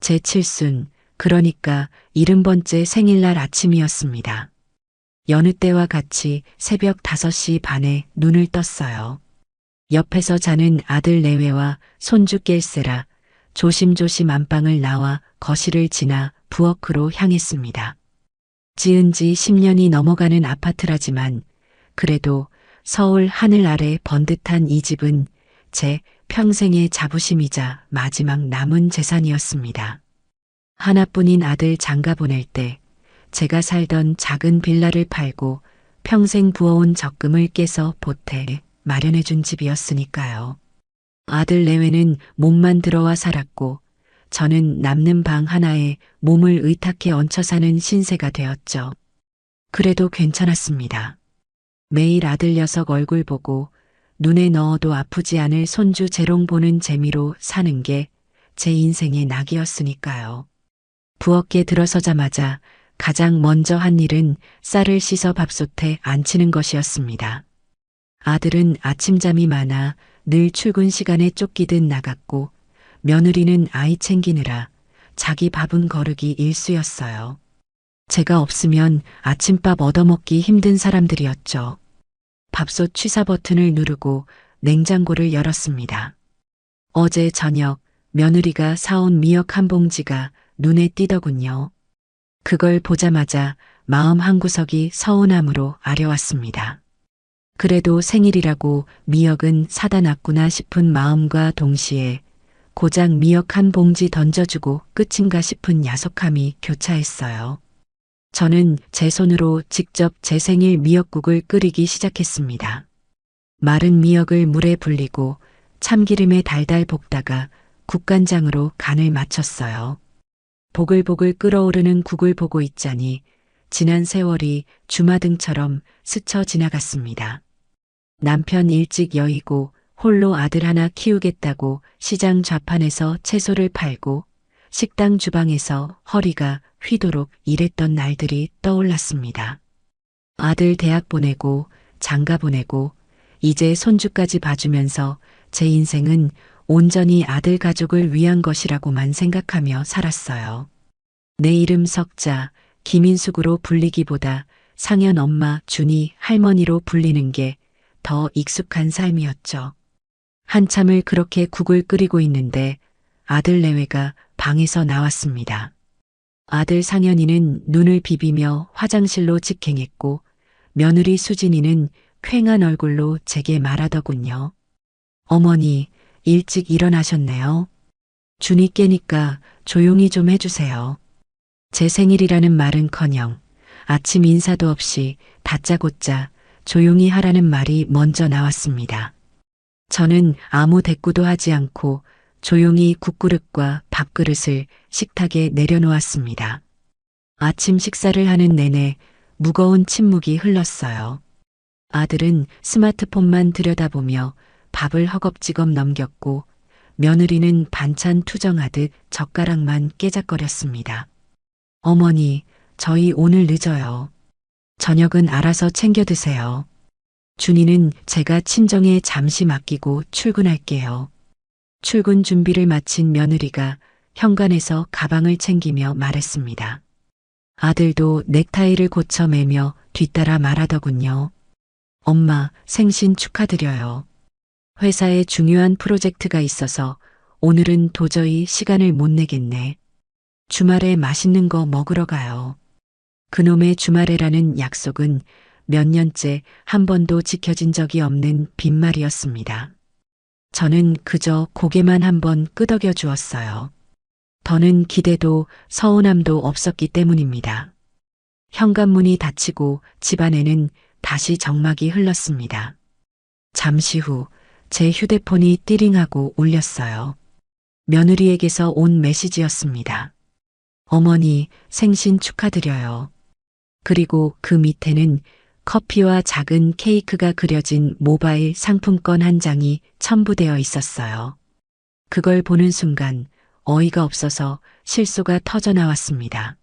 제 칠순, 그러니까 70번째 생일날 아침이었습니다. 여느 때와 같이 새벽 5시 반에 눈을 떴어요. 옆에서 자는 아들 내외와 손주 깰세라 조심조심 안방을 나와 거실을 지나 부엌으로 향했습니다. 지은 지 10년이 넘어가는 아파트라지만 그래도 서울 하늘 아래 번듯한 이 집은 제 평생의 자부심이자 마지막 남은 재산이었습니다. 하나뿐인 아들 장가 보낼 때 제가 살던 작은 빌라를 팔고 평생 부어온 적금을 깨서 보태 마련해준 집이었으니까요. 아들 내외는 몸만 들어와 살았고 저는 남는 방 하나에 몸을 의탁해 얹혀 사는 신세가 되었죠. 그래도 괜찮았습니다. 매일 아들 녀석 얼굴 보고 눈에 넣어도 아프지 않을 손주 재롱 보는 재미로 사는 게 제 인생의 낙이었으니까요. 부엌에 들어서자마자 가장 먼저 한 일은 쌀을 씻어 밥솥에 안치는 것이었습니다. 아들은 아침잠이 많아 늘 출근 시간에 쫓기듯 나갔고 며느리는 아이 챙기느라 자기 밥은 거르기 일쑤였어요. 제가 없으면 아침밥 얻어먹기 힘든 사람들이었죠. 밥솥 취사 버튼을 누르고 냉장고를 열었습니다. 어제 저녁 며느리가 사온 미역 한 봉지가 눈에 띄더군요. 그걸 보자마자 마음 한구석이 서운함으로 아려왔습니다. 그래도 생일이라고 미역은 사다 놨구나 싶은 마음과 동시에 고작 미역 한 봉지 던져주고 끝인가 싶은 야속함이 교차했어요. 저는 제 손으로 직접 제 생일 미역국을 끓이기 시작했습니다. 마른 미역을 물에 불리고 참기름에 달달 볶다가 국간장으로 간을 맞췄어요. 보글보글 끓어오르는 국을 보고 있자니 지난 세월이 주마등처럼 스쳐 지나갔습니다. 남편 일찍 여의고 홀로 아들 하나 키우겠다고 시장 좌판에서 채소를 팔고 식당 주방에서 허리가 휘도록 일했던 날들이 떠올랐습니다. 아들 대학 보내고 장가 보내고 이제 손주까지 봐주면서 제 인생은 온전히 아들 가족을 위한 것이라고만 생각하며 살았어요. 내 이름 석자, 김인숙으로 불리기보다 상현 엄마, 준이 할머니로 불리는 게 더 익숙한 삶이었죠. 한참을 그렇게 국을 끓이고 있는데 아들 내외가 방에서 나왔습니다. 아들 상현이는 눈을 비비며 화장실로 직행했고 며느리 수진이는 퀭한 얼굴로 제게 말하더군요. 어머니, 일찍 일어나셨네요. 준이 깨니까 조용히 좀 해주세요. 제 생일이라는 말은커녕 아침 인사도 없이 다짜고짜 조용히 하라는 말이 먼저 나왔습니다. 저는 아무 대꾸도 하지 않고 조용히 국그릇과 밥그릇을 식탁에 내려놓았습니다. 아침 식사를 하는 내내 무거운 침묵이 흘렀어요. 아들은 스마트폰만 들여다보며 밥을 허겁지겁 넘겼고 며느리는 반찬 투정하듯 젓가락만 깨작거렸습니다. 어머니, 저희 오늘 늦어요. 저녁은 알아서 챙겨 드세요. 준이는 제가 친정에 잠시 맡기고 출근할게요. 출근 준비를 마친 며느리가 현관에서 가방을 챙기며 말했습니다. 아들도 넥타이를 고쳐 매며 뒤따라 말하더군요. 엄마, 생신 축하드려요. 회사에 중요한 프로젝트가 있어서 오늘은 도저히 시간을 못 내겠네. 주말에 맛있는 거 먹으러 가요. 그놈의 주말에라는 약속은 몇 년째 한 번도 지켜진 적이 없는 빈말이었습니다. 저는 그저 고개만 한번 끄덕여 주었어요. 더는 기대도 서운함도 없었기 때문입니다. 현관문이 닫히고 집안에는 다시 정막이 흘렀습니다. 잠시 후 제 휴대폰이 띠링하고 울렸어요. 며느리에게서 온 메시지였습니다. 어머니, 생신 축하드려요. 그리고 그 밑에는 커피와 작은 케이크가 그려진 모바일 상품권 한 장이 첨부되어 있었어요. 그걸 보는 순간 어이가 없어서 실소가 터져 나왔습니다.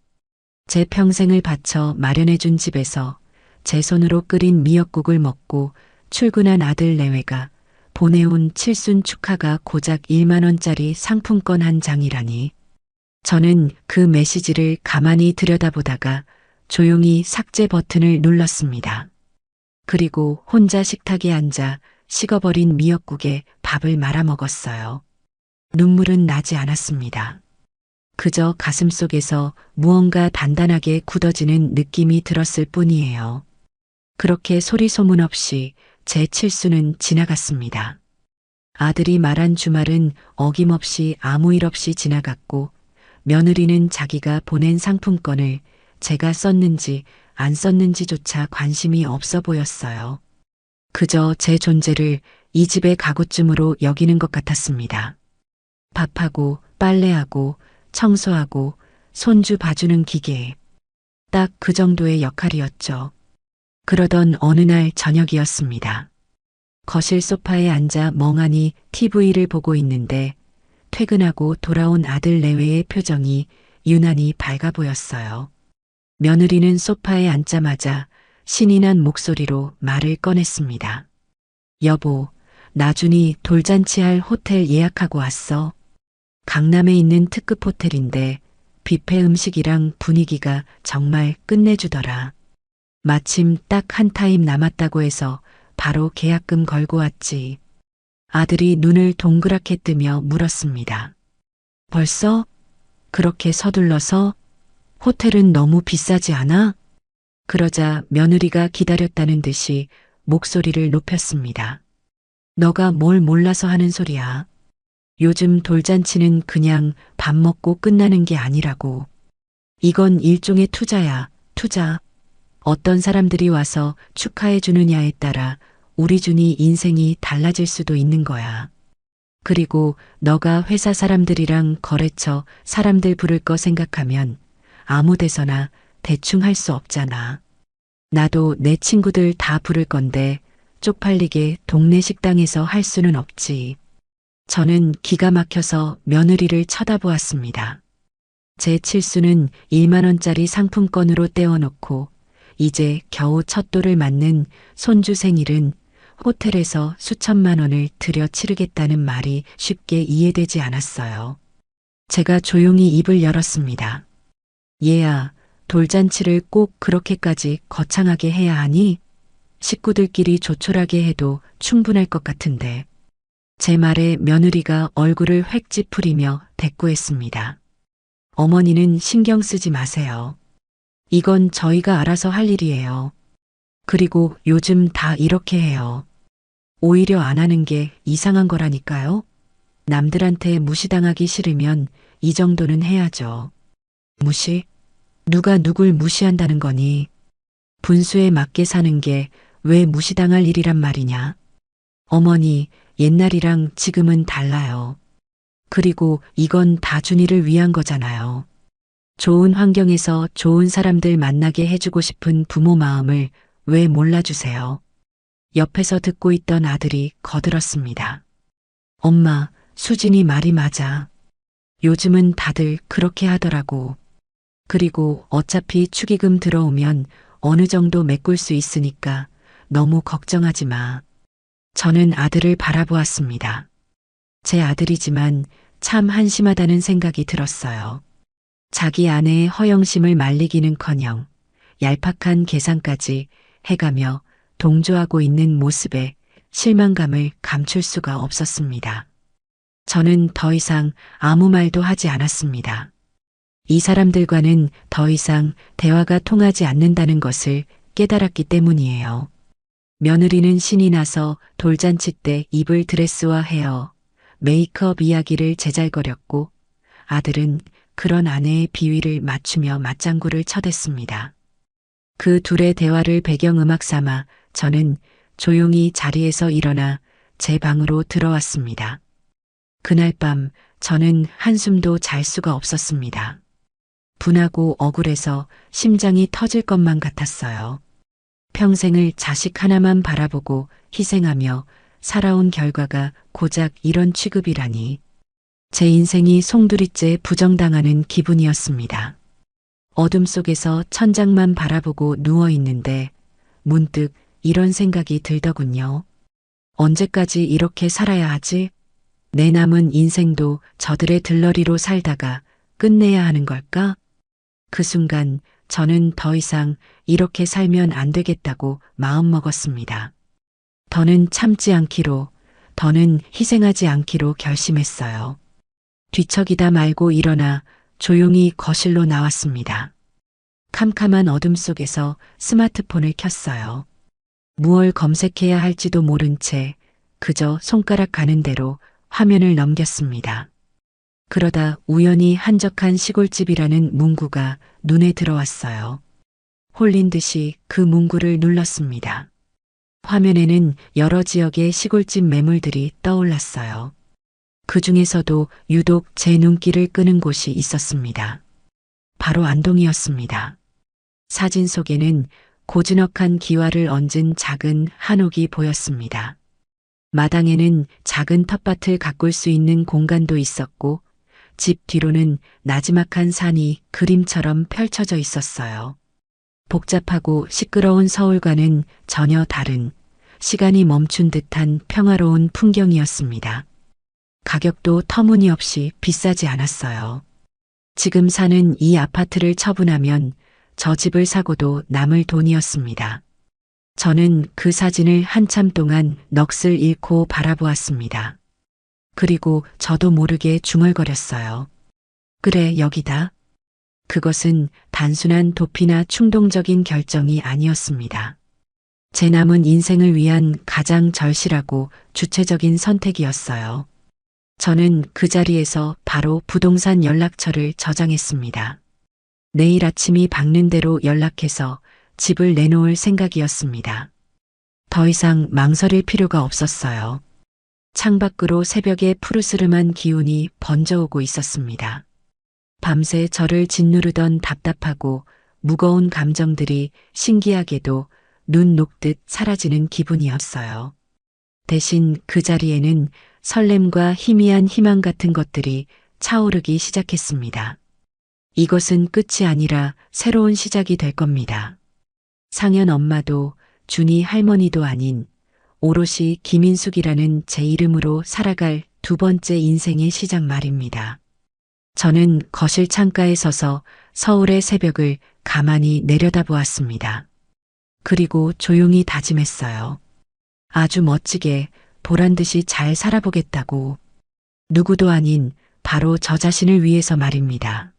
제 평생을 바쳐 마련해준 집에서 제 손으로 끓인 미역국을 먹고 출근한 아들 내외가 보내온 칠순 축하가 고작 1만 원짜리 상품권 한 장이라니. 저는 그 메시지를 가만히 들여다보다가 조용히 삭제 버튼을 눌렀습니다. 그리고 혼자 식탁에 앉아 식어버린 미역국에 밥을 말아 먹었어요. 눈물은 나지 않았습니다. 그저 가슴속에서 무언가 단단하게 굳어지는 느낌이 들었을 뿐이에요. 그렇게 소리 소문 없이 제 칠수는 지나갔습니다. 아들이 말한 주말은 어김없이 아무 일 없이 지나갔고 며느리는 자기가 보낸 상품권을 제가 썼는지 안 썼는지조차 관심이 없어 보였어요. 그저 제 존재를 이 집의 가구쯤으로 여기는 것 같았습니다. 밥하고 빨래하고 청소하고 손주 봐주는 기계. 딱 그 정도의 역할이었죠. 그러던 어느 날 저녁이었습니다. 거실 소파에 앉아 멍하니 TV를 보고 있는데 퇴근하고 돌아온 아들 내외의 표정이 유난히 밝아 보였어요. 며느리는 소파에 앉자마자 신이 난 목소리로 말을 꺼냈습니다. 여보, 나준이 돌잔치할 호텔 예약하고 왔어. 강남에 있는 특급 호텔인데 뷔페 음식이랑 분위기가 정말 끝내주더라. 마침 딱 한 타임 남았다고 해서 바로 계약금 걸고 왔지. 아들이 눈을 동그랗게 뜨며 물었습니다. 벌써? 그렇게 서둘러서? 호텔은 너무 비싸지 않아? 그러자 며느리가 기다렸다는 듯이 목소리를 높였습니다. 너가 뭘 몰라서 하는 소리야. 요즘 돌잔치는 그냥 밥 먹고 끝나는 게 아니라고. 이건 일종의 투자야, 투자. 어떤 사람들이 와서 축하해 주느냐에 따라 우리 준이 인생이 달라질 수도 있는 거야. 그리고 너가 회사 사람들이랑 거래처 사람들 부를 거 생각하면 아무 데서나 대충 할 수 없잖아. 나도 내 친구들 다 부를 건데 쪽팔리게 동네 식당에서 할 수는 없지. 저는 기가 막혀서 며느리를 쳐다보았습니다. 제 칠수는 1만 원짜리 상품권으로 떼어놓고 이제 겨우 첫 돌을 맞는 손주 생일은 호텔에서 수천만 원을 들여 치르겠다는 말이 쉽게 이해되지 않았어요. 제가 조용히 입을 열었습니다. 얘야, 돌잔치를 꼭 그렇게까지 거창하게 해야 하니? 식구들끼리 조촐하게 해도 충분할 것 같은데. 제 말에 며느리가 얼굴을 획 찌푸리며 대꾸했습니다. 어머니는 신경 쓰지 마세요. 이건 저희가 알아서 할 일이에요. 그리고 요즘 다 이렇게 해요. 오히려 안 하는 게 이상한 거라니까요. 남들한테 무시당하기 싫으면 이 정도는 해야죠. 무시? 누가 누굴 무시한다는 거니? 분수에 맞게 사는 게 왜 무시당할 일이란 말이냐? 어머니, 옛날이랑 지금은 달라요. 그리고 이건 다 준이를 위한 거잖아요. 좋은 환경에서 좋은 사람들 만나게 해주고 싶은 부모 마음을 왜 몰라주세요? 옆에서 듣고 있던 아들이 거들었습니다. 엄마, 수진이 말이 맞아. 요즘은 다들 그렇게 하더라고. 그리고 어차피 축의금 들어오면 어느 정도 메꿀 수 있으니까 너무 걱정하지 마. 저는 아들을 바라보았습니다. 제 아들이지만 참 한심하다는 생각이 들었어요. 자기 아내의 허영심을 말리기는커녕 얄팍한 계산까지 해가며 동조하고 있는 모습에 실망감을 감출 수가 없었습니다. 저는 더 이상 아무 말도 하지 않았습니다. 이 사람들과는 더 이상 대화가 통하지 않는다는 것을 깨달았기 때문이에요. 며느리는 신이 나서 돌잔치 때 입을 드레스와 헤어, 메이크업 이야기를 제잘거렸고 아들은 그런 아내의 비위를 맞추며 맞장구를 쳐댔습니다. 그 둘의 대화를 배경음악 삼아 저는 조용히 자리에서 일어나 제 방으로 들어왔습니다. 그날 밤 저는 한숨도 잘 수가 없었습니다. 분하고 억울해서 심장이 터질 것만 같았어요. 평생을 자식 하나만 바라보고 희생하며 살아온 결과가 고작 이런 취급이라니. 제 인생이 송두리째 부정당하는 기분이었습니다. 어둠 속에서 천장만 바라보고 누워 있는데 문득 이런 생각이 들더군요. 언제까지 이렇게 살아야 하지? 내 남은 인생도 저들의 들러리로 살다가 끝내야 하는 걸까? 그 순간 저는 더 이상 이렇게 살면 안 되겠다고 마음먹었습니다. 더는 참지 않기로, 더는 희생하지 않기로 결심했어요. 뒤척이다 말고 일어나 조용히 거실로 나왔습니다. 캄캄한 어둠 속에서 스마트폰을 켰어요. 무얼 검색해야 할지도 모른 채 그저 손가락 가는 대로 화면을 넘겼습니다. 그러다 우연히 한적한 시골집이라는 문구가 눈에 들어왔어요. 홀린 듯이 그 문구를 눌렀습니다. 화면에는 여러 지역의 시골집 매물들이 떠올랐어요. 그 중에서도 유독 제 눈길을 끄는 곳이 있었습니다. 바로 안동이었습니다. 사진 속에는 고즈넉한 기와를 얹은 작은 한옥이 보였습니다. 마당에는 작은 텃밭을 가꿀 수 있는 공간도 있었고 집 뒤로는 나지막한 산이 그림처럼 펼쳐져 있었어요. 복잡하고 시끄러운 서울과는 전혀 다른 시간이 멈춘 듯한 평화로운 풍경이었습니다. 가격도 터무니없이 비싸지 않았어요. 지금 사는 이 아파트를 처분하면 저 집을 사고도 남을 돈이었습니다. 저는 그 사진을 한참 동안 넋을 잃고 바라보았습니다. 그리고 저도 모르게 중얼거렸어요. 그래, 여기다. 그것은 단순한 도피나 충동적인 결정이 아니었습니다. 제 남은 인생을 위한 가장 절실하고 주체적인 선택이었어요. 저는 그 자리에서 바로 부동산 연락처를 저장했습니다. 내일 아침이 밝는 대로 연락해서 집을 내놓을 생각이었습니다. 더 이상 망설일 필요가 없었어요. 창밖으로 새벽의 푸르스름한 기운이 번져오고 있었습니다. 밤새 저를 짓누르던 답답하고 무거운 감정들이 신기하게도 눈 녹듯 사라지는 기분이었어요. 대신 그 자리에는 설렘과 희미한 희망 같은 것들이 차오르기 시작했습니다. 이것은 끝이 아니라 새로운 시작이 될 겁니다. 상현 엄마도 준이 할머니도 아닌 오롯이 김인숙이라는 제 이름으로 살아갈 두 번째 인생의 시작 말입니다. 저는 거실 창가에 서서 서울의 새벽을 가만히 내려다보았습니다. 그리고 조용히 다짐했어요. 아주 멋지게 보란 듯이 잘 살아보겠다고. 누구도 아닌 바로 저 자신을 위해서 말입니다.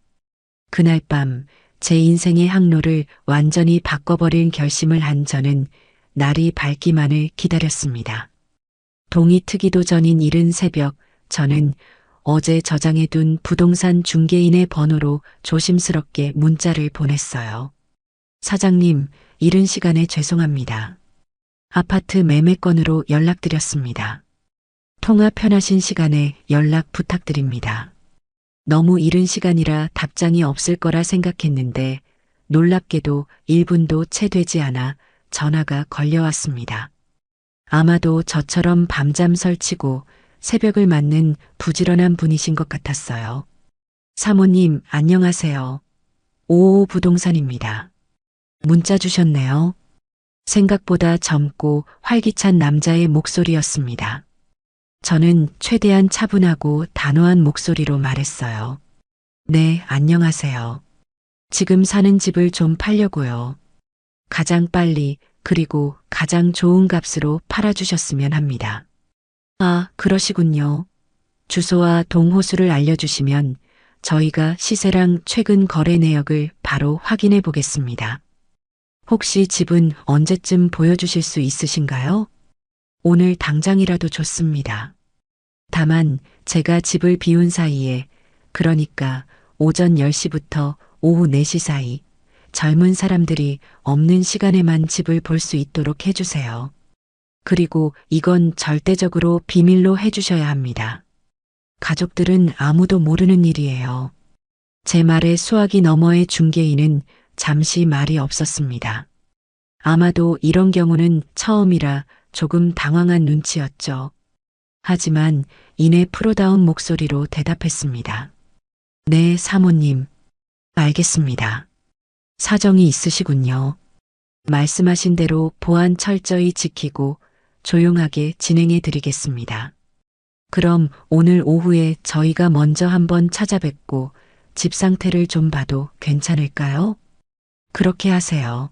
그날 밤 제 인생의 항로를 완전히 바꿔버릴 결심을 한 저는 날이 밝기만을 기다렸습니다. 동이 트기도 전인 이른 새벽, 저는 어제 저장해둔 부동산 중개인의 번호로 조심스럽게 문자를 보냈어요. 사장님, 이른 시간에 죄송합니다. 아파트 매매건으로 연락드렸습니다. 통화 편하신 시간에 연락 부탁드립니다. 너무 이른 시간이라 답장이 없을 거라 생각했는데 놀랍게도 1분도 채 되지 않아 전화가 걸려왔습니다. 아마도 저처럼 밤잠 설치고 새벽을 맞는 부지런한 분이신 것 같았어요. 사모님, 안녕하세요. 오오 부동산입니다. 문자 주셨네요. 생각보다 젊고 활기찬 남자의 목소리였습니다. 저는 최대한 차분하고 단호한 목소리로 말했어요. 네, 안녕하세요. 지금 사는 집을 좀 팔려고요. 가장 빨리 그리고 가장 좋은 값으로 팔아주셨으면 합니다. 아, 그러시군요. 주소와 동호수를 알려주시면 저희가 시세랑 최근 거래 내역을 바로 확인해 보겠습니다. 혹시 집은 언제쯤 보여주실 수 있으신가요? 오늘 당장이라도 좋습니다. 다만 제가 집을 비운 사이에, 그러니까 오전 10시부터 오후 4시 사이 젊은 사람들이 없는 시간에만 집을 볼 수 있도록 해주세요. 그리고 이건 절대적으로 비밀로 해주셔야 합니다. 가족들은 아무도 모르는 일이에요. 제 말에 수화기 너머의 중개인은 잠시 말이 없었습니다. 아마도 이런 경우는 처음이라 조금 당황한 눈치였죠. 하지만 이내 프로다운 목소리로 대답했습니다. 네, 사모님. 알겠습니다. 사정이 있으시군요. 말씀하신 대로 보안 철저히 지키고 조용하게 진행해 드리겠습니다. 그럼 오늘 오후에 저희가 먼저 한번 찾아뵙고 집 상태를 좀 봐도 괜찮을까요? 그렇게 하세요.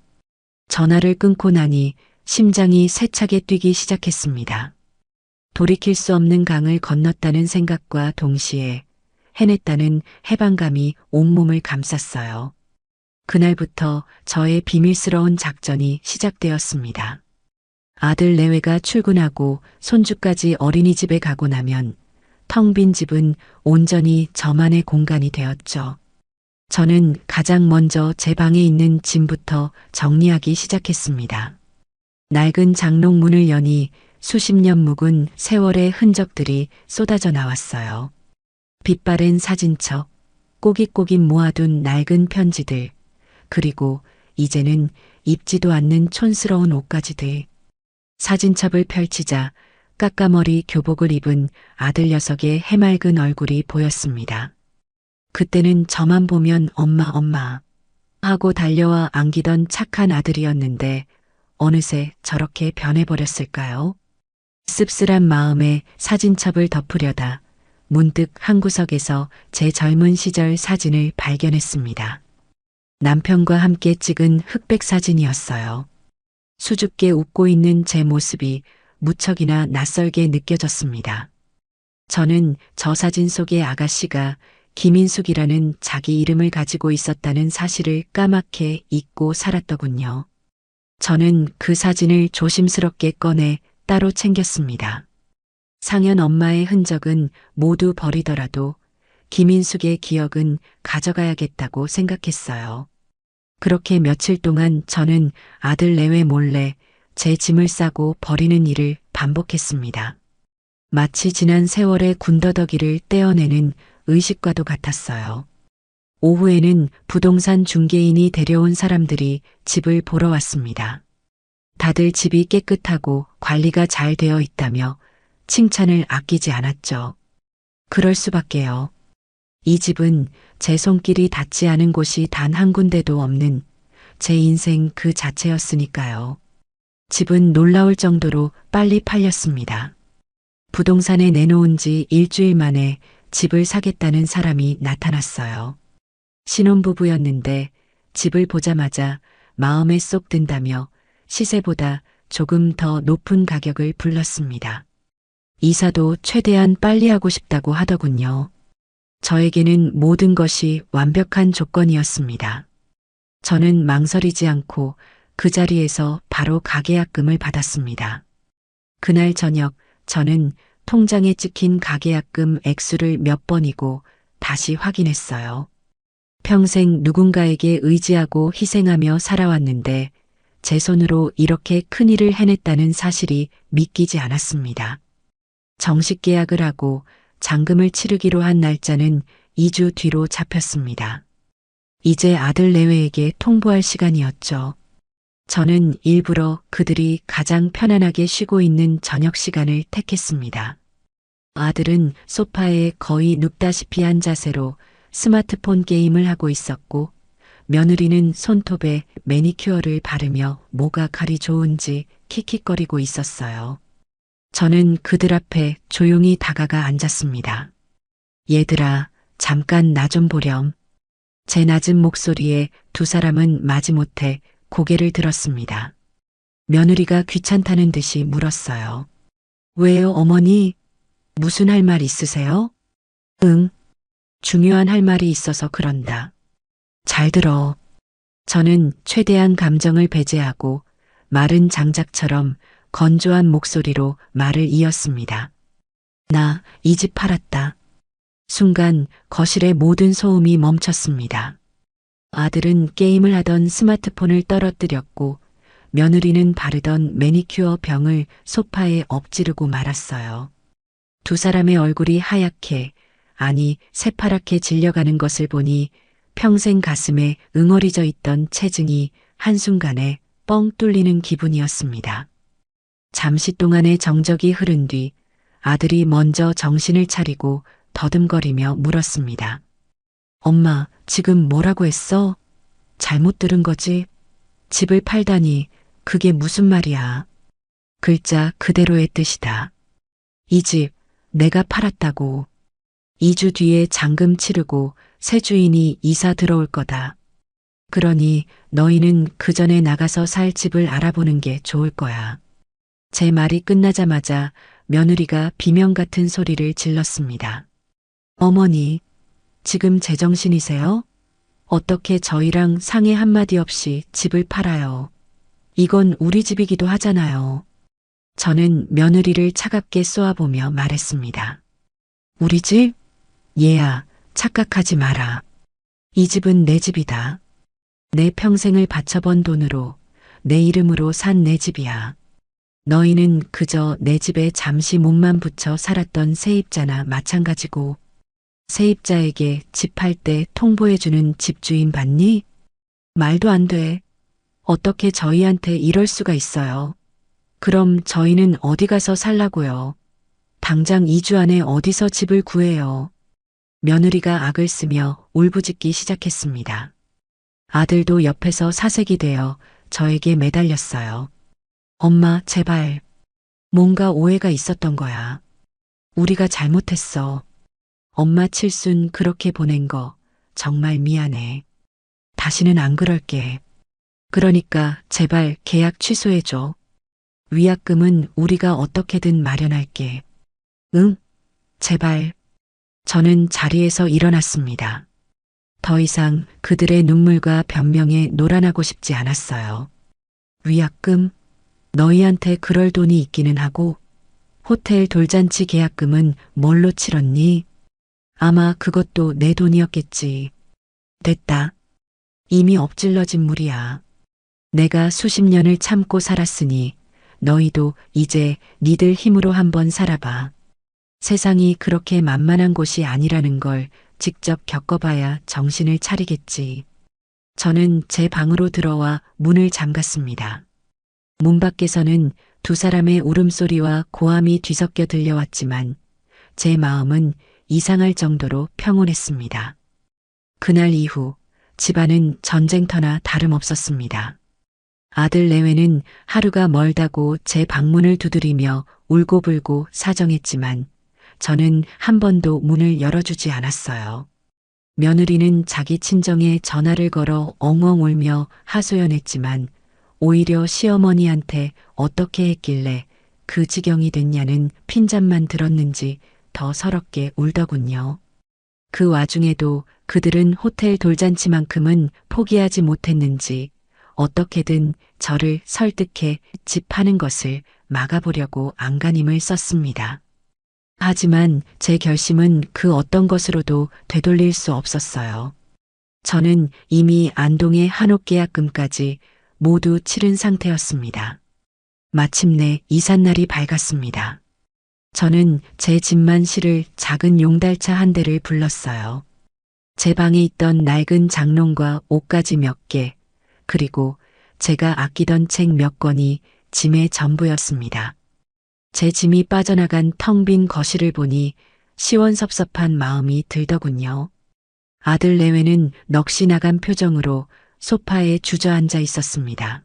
전화를 끊고 나니 심장이 세차게 뛰기 시작했습니다. 돌이킬 수 없는 강을 건넜다는 생각과 동시에 해냈다는 해방감이 온몸을 감쌌어요. 그날부터 저의 비밀스러운 작전이 시작되었습니다. 아들 내외가 출근하고 손주까지 어린이집에 가고 나면 텅 빈 집은 온전히 저만의 공간이 되었죠. 저는 가장 먼저 제 방에 있는 짐부터 정리하기 시작했습니다. 낡은 장롱문을 여니 수십 년 묵은 세월의 흔적들이 쏟아져 나왔어요. 빛바랜 사진첩, 꼬깃꼬깃 모아둔 낡은 편지들, 그리고 이제는 입지도 않는 촌스러운 옷가지들. 사진첩을 펼치자 까까머리 교복을 입은 아들 녀석의 해맑은 얼굴이 보였습니다. 그때는 저만 보면 엄마 엄마 하고 달려와 안기던 착한 아들이었는데 어느새 저렇게 변해버렸을까요? 씁쓸한 마음에 사진첩을 덮으려다 문득 한 구석에서 제 젊은 시절 사진을 발견했습니다. 남편과 함께 찍은 흑백 사진이었어요. 수줍게 웃고 있는 제 모습이 무척이나 낯설게 느껴졌습니다. 저는 저 사진 속의 아가씨가 김인숙이라는 자기 이름을 가지고 있었다는 사실을 까맣게 잊고 살았더군요. 저는 그 사진을 조심스럽게 꺼내 따로 챙겼습니다. 상현 엄마의 흔적은 모두 버리더라도 김인숙의 기억은 가져가야겠다고 생각했어요. 그렇게 며칠 동안 저는 아들 내외 몰래 제 짐을 싸고 버리는 일을 반복했습니다. 마치 지난 세월의 군더더기를 떼어내는 의식과도 같았어요. 오후에는 부동산 중개인이 데려온 사람들이 집을 보러 왔습니다. 다들 집이 깨끗하고 관리가 잘 되어 있다며 칭찬을 아끼지 않았죠. 그럴 수밖에요. 이 집은 제 손길이 닿지 않은 곳이 단 한 군데도 없는 제 인생 그 자체였으니까요. 집은 놀라울 정도로 빨리 팔렸습니다. 부동산에 내놓은 지 일주일 만에 집을 사겠다는 사람이 나타났어요. 신혼부부였는데 집을 보자마자 마음에 쏙 든다며 시세보다 조금 더 높은 가격을 불렀습니다. 이사도 최대한 빨리 하고 싶다고 하더군요. 저에게는 모든 것이 완벽한 조건이었습니다. 저는 망설이지 않고 그 자리에서 바로 가계약금을 받았습니다. 그날 저녁 저는 통장에 찍힌 가계약금 액수를 몇 번이고 다시 확인했어요. 평생 누군가에게 의지하고 희생하며 살아왔는데 제 손으로 이렇게 큰일을 해냈다는 사실이 믿기지 않았습니다. 정식 계약을 하고 잔금을 치르기로 한 날짜는 2주 뒤로 잡혔습니다. 이제 아들 내외에게 통보할 시간이었죠. 저는 일부러 그들이 가장 편안하게 쉬고 있는 저녁 시간을 택했습니다. 아들은 소파에 거의 눕다시피 한 자세로 스마트폰 게임을 하고 있었고 며느리는 손톱에 매니큐어를 바르며 뭐가 가리 좋은지 킥킥거리고 있었어요. 저는 그들 앞에 조용히 다가가 앉았습니다. 얘들아, 잠깐 나 좀 보렴. 제 낮은 목소리에 두 사람은 마지못해 고개를 들었습니다. 며느리가 귀찮다는 듯이 물었어요. 왜요, 어머니? 무슨 할 말 있으세요? 응. 중요한 할 말이 있어서 그런다. 잘 들어. 저는 최대한 감정을 배제하고 마른 장작처럼 건조한 목소리로 말을 이었습니다. 나 이 집 팔았다. 순간 거실의 모든 소음이 멈췄습니다. 아들은 게임을 하던 스마트폰을 떨어뜨렸고 며느리는 바르던 매니큐어 병을 소파에 엎지르고 말았어요. 두 사람의 얼굴이 하얗게, 아니 새파랗게 질려가는 것을 보니 평생 가슴에 응어리져 있던 체증이 한순간에 뻥 뚫리는 기분이었습니다. 잠시 동안의 정적이 흐른 뒤 아들이 먼저 정신을 차리고 더듬거리며 물었습니다. 엄마, 지금 뭐라고 했어? 잘못 들은 거지? 집을 팔다니 그게 무슨 말이야? 글자 그대로의 뜻이다. 이 집 내가 팔았다고. 2주 뒤에 잔금 치르고 새 주인이 이사 들어올 거다. 그러니 너희는 그 전에 나가서 살 집을 알아보는 게 좋을 거야. 제 말이 끝나자마자 며느리가 비명 같은 소리를 질렀습니다. 어머니, 지금 제정신이세요? 어떻게 저희랑 상의 한마디 없이 집을 팔아요? 이건 우리 집이기도 하잖아요. 저는 며느리를 차갑게 쏘아보며 말했습니다. 우리 집? 얘야, 착각하지 마라. 이 집은 내 집이다. 내 평생을 바쳐번 돈으로 내 이름으로 산 내 집이야. 너희는 그저 내 집에 잠시 몸만 붙여 살았던 세입자나 마찬가지고 세입자에게 집 팔 때 통보해주는 집주인 봤니? 말도 안 돼. 어떻게 저희한테 이럴 수가 있어요. 그럼 저희는 어디 가서 살라고요? 당장 2주 안에 어디서 집을 구해요? 며느리가 악을 쓰며 울부짖기 시작했습니다. 아들도 옆에서 사색이 되어 저에게 매달렸어요. 엄마, 제발. 뭔가 오해가 있었던 거야. 우리가 잘못했어. 엄마 칠순 그렇게 보낸 거 정말 미안해. 다시는 안 그럴게. 그러니까 제발 계약 취소해줘. 위약금은 우리가 어떻게든 마련할게. 응? 제발. 저는 자리에서 일어났습니다. 더 이상 그들의 눈물과 변명에 놀아나고 싶지 않았어요. 위약금? 너희한테 그럴 돈이 있기는 하고 호텔 돌잔치 계약금은 뭘로 치렀니? 아마 그것도 내 돈이었겠지. 됐다. 이미 엎질러진 물이야. 내가 수십 년을 참고 살았으니 너희도 이제 니들 힘으로 한번 살아봐. 세상이 그렇게 만만한 곳이 아니라는 걸 직접 겪어봐야 정신을 차리겠지. 저는 제 방으로 들어와 문을 잠갔습니다. 문 밖에서는 두 사람의 울음소리와 고함이 뒤섞여 들려왔지만 제 마음은 이상할 정도로 평온했습니다. 그날 이후 집안은 전쟁터나 다름없었습니다. 아들 내외는 하루가 멀다고 제 방문을 두드리며 울고불고 사정했지만 저는 한 번도 문을 열어주지 않았어요. 며느리는 자기 친정에 전화를 걸어 엉엉 울며 하소연했지만 오히려 시어머니한테 어떻게 했길래 그 지경이 됐냐는 핀잔만 들었는지 더 서럽게 울더군요. 그 와중에도 그들은 호텔 돌잔치만큼은 포기하지 못했는지 어떻게든 저를 설득해 집 파는 것을 막아보려고 안간힘을 썼습니다. 하지만 제 결심은 그 어떤 것으로도 되돌릴 수 없었어요. 저는 이미 안동의 한옥 계약금까지 모두 치른 상태였습니다. 마침내 이삿날이 밝았습니다. 저는 제 집만 실을 작은 용달차 한 대를 불렀어요. 제 방에 있던 낡은 장롱과 옷가지 몇 개, 그리고 제가 아끼던 책 몇 권이 짐의 전부였습니다. 제 짐이 빠져나간 텅 빈 거실을 보니 시원섭섭한 마음이 들더군요. 아들 내외는 넋이 나간 표정으로 소파에 주저앉아 있었습니다.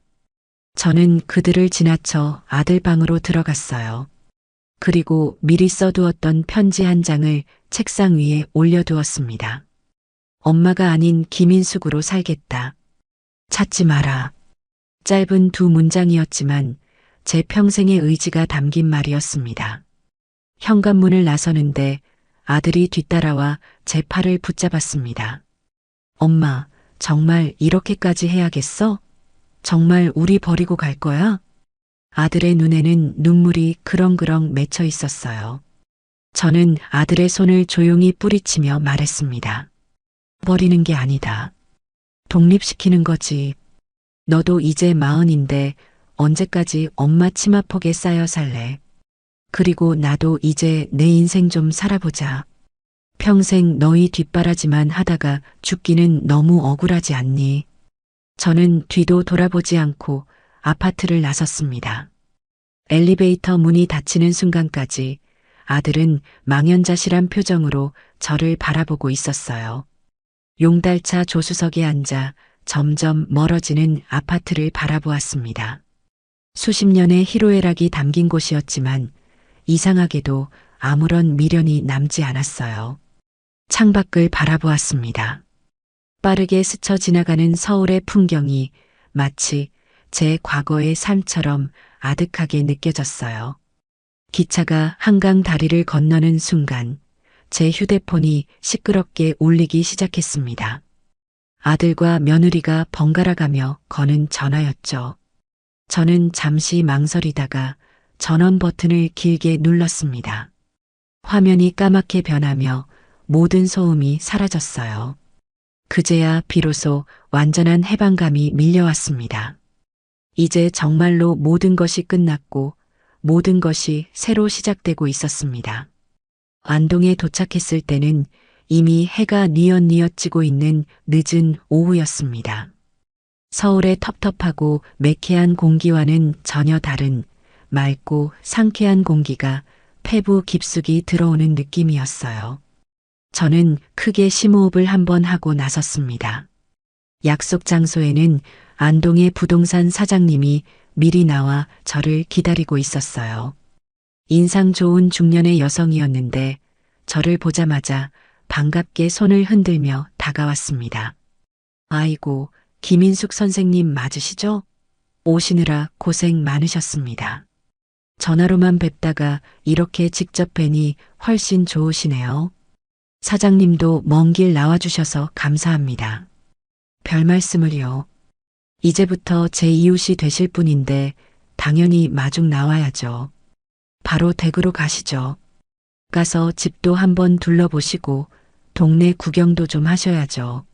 저는 그들을 지나쳐 아들 방으로 들어갔어요. 그리고 미리 써두었던 편지 한 장을 책상 위에 올려두었습니다. 엄마가 아닌 김인숙으로 살겠다. 찾지 마라. 짧은 두 문장이었지만 제 평생의 의지가 담긴 말이었습니다. 현관문을 나서는데 아들이 뒤따라와 제 팔을 붙잡았습니다. 엄마, 정말 이렇게까지 해야겠어? 정말 우리 버리고 갈 거야? 아들의 눈에는 눈물이 그렁그렁 맺혀 있었어요. 저는 아들의 손을 조용히 뿌리치며 말했습니다. 버리는 게 아니다. 독립시키는 거지. 너도 이제 40인데 언제까지 엄마 치마폭에 쌓여 살래? 그리고 나도 이제 내 인생 좀 살아보자. 평생 너희 뒷바라지만 하다가 죽기는 너무 억울하지 않니? 저는 뒤도 돌아보지 않고 아파트를 나섰습니다. 엘리베이터 문이 닫히는 순간까지 아들은 망연자실한 표정으로 저를 바라보고 있었어요. 용달차 조수석에 앉아 점점 멀어지는 아파트를 바라보았습니다. 수십 년의 희로애락이 담긴 곳이었지만 이상하게도 아무런 미련이 남지 않았어요. 창밖을 바라보았습니다. 빠르게 스쳐 지나가는 서울의 풍경이 마치 제 과거의 삶처럼 아득하게 느껴졌어요. 기차가 한강 다리를 건너는 순간 제 휴대폰이 시끄럽게 울리기 시작했습니다. 아들과 며느리가 번갈아 가며 거는 전화였죠. 저는 잠시 망설이다가 전원 버튼을 길게 눌렀습니다. 화면이 까맣게 변하며 모든 소음이 사라졌어요. 그제야 비로소 완전한 해방감이 밀려왔습니다. 이제 정말로 모든 것이 끝났고 모든 것이 새로 시작되고 있었습니다. 안동에 도착했을 때는 이미 해가 뉘엿뉘엿 지고 있는 늦은 오후였습니다. 서울의 텁텁하고 매캐한 공기와는 전혀 다른 맑고 상쾌한 공기가 폐부 깊숙이 들어오는 느낌이었어요. 저는 크게 심호흡을 한번 하고 나섰습니다. 약속 장소에는 안동의 부동산 사장님이 미리 나와 저를 기다리고 있었어요. 인상 좋은 중년의 여성이었는데 저를 보자마자 반갑게 손을 흔들며 다가왔습니다. 아이고, 김인숙 선생님 맞으시죠? 오시느라 고생 많으셨습니다. 전화로만 뵙다가 이렇게 직접 뵈니 훨씬 좋으시네요. 사장님도 먼 길 나와주셔서 감사합니다. 별 말씀을요. 이제부터 제 이웃이 되실 분인데 당연히 마중 나와야죠. 바로 댁으로 가시죠. 가서 집도 한번 둘러보시고 동네 구경도 좀 하셔야죠.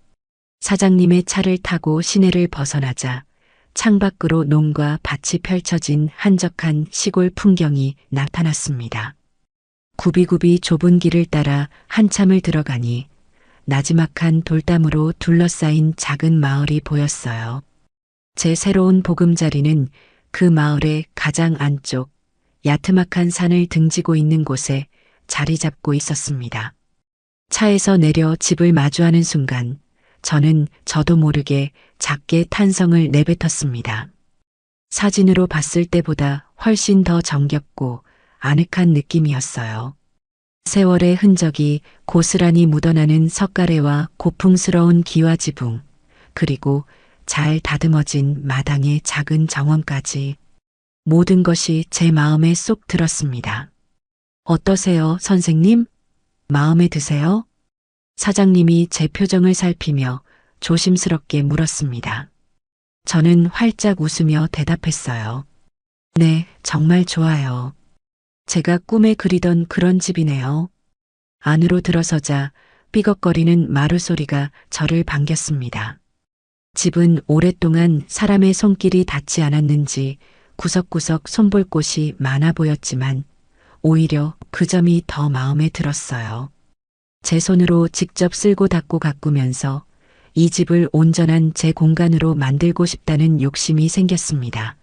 사장님의 차를 타고 시내를 벗어나자 창밖으로 논과 밭이 펼쳐진 한적한 시골 풍경이 나타났습니다. 굽이굽이 좁은 길을 따라 한참을 들어가니 나지막한 돌담으로 둘러싸인 작은 마을이 보였어요. 제 새로운 보금자리는 그 마을의 가장 안쪽 야트막한 산을 등지고 있는 곳에 자리 잡고 있었습니다. 차에서 내려 집을 마주하는 순간 저는 저도 모르게 작게 탄성을 내뱉었습니다. 사진으로 봤을 때보다 훨씬 더 정겹고 아늑한 느낌이었어요. 세월의 흔적이 고스란히 묻어나는 석가래와 고풍스러운 기와지붕, 그리고 잘 다듬어진 마당의 작은 정원까지 모든 것이 제 마음에 쏙 들었습니다. 어떠세요, 선생님? 마음에 드세요? 사장님이 제 표정을 살피며 조심스럽게 물었습니다. 저는 활짝 웃으며 대답했어요. 네, 정말 좋아요. 제가 꿈에 그리던 그런 집이네요. 안으로 들어서자 삐걱거리는 마루 소리가 저를 반겼습니다. 집은 오랫동안 사람의 손길이 닿지 않았는지 구석구석 손볼 곳이 많아 보였지만 오히려 그 점이 더 마음에 들었어요. 제 손으로 직접 쓸고 닦고 가꾸면서 이 집을 온전한 제 공간으로 만들고 싶다는 욕심이 생겼습니다.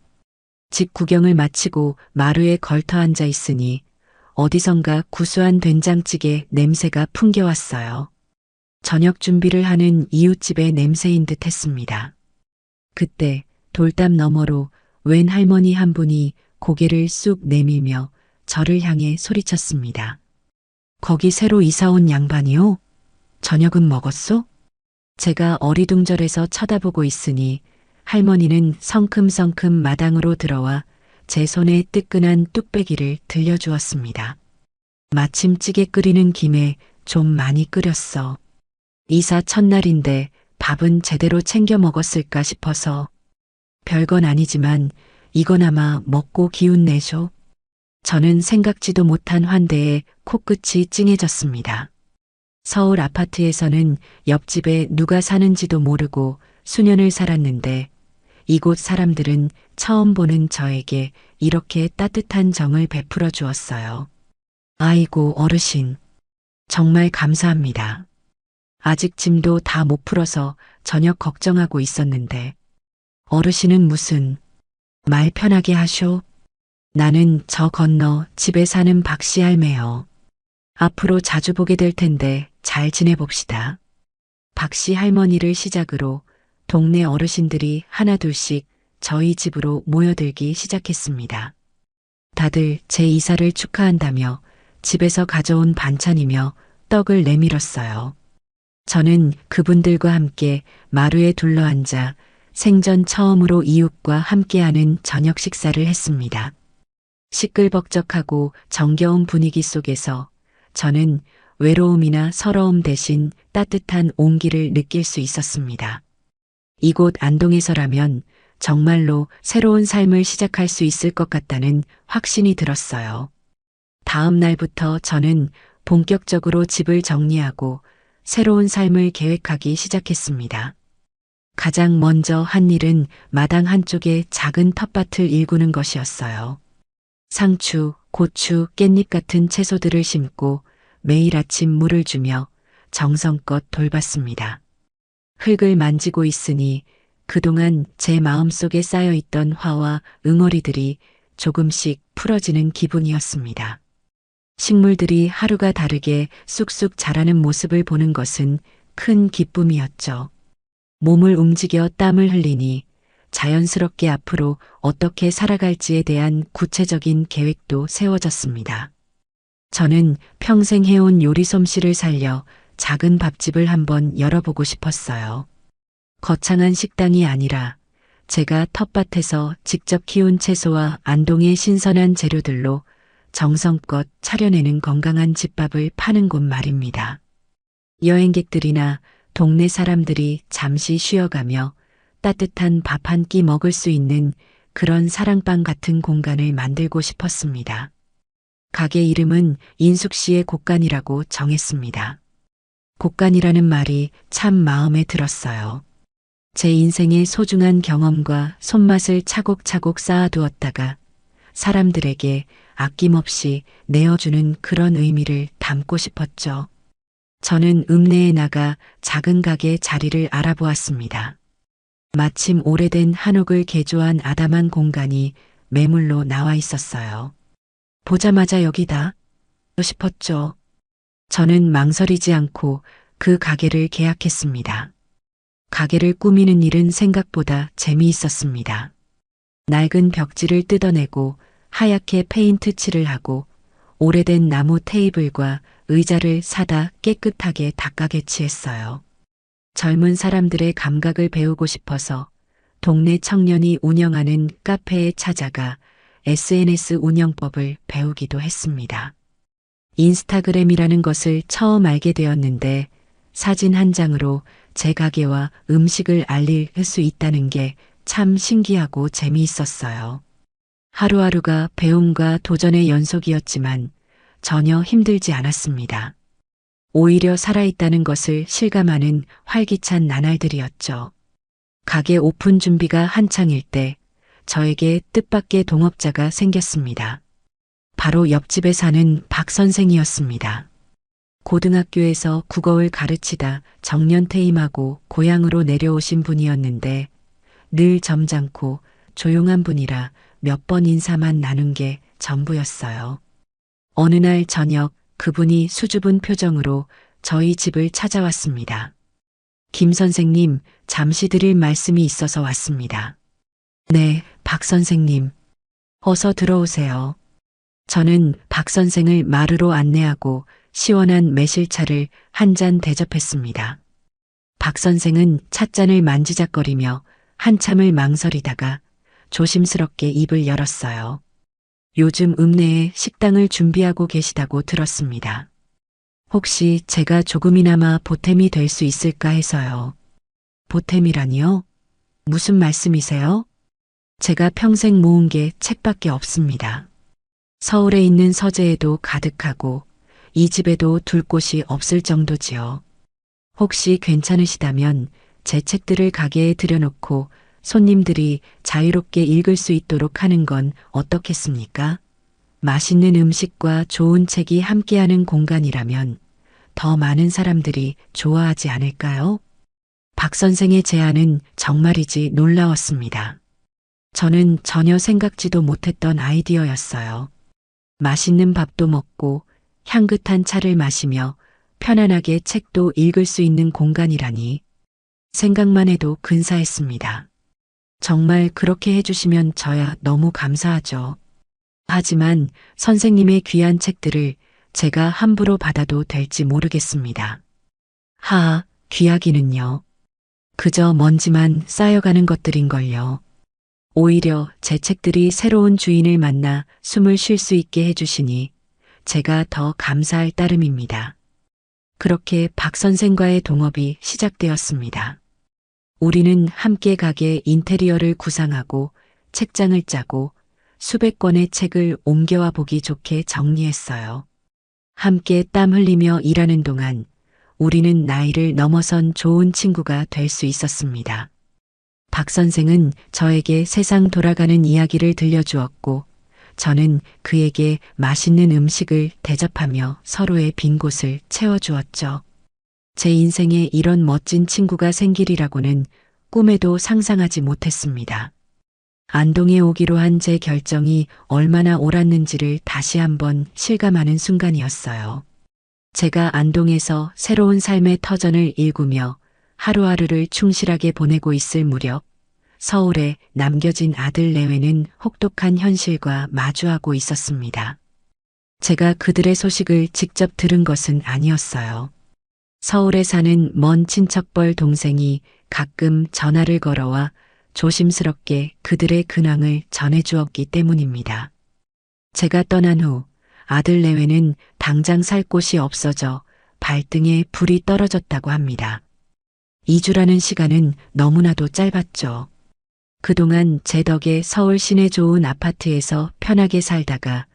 집 구경을 마치고 마루에 걸터 앉아 있으니 어디선가 구수한 된장찌개 냄새가 풍겨왔어요. 저녁 준비를 하는 이웃집의 냄새인 듯 했습니다. 그때 돌담 너머로 웬 할머니 한 분이 고개를 쑥 내밀며 저를 향해 소리쳤습니다. 거기 새로 이사 온 양반이요? 저녁은 먹었소? 제가 어리둥절해서 쳐다보고 있으니 할머니는 성큼성큼 마당으로 들어와 제 손에 뜨끈한 뚝배기를 들려주었습니다. 마침 찌개 끓이는 김에 좀 많이 끓였어. 이사 첫날인데 밥은 제대로 챙겨 먹었을까 싶어서. 별건 아니지만 이거나마 먹고 기운 내쇼. 저는 생각지도 못한 환대에 코끝이 찡해졌습니다. 서울 아파트에서는 옆집에 누가 사는지도 모르고 수년을 살았는데 이곳 사람들은 처음 보는 저에게 이렇게 따뜻한 정을 베풀어 주었어요. 아이고 어르신, 정말 감사합니다. 아직 짐도 다 못 풀어서 저녁 걱정하고 있었는데 어르신은 무슨 말 편하게 하쇼. 나는 저 건너 집에 사는 박씨 할매요. 앞으로 자주 보게 될 텐데 잘 지내봅시다. 박씨 할머니를 시작으로 동네 어르신들이 하나둘씩 저희 집으로 모여들기 시작했습니다. 다들 제 이사를 축하한다며 집에서 가져온 반찬이며 떡을 내밀었어요. 저는 그분들과 함께 마루에 둘러앉아 생전 처음으로 이웃과 함께하는 저녁 식사를 했습니다. 시끌벅적하고 정겨운 분위기 속에서 저는 외로움이나 서러움 대신 따뜻한 온기를 느낄 수 있었습니다. 이곳 안동에서라면 정말로 새로운 삶을 시작할 수 있을 것 같다는 확신이 들었어요. 다음 날부터 저는 본격적으로 집을 정리하고 새로운 삶을 계획하기 시작했습니다. 가장 먼저 한 일은 마당 한쪽에 작은 텃밭을 일구는 것이었어요. 상추, 고추, 깻잎 같은 채소들을 심고 매일 아침 물을 주며 정성껏 돌봤습니다. 흙을 만지고 있으니 그동안 제 마음속에 쌓여있던 화와 응어리들이 조금씩 풀어지는 기분이었습니다. 식물들이 하루가 다르게 쑥쑥 자라는 모습을 보는 것은 큰 기쁨이었죠. 몸을 움직여 땀을 흘리니 자연스럽게 앞으로 어떻게 살아갈지에 대한 구체적인 계획도 세워졌습니다. 저는 평생 해온 요리 솜씨를 살려 작은 밥집을 한번 열어보고 싶었어요. 거창한 식당이 아니라 제가 텃밭에서 직접 키운 채소와 안동의 신선한 재료들로 정성껏 차려내는 건강한 집밥을 파는 곳 말입니다. 여행객들이나 동네 사람들이 잠시 쉬어가며 따뜻한 밥 한 끼 먹을 수 있는 그런 사랑방 같은 공간을 만들고 싶었습니다. 가게 이름은 인숙시의 곳간이라고 정했습니다. 곳간이라는 말이 참 마음에 들었어요. 제 인생의 소중한 경험과 손맛을 차곡차곡 쌓아두었다가 사람들에게 아낌없이 내어주는 그런 의미를 담고 싶었죠. 저는 읍내에 나가 작은 가게 자리를 알아보았습니다. 마침 오래된 한옥을 개조한 아담한 공간이 매물로 나와 있었어요. 보자마자 여기다 싶었죠. 저는 망설이지 않고 그 가게를 계약했습니다. 가게를 꾸미는 일은 생각보다 재미있었습니다. 낡은 벽지를 뜯어내고 하얗게 페인트 칠을 하고 오래된 나무 테이블과 의자를 사다 깨끗하게 닦아 개치했어요. 젊은 사람들의 감각을 배우고 싶어서 동네 청년이 운영하는 카페에 찾아가 SNS 운영법을 배우기도 했습니다. 인스타그램이라는 것을 처음 알게 되었는데 사진 한 장으로 제 가게와 음식을 알릴 수 있다는 게 참 신기하고 재미있었어요. 하루하루가 배움과 도전의 연속이었지만 전혀 힘들지 않았습니다. 오히려 살아있다는 것을 실감하는 활기찬 나날들이었죠. 가게 오픈 준비가 한창일 때 저에게 뜻밖의 동업자가 생겼습니다. 바로 옆집에 사는 박 선생이었습니다. 고등학교에서 국어를 가르치다 정년 퇴임하고 고향으로 내려오신 분이었는데 늘 점잖고 조용한 분이라 몇 번 인사만 나눈 게 전부였어요. 어느 날 저녁 그분이 수줍은 표정으로 저희 집을 찾아왔습니다. 김 선생님, 잠시 드릴 말씀이 있어서 왔습니다. 네, 박 선생님. 어서 들어오세요. 저는 박 선생을 마루로 안내하고 시원한 매실차를 한 잔 대접했습니다. 박 선생은 찻잔을 만지작거리며 한참을 망설이다가 조심스럽게 입을 열었어요. 요즘 읍내에 식당을 준비하고 계시다고 들었습니다. 혹시 제가 조금이나마 보탬이 될 수 있을까 해서요. 보탬이라니요? 무슨 말씀이세요? 제가 평생 모은 게 책밖에 없습니다. 서울에 있는 서재에도 가득하고 이 집에도 둘 곳이 없을 정도지요. 혹시 괜찮으시다면 제 책들을 가게에 들여놓고 손님들이 자유롭게 읽을 수 있도록 하는 건 어떻겠습니까? 맛있는 음식과 좋은 책이 함께하는 공간이라면 더 많은 사람들이 좋아하지 않을까요? 박 선생의 제안은 정말이지 놀라웠습니다. 저는 전혀 생각지도 못했던 아이디어였어요. 맛있는 밥도 먹고 향긋한 차를 마시며 편안하게 책도 읽을 수 있는 공간이라니 생각만 해도 근사했습니다. 정말 그렇게 해주시면 저야 너무 감사하죠. 하지만 선생님의 귀한 책들을 제가 함부로 받아도 될지 모르겠습니다. 하하, 귀하기는요. 그저 먼지만 쌓여가는 것들인걸요. 오히려 제 책들이 새로운 주인을 만나 숨을 쉴 수 있게 해주시니 제가 더 감사할 따름입니다. 그렇게 박 선생과의 동업이 시작되었습니다. 우리는 함께 가게 인테리어를 구상하고 책장을 짜고 수백 권의 책을 옮겨와 보기 좋게 정리했어요. 함께 땀 흘리며 일하는 동안 우리는 나이를 넘어선 좋은 친구가 될 수 있었습니다. 박 선생은 저에게 세상 돌아가는 이야기를 들려주었고, 저는 그에게 맛있는 음식을 대접하며 서로의 빈 곳을 채워주었죠. 제 인생에 이런 멋진 친구가 생기리라고는 꿈에도 상상하지 못했습니다. 안동에 오기로 한 제 결정이 얼마나 옳았는지를 다시 한번 실감하는 순간이었어요. 제가 안동에서 새로운 삶의 터전을 일구며 하루하루를 충실하게 보내고 있을 무렵 서울에 남겨진 아들 내외는 혹독한 현실과 마주하고 있었습니다. 제가 그들의 소식을 직접 들은 것은 아니었어요. 서울에 사는 먼 친척뻘 동생이 가끔 전화를 걸어와 조심스럽게 그들의 근황을 전해주었기 때문입니다. 제가 떠난 후 아들 내외는 당장 살 곳이 없어져 발등에 불이 떨어졌다고 합니다. 2주라는 시간은 너무나도 짧았죠. 그동안 제 덕에 서울 시내 좋은 아파트에서 편하게 살다가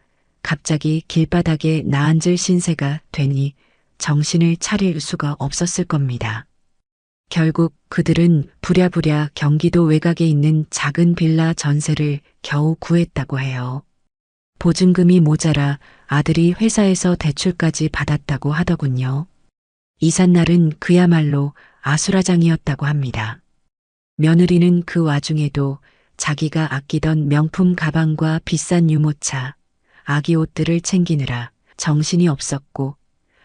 갑자기 길바닥에 나앉을 신세가 되니 정신을 차릴 수가 없었을 겁니다. 결국 그들은 부랴부랴 경기도 외곽에 있는 작은 빌라 전세를 겨우 구했다고 해요. 보증금이 모자라 아들이 회사에서 대출까지 받았다고 하더군요. 이삿날은 그야말로 아수라장이었다고 합니다. 며느리는 그 와중에도 자기가 아끼던 명품 가방과 비싼 유모차, 아기 옷들을 챙기느라 정신이 없었고,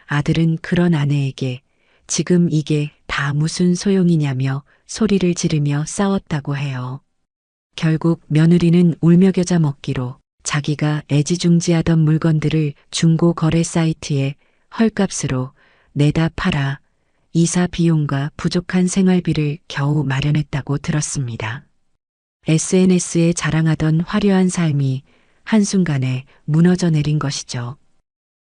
아들은 그런 아내에게 지금 이게 다 무슨 소용이냐며 소리를 지르며 싸웠다고 해요. 결국 며느리는 울며 겨자 먹기로 자기가 애지중지하던 물건들을 중고 거래 사이트에 헐값으로 내다 팔아 이사 비용과 부족한 생활비를 겨우 마련했다고 들었습니다. SNS에 자랑하던 화려한 삶이 한순간에 무너져 내린 것이죠.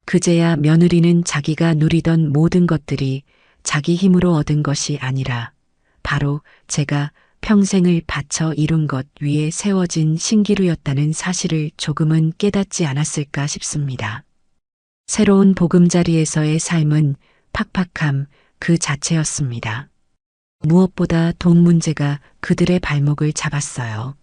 그제야 며느리는 자기가 누리던 모든 것들이 자기 힘으로 얻은 것이 아니라 바로 제가 평생을 바쳐 이룬 것 위에 세워진 신기루였다는 사실을 조금은 깨닫지 않았을까 싶습니다. 새로운 보금자리에서의 삶은 팍팍함 그 자체였습니다. 무엇보다 돈 문제가 그들의 발목을 잡았어요.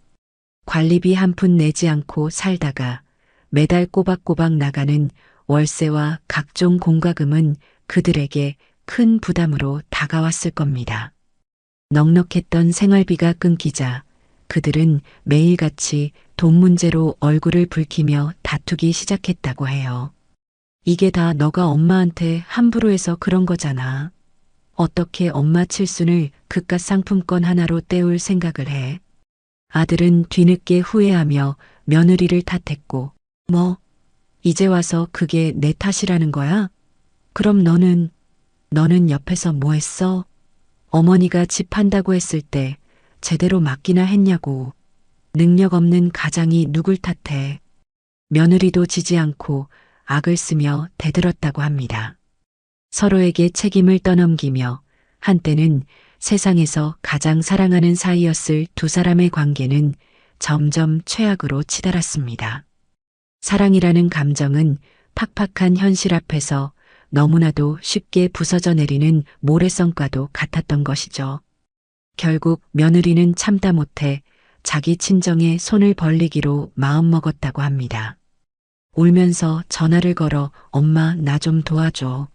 관리비 한 푼 내지 않고 살다가 매달 꼬박꼬박 나가는 월세와 각종 공과금은 그들에게 큰 부담으로 다가왔을 겁니다. 넉넉했던 생활비가 끊기자 그들은 매일같이 돈 문제로 얼굴을 붉히며 다투기 시작했다고 해요. 이게 다 너가 엄마한테 함부로 해서 그런 거잖아. 어떻게 엄마 칠순을 그깟 상품권 하나로 때울 생각을 해? 아들은 뒤늦게 후회하며 며느리를 탓했고, 뭐, 이제 와서 그게 내 탓이라는 거야? 그럼 너는 옆에서 뭐 했어? 어머니가 집 판다고 했을 때 제대로 맡기나 했냐고. 능력 없는 가장이 누굴 탓해. 며느리도 지지 않고 악을 쓰며 대들었다고 합니다. 서로에게 책임을 떠넘기며 한때는 세상에서 가장 사랑하는 사이였을 두 사람의 관계는 점점 최악으로 치달았습니다. 사랑이라는 감정은 팍팍한 현실 앞에서 너무나도 쉽게 부서져 내리는 모래성과도 같았던 것이죠. 결국 며느리는 참다 못해 자기 친정에 손을 벌리기로 마음먹었다고 합니다. 울면서 전화를 걸어 엄마 나 좀 도와줘.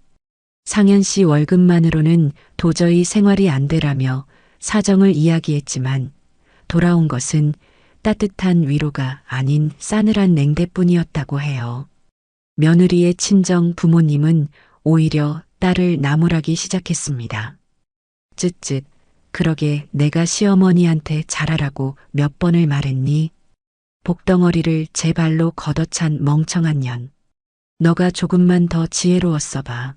상현 씨 월급만으로는 도저히 생활이 안 되라며 사정을 이야기했지만 돌아온 것은 따뜻한 위로가 아닌 싸늘한 냉대뿐이었다고 해요. 며느리의 친정 부모님은 오히려 딸을 나무라기 시작했습니다. 쯧쯧, 그러게 내가 시어머니한테 잘하라고 몇 번을 말했니? 복덩어리를 제 발로 걷어찬 멍청한 년. 너가 조금만 더 지혜로웠어 봐.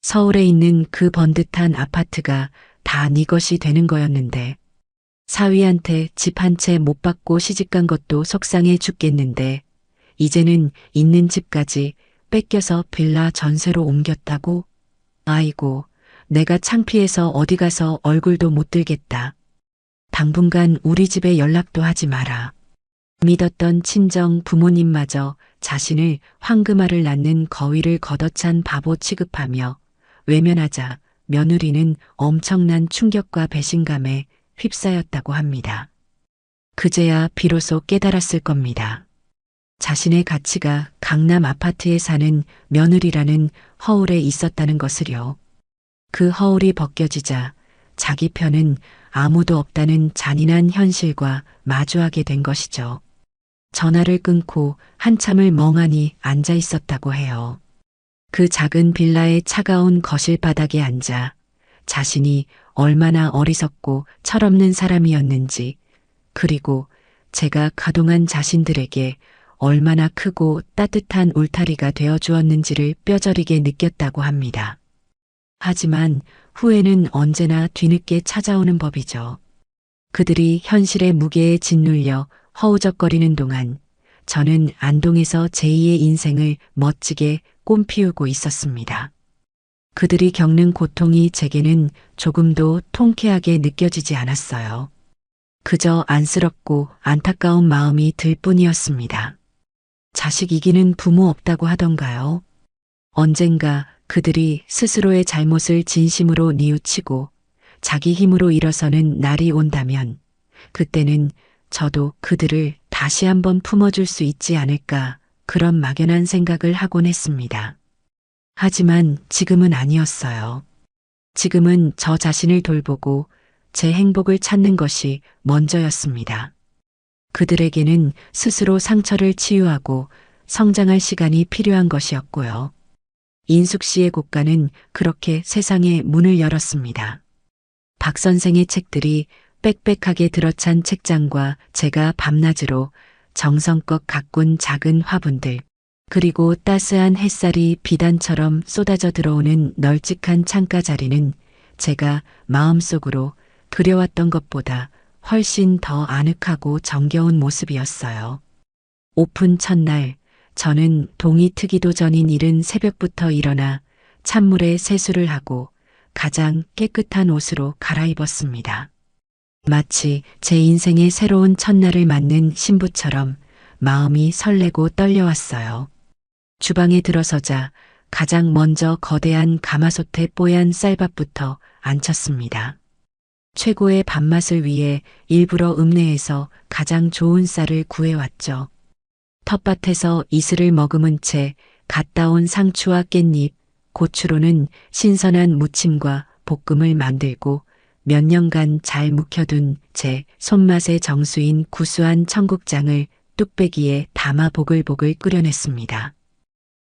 서울에 있는 그 번듯한 아파트가 다 네 것이 되는 거였는데 사위한테 집 한 채 못 받고 시집간 것도 속상해 죽겠는데 이제는 있는 집까지 뺏겨서 빌라 전세로 옮겼다고? 아이고, 내가 창피해서 어디 가서 얼굴도 못 들겠다. 당분간 우리 집에 연락도 하지 마라. 믿었던 친정 부모님마저 자신을 황금알을 낳는 거위를 걷어찬 바보 취급하며 외면하자 며느리는 엄청난 충격과 배신감에 휩싸였다고 합니다. 그제야 비로소 깨달았을 겁니다. 자신의 가치가 강남 아파트에 사는 며느리라는 허울에 있었다는 것을요. 그 허울이 벗겨지자 자기 편은 아무도 없다는 잔인한 현실과 마주하게 된 것이죠. 전화를 끊고 한참을 멍하니 앉아 있었다고 해요. 그 작은 빌라의 차가운 거실 바닥에 앉아 자신이 얼마나 어리석고 철없는 사람이었는지, 그리고 제가 그동안 자신들에게 얼마나 크고 따뜻한 울타리가 되어 주었는지를 뼈저리게 느꼈다고 합니다. 하지만 후회는 언제나 뒤늦게 찾아오는 법이죠. 그들이 현실의 무게에 짓눌려 허우적거리는 동안 저는 안동에서 제2의 인생을 멋지게 꽃피우고 있었습니다. 그들이 겪는 고통이 제게는 조금도 통쾌하게 느껴지지 않았어요. 그저 안쓰럽고 안타까운 마음이 들 뿐이었습니다. 자식 이기는 부모 없다고 하던가요? 언젠가 그들이 스스로의 잘못을 진심으로 뉘우치고 자기 힘으로 일어서는 날이 온다면 그때는 저도 그들을 다시 한번 품어줄 수 있지 않을까 그런 막연한 생각을 하곤 했습니다. 하지만 지금은 아니었어요. 지금은 저 자신을 돌보고 제 행복을 찾는 것이 먼저였습니다. 그들에게는 스스로 상처를 치유하고 성장할 시간이 필요한 것이었고요. 인숙 씨의 고가는 그렇게 세상에 문을 열었습니다. 박 선생의 책들이 빽빽하게 들어찬 책장과 제가 밤낮으로 정성껏 가꾼 작은 화분들, 그리고 따스한 햇살이 비단처럼 쏟아져 들어오는 널찍한 창가 자리는 제가 마음속으로 그려왔던 것보다 훨씬 더 아늑하고 정겨운 모습이었어요. 오픈 첫날, 저는 동이 트기도 전인 이른 새벽부터 일어나 찬물에 세수를 하고 가장 깨끗한 옷으로 갈아입었습니다. 마치 제 인생의 새로운 첫날을 맞는 신부처럼 마음이 설레고 떨려왔어요. 주방에 들어서자 가장 먼저 거대한 가마솥에 뽀얀 쌀밥부터 안쳤습니다. 최고의 밥맛을 위해 일부러 읍내에서 가장 좋은 쌀을 구해왔죠. 텃밭에서 이슬을 머금은 채 갓 따온 상추와 깻잎, 고추로는 신선한 무침과 볶음을 만들고 몇 년간 잘 묵혀둔 제 손맛의 정수인 구수한 청국장을 뚝배기에 담아 보글보글 끓여냈습니다.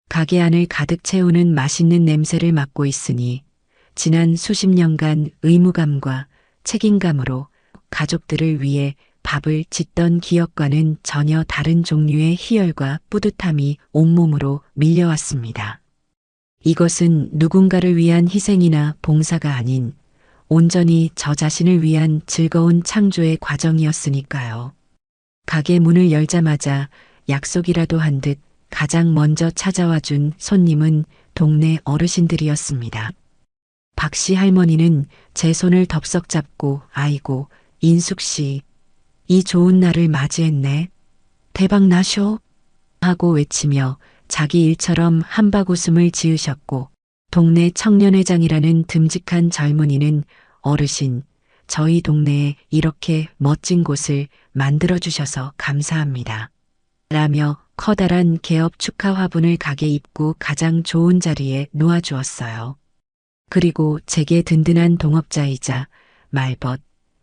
가게 안을 가득 채우는 맛있는 냄새를 맡고 있으니 지난 수십 년간 의무감과 책임감으로 가족들을 위해 밥을 짓던 기억과는 전혀 다른 종류의 희열과 뿌듯함이 온몸으로 밀려왔습니다. 이것은 누군가를 위한 희생이나 봉사가 아닌 온전히 저 자신을 위한 즐거운 창조의 과정이었으니까요. 가게 문을 열자마자 약속이라도 한 듯 가장 먼저 찾아와 준 손님은 동네 어르신들이었습니다. 박씨 할머니는 제 손을 덥석 잡고 아이고 인숙 씨, 이 좋은 날을 맞이했네. 대박 나쇼? 하고 외치며 자기 일처럼 한박 웃음을 지으셨고 동네 청년회장이라는 듬직한 젊은이는 어르신, 저희 동네에 이렇게 멋진 곳을 만들어주셔서 감사합니다. 라며 커다란 개업 축하 화분을 가게 입구 가장 좋은 자리에 놓아주었어요. 그리고 제게 든든한 동업자이자 말벗,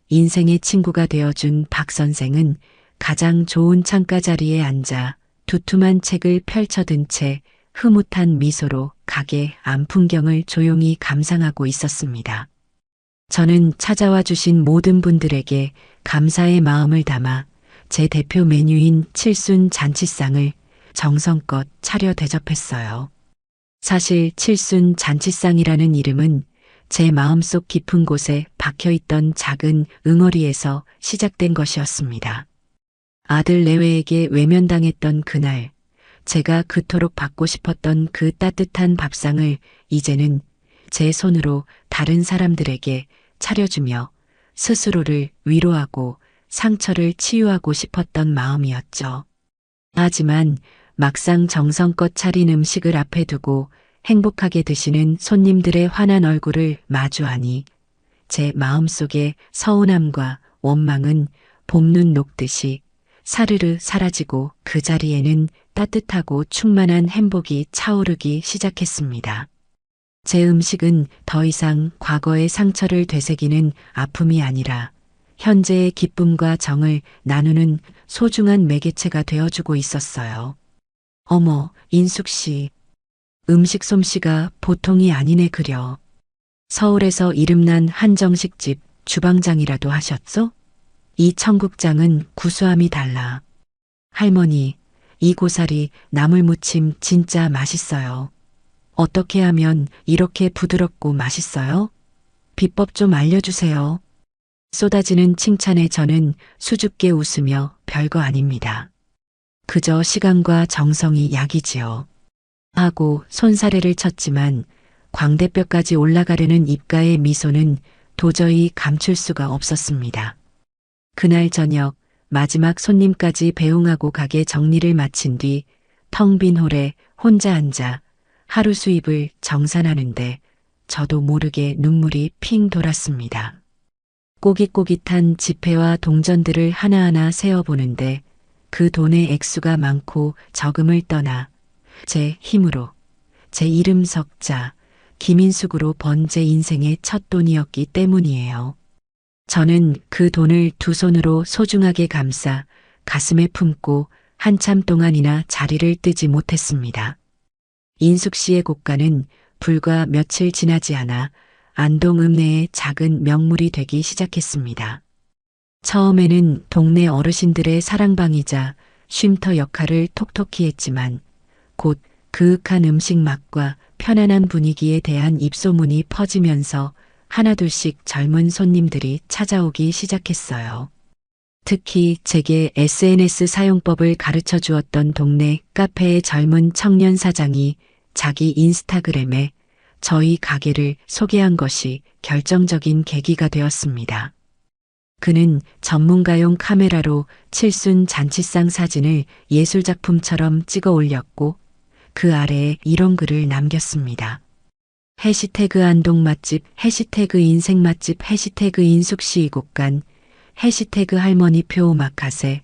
인생의 친구가 되어준 박 선생은 가장 좋은 창가 자리에 앉아 두툼한 책을 펼쳐든 채 흐뭇한 미소로 가게 안 풍경을 조용히 감상하고 있었습니다. 저는 찾아와 주신 모든 분들에게 감사의 마음을 담아 제 대표 메뉴인 칠순 잔치상을 정성껏 차려 대접했어요. 사실 칠순 잔치상이라는 이름은 제 마음속 깊은 곳에 박혀있던 작은 응어리에서 시작된 것이었습니다. 아들 내외에게 외면당했던 그날, 제가 그토록 받고 싶었던 그 따뜻한 밥상을 이제는 제 손으로 다른 사람들에게 차려주며 스스로를 위로하고 상처를 치유하고 싶었던 마음이었죠. 하지만 막상 정성껏 차린 음식을 앞에 두고 행복하게 드시는 손님들의 환한 얼굴을 마주하니 제 마음속의 서운함과 원망은 봄눈 녹듯이 사르르 사라지고 그 자리에는 따뜻하고 충만한 행복이 차오르기 시작했습니다. 제 음식은 더 이상 과거의 상처를 되새기는 아픔이 아니라 현재의 기쁨과 정을 나누는 소중한 매개체가 되어주고 있었어요. 어머, 인숙 씨. 음식 솜씨가 보통이 아니네 그려. 서울에서 이름난 한정식집 주방장이라도 하셨어? 이 청국장은 구수함이 달라. 할머니, 이 고사리 나물무침 진짜 맛있어요. 어떻게 하면 이렇게 부드럽고 맛있어요? 비법 좀 알려주세요. 쏟아지는 칭찬에 저는 수줍게 웃으며 별거 아닙니다. 그저 시간과 정성이 약이지요. 하고 손사래를 쳤지만 광대뼈까지 올라가려는 입가의 미소는 도저히 감출 수가 없었습니다. 그날 저녁 마지막 손님까지 배웅하고 가게 정리를 마친 뒤 텅 빈 홀에 혼자 앉아 하루 수입을 정산하는데 저도 모르게 눈물이 핑 돌았습니다. 꼬깃꼬깃한 지폐와 동전들을 하나하나 세어보는데 그 돈의 액수가 많고 적음을 떠나 제 힘으로 제 이름 석자 김인숙으로 번 제 인생의 첫 돈이었기 때문이에요. 저는 그 돈을 두 손으로 소중하게 감싸 가슴에 품고 한참 동안이나 자리를 뜨지 못했습니다. 인숙 씨의 고가는 불과 며칠 지나지 않아 안동 읍내의 작은 명물이 되기 시작했습니다. 처음에는 동네 어르신들의 사랑방이자 쉼터 역할을 톡톡히 했지만 곧 그윽한 음식 맛과 편안한 분위기에 대한 입소문이 퍼지면서 하나둘씩 젊은 손님들이 찾아오기 시작했어요. 특히 제게 SNS 사용법을 가르쳐 주었던 동네 카페의 젊은 청년 사장이 자기 인스타그램에 저희 가게를 소개한 것이 결정적인 계기가 되었습니다. 그는 전문가용 카메라로 칠순 잔치상 사진을 예술작품처럼 찍어 올렸고 그 아래에 이런 글을 남겼습니다. 해시태그 안동 맛집, 해시태그 인생 맛집, 해시태그 인숙씨 이곳간, 해시태그 할머니 표 오마카세,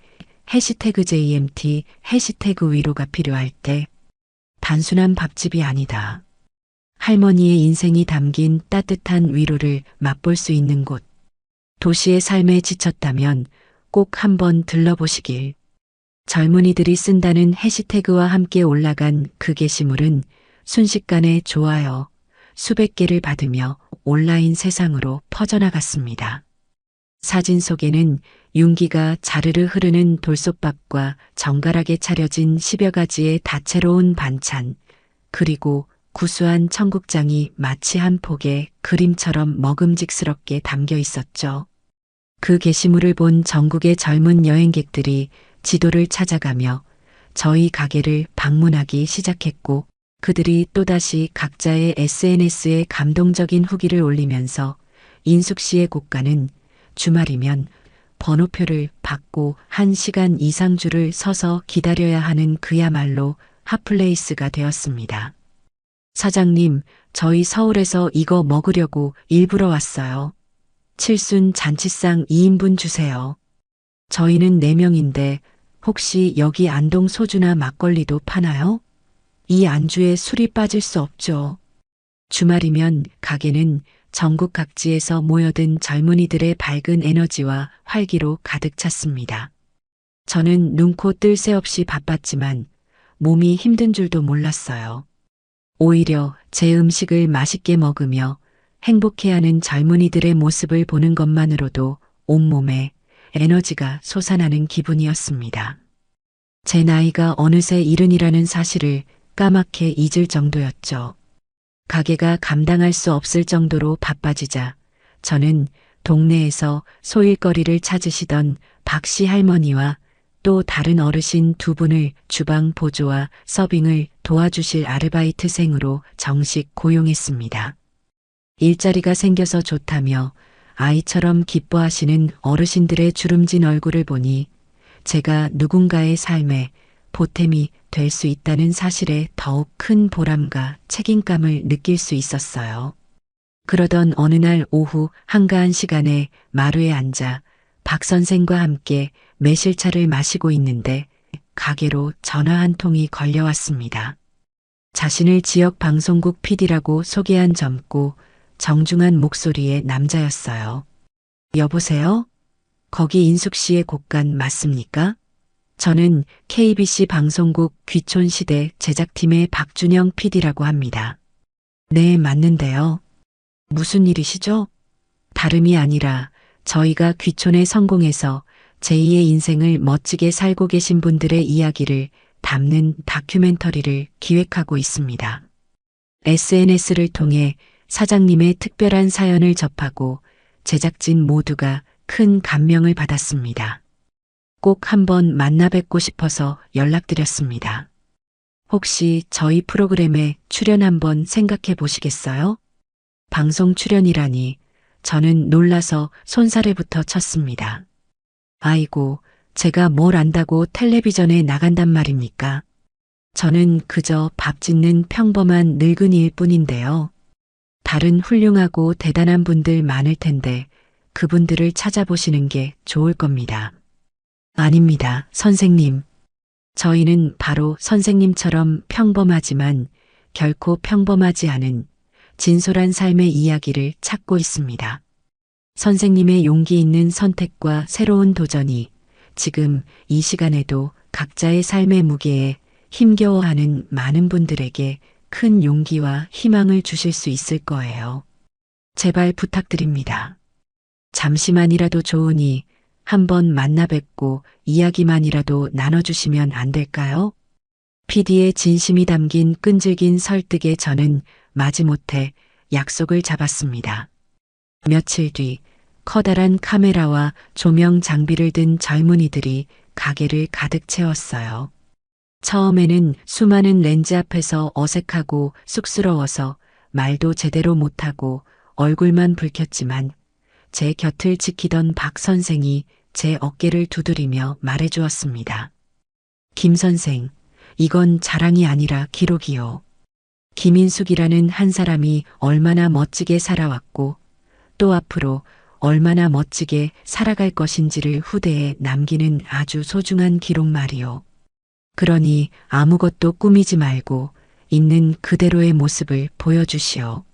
해시태그 JMT, 해시태그 위로가 필요할 때 단순한 밥집이 아니다. 할머니의 인생이 담긴 따뜻한 위로를 맛볼 수 있는 곳. 도시의 삶에 지쳤다면 꼭 한번 들러보시길. 젊은이들이 쓴다는 해시태그와 함께 올라간 그 게시물은 순식간에 좋아요 수백 개를 받으며 온라인 세상으로 퍼져나갔습니다. 사진 속에는 윤기가 자르르 흐르는 돌솥밥과 정갈하게 차려진 10여 가지의 다채로운 반찬, 그리고 구수한 청국장이 마치 한 폭의 그림처럼 먹음직스럽게 담겨 있었죠. 그 게시물을 본 전국의 젊은 여행객들이 지도를 찾아가며 저희 가게를 방문하기 시작했고 그들이 또다시 각자의 SNS에 감동적인 후기를 올리면서 인숙 씨의 고가는 주말이면 번호표를 받고 1시간 이상 줄을 서서 기다려야 하는 그야말로 핫플레이스가 되었습니다. 사장님, 저희 서울에서 이거 먹으려고 일부러 왔어요. 칠순 잔치상 2인분 주세요. 저희는 4명인데 혹시 여기 안동 소주나 막걸리도 파나요? 이 안주에 술이 빠질 수 없죠. 주말이면 가게는 전국 각지에서 모여든 젊은이들의 밝은 에너지와 활기로 가득 찼습니다. 저는 눈코 뜰 새 없이 바빴지만 몸이 힘든 줄도 몰랐어요. 오히려 제 음식을 맛있게 먹으며 행복해하는 젊은이들의 모습을 보는 것만으로도 온몸에 에너지가 솟아나는 기분이었습니다. 제 나이가 어느새 70이라는 사실을 까맣게 잊을 정도였죠. 가게가 감당할 수 없을 정도로 바빠지자 저는 동네에서 소일거리를 찾으시던 박씨 할머니와 또 다른 어르신 두 분을 주방 보조와 서빙을 도와주실 아르바이트생으로 정식 고용했습니다. 일자리가 생겨서 좋다며 아이처럼 기뻐하시는 어르신들의 주름진 얼굴을 보니 제가 누군가의 삶에 보탬이 될 수 있다는 사실에 더욱 큰 보람과 책임감을 느낄 수 있었어요. 그러던 어느 날 오후 한가한 시간에 마루에 앉아 박 선생과 함께 매실차를 마시고 있는데 가게로 전화 한 통이 걸려왔습니다. 자신을 지역 방송국 PD라고 소개한 젊고 정중한 목소리의 남자였어요. 여보세요? 거기 인숙 씨의 곡간 맞습니까? 저는 KBC 방송국 귀촌시대 제작팀의 박준영 PD라고 합니다. 네, 맞는데요. 무슨 일이시죠? 다름이 아니라 저희가 귀촌에 성공해서 제2의 인생을 멋지게 살고 계신 분들의 이야기를 담는 다큐멘터리를 기획하고 있습니다. SNS를 통해 사장님의 특별한 사연을 접하고 제작진 모두가 큰 감명을 받았습니다. 꼭 한번 만나 뵙고 싶어서 연락드렸습니다. 혹시 저희 프로그램에 출연 한번 생각해 보시겠어요? 방송 출연이라니 저는 놀라서 손사래부터 쳤습니다. 아이고, 제가 뭘 안다고 텔레비전에 나간단 말입니까? 저는 그저 밥 짓는 평범한 늙은이일 뿐인데요. 다른 훌륭하고 대단한 분들 많을 텐데 그분들을 찾아보시는 게 좋을 겁니다. 아닙니다, 선생님. 저희는 바로 선생님처럼 평범하지만 결코 평범하지 않은 진솔한 삶의 이야기를 찾고 있습니다. 선생님의 용기 있는 선택과 새로운 도전이 지금 이 시간에도 각자의 삶의 무게에 힘겨워하는 많은 분들에게 큰 용기와 희망을 주실 수 있을 거예요. 제발 부탁드립니다. 잠시만이라도 좋으니 한번 만나 뵙고 이야기만이라도 나눠주시면 안 될까요? PD의 진심이 담긴 끈질긴 설득에 저는 마지못해 약속을 잡았습니다. 며칠 뒤 커다란 카메라와 조명 장비를 든 젊은이들이 가게를 가득 채웠어요. 처음에는 수많은 렌즈 앞에서 어색하고 쑥스러워서 말도 제대로 못하고 얼굴만 붉혔지만 제 곁을 지키던 박 선생이 제 어깨를 두드리며 말해주었습니다. 김 선생, 이건 자랑이 아니라 기록이요. 김인숙이라는 한 사람이 얼마나 멋지게 살아왔고 또 앞으로 얼마나 멋지게 살아갈 것인지를 후대에 남기는 아주 소중한 기록 말이요. 그러니 아무것도 꾸미지 말고 있는 그대로의 모습을 보여주시오.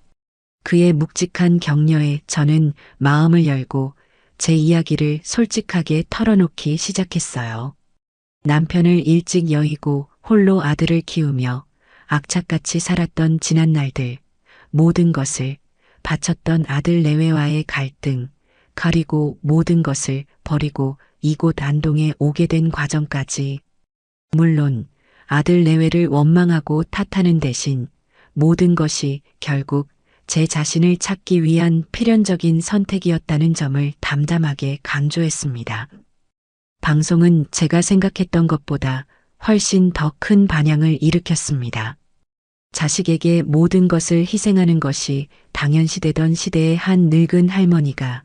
그의 묵직한 격려에 저는 마음을 열고 제 이야기를 솔직하게 털어놓기 시작했어요. 남편을 일찍 여의고 홀로 아들을 키우며 악착같이 살았던 지난 날들, 모든 것을 바쳤던 아들 내외와의 갈등, 그리고 모든 것을 버리고 이곳 안동에 오게 된 과정까지. 물론 아들 내외를 원망하고 탓하는 대신 모든 것이 결국 제 자신을 찾기 위한 필연적인 선택이었다는 점을 담담하게 강조했습니다. 방송은 제가 생각했던 것보다 훨씬 더 큰 반향을 일으켰습니다. 자식에게 모든 것을 희생하는 것이 당연시되던 시대의 한 늙은 할머니가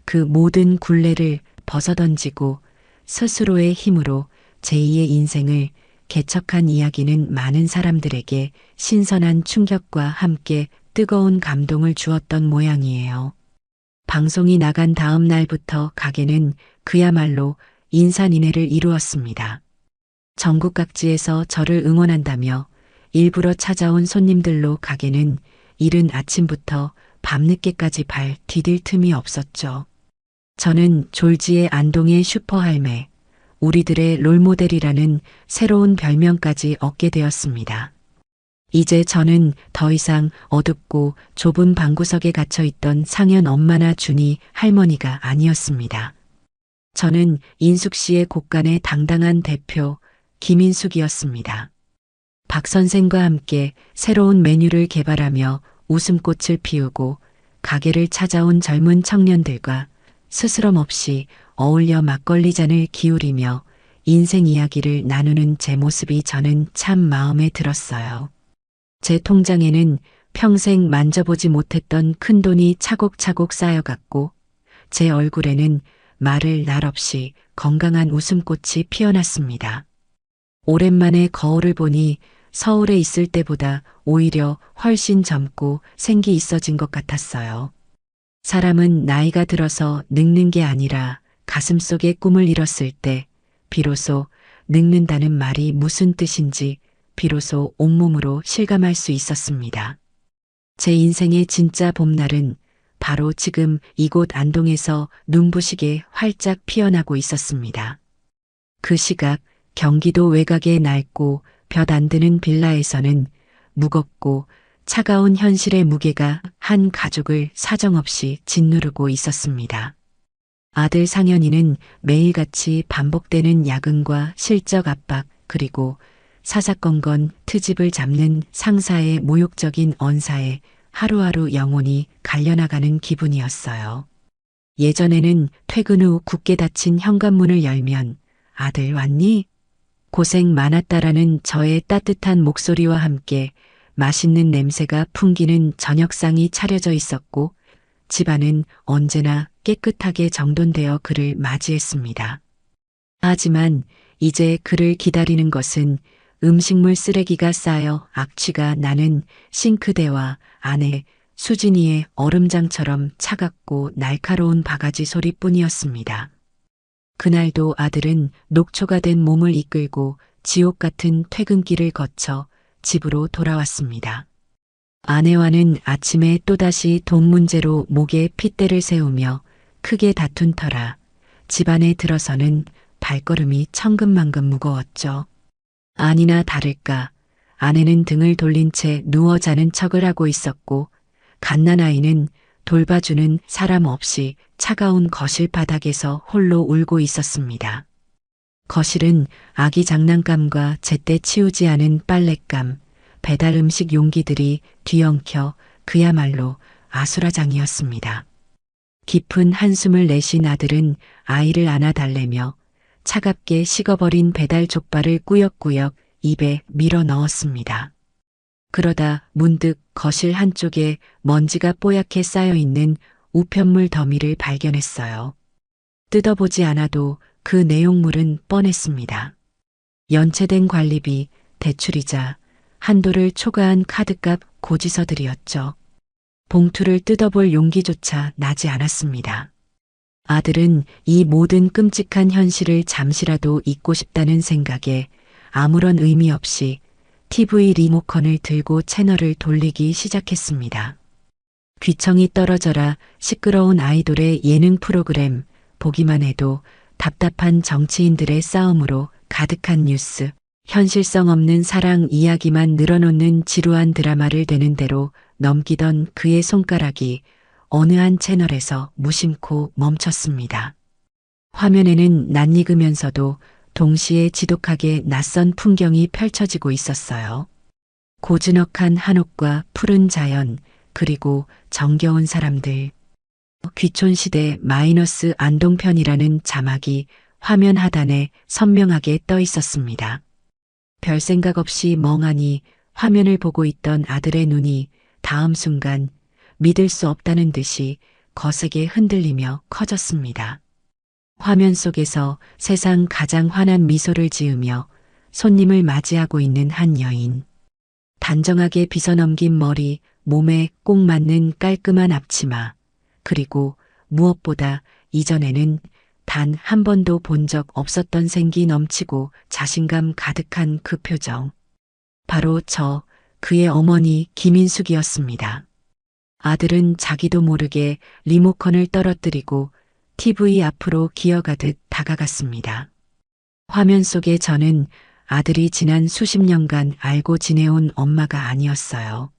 그 모든 굴레를 벗어던지고 스스로의 힘으로 제2의 인생을 개척한 이야기는 많은 사람들에게 신선한 충격과 함께 뜨거운 감동을 주었던 모양이에요. 방송이 나간 다음 날부터 가게는 그야말로 인산인해를 이루었습니다. 전국 각지에서 저를 응원한다며 일부러 찾아온 손님들로 가게는 이른 아침부터 밤늦게까지 발 디딜 틈이 없었죠. 저는 졸지의 안동의 슈퍼할매, 우리들의 롤모델이라는 새로운 별명까지 얻게 되었습니다. 이제 저는 더 이상 어둡고 좁은 방구석에 갇혀있던 상현 엄마나 준이 할머니가 아니었습니다. 저는 인숙 씨의 곡간의 당당한 대표, 김인숙이었습니다. 박 선생과 함께 새로운 메뉴를 개발하며 웃음꽃을 피우고 가게를 찾아온 젊은 청년들과 스스럼 없이 어울려 막걸리 잔을 기울이며 인생 이야기를 나누는 제 모습이 저는 참 마음에 들었어요. 제 통장에는 평생 만져보지 못했던 큰돈이 차곡차곡 쌓여갔고 제 얼굴에는 말을 날 없이 건강한 웃음꽃이 피어났습니다. 오랜만에 거울을 보니 서울에 있을 때보다 오히려 훨씬 젊고 생기 있어진 것 같았어요. 사람은 나이가 들어서 늙는 게 아니라 가슴속에 꿈을 잃었을 때 비로소 늙는다는 말이 무슨 뜻인지 비로소 온몸으로 실감할 수 있었습니다. 제 인생의 진짜 봄날은 바로 지금 이곳 안동에서 눈부시게 활짝 피어나고 있었습니다. 그 시각 경기도 외곽의 낡고 볕 안 드는 빌라에서는 무겁고 차가운 현실의 무게가 한 가족을 사정없이 짓누르고 있었습니다. 아들 상현이는 매일같이 반복되는 야근과 실적 압박 그리고 사사건건 트집을 잡는 상사의 모욕적인 언사에 하루하루 영혼이 갈려나가는 기분이었어요. 예전에는 퇴근 후 굳게 닫힌 현관문을 열면 아들 왔니? 고생 많았다라는 저의 따뜻한 목소리와 함께 맛있는 냄새가 풍기는 저녁상이 차려져 있었고 집안은 언제나 깨끗하게 정돈되어 그를 맞이했습니다. 하지만 이제 그를 기다리는 것은 음식물 쓰레기가 쌓여 악취가 나는 싱크대와 안에 수진이의 얼음장처럼 차갑고 날카로운 바가지 소리뿐이었습니다. 그날도 아들은 녹초가 된 몸을 이끌고 지옥 같은 퇴근길을 거쳐 집으로 돌아왔습니다. 아내와는 아침에 또다시 돈 문제로 목에 핏대를 세우며 크게 다툰 터라 집안에 들어서는 발걸음이 천근만근 무거웠죠. 아니나 다를까 아내는 등을 돌린 채 누워 자는 척을 하고 있었고 갓난아이는 돌봐주는 사람 없이 차가운 거실 바닥에서 홀로 울고 있었습니다. 거실은 아기 장난감과 제때 치우지 않은 빨랫감, 배달 음식 용기들이 뒤엉켜 그야말로 아수라장이었습니다. 깊은 한숨을 내쉰 아들은 아이를 안아달래며 차갑게 식어버린 배달 족발을 꾸역꾸역 입에 밀어 넣었습니다. 그러다 문득 거실 한쪽에 먼지가 뽀얗게 쌓여있는 우편물 더미를 발견했어요. 뜯어보지 않아도 그 내용물은 뻔했습니다. 연체된 관리비, 대출이자, 한도를 초과한 카드값 고지서들이었죠. 봉투를 뜯어볼 용기조차 나지 않았습니다. 아들은 이 모든 끔찍한 현실을 잠시라도 잊고 싶다는 생각에 아무런 의미 없이 TV 리모컨을 들고 채널을 돌리기 시작했습니다. 귀청이 떨어져라 시끄러운 아이돌의 예능 프로그램 보기만 해도 답답한 정치인들의 싸움으로 가득한 뉴스, 현실성 없는 사랑 이야기만 늘어놓는 지루한 드라마를 되는 대로 넘기던 그의 손가락이 어느 한 채널에서 무심코 멈췄습니다. 화면에는 낯익으면서도 동시에 지독하게 낯선 풍경이 펼쳐지고 있었어요. 고즈넉한 한옥과 푸른 자연, 그리고 정겨운 사람들. 귀촌시대 마이너스 안동편이라는 자막이 화면 하단에 선명하게 떠 있었습니다. 별 생각 없이 멍하니 화면을 보고 있던 아들의 눈이 다음 순간 믿을 수 없다는 듯이 거세게 흔들리며 커졌습니다. 화면 속에서 세상 가장 환한 미소를 지으며 손님을 맞이하고 있는 한 여인. 단정하게 빗어넘긴 머리, 몸에 꼭 맞는 깔끔한 앞치마, 그리고 무엇보다 이전에는 단 한 번도 본 적 없었던 생기 넘치고 자신감 가득한 그 표정. 바로 그의 어머니 김인숙이었습니다. 아들은 자기도 모르게 리모컨을 떨어뜨리고 TV 앞으로 기어가듯 다가갔습니다. 화면 속의 저는 아들이 지난 수십 년간 알고 지내온 엄마가 아니었어요.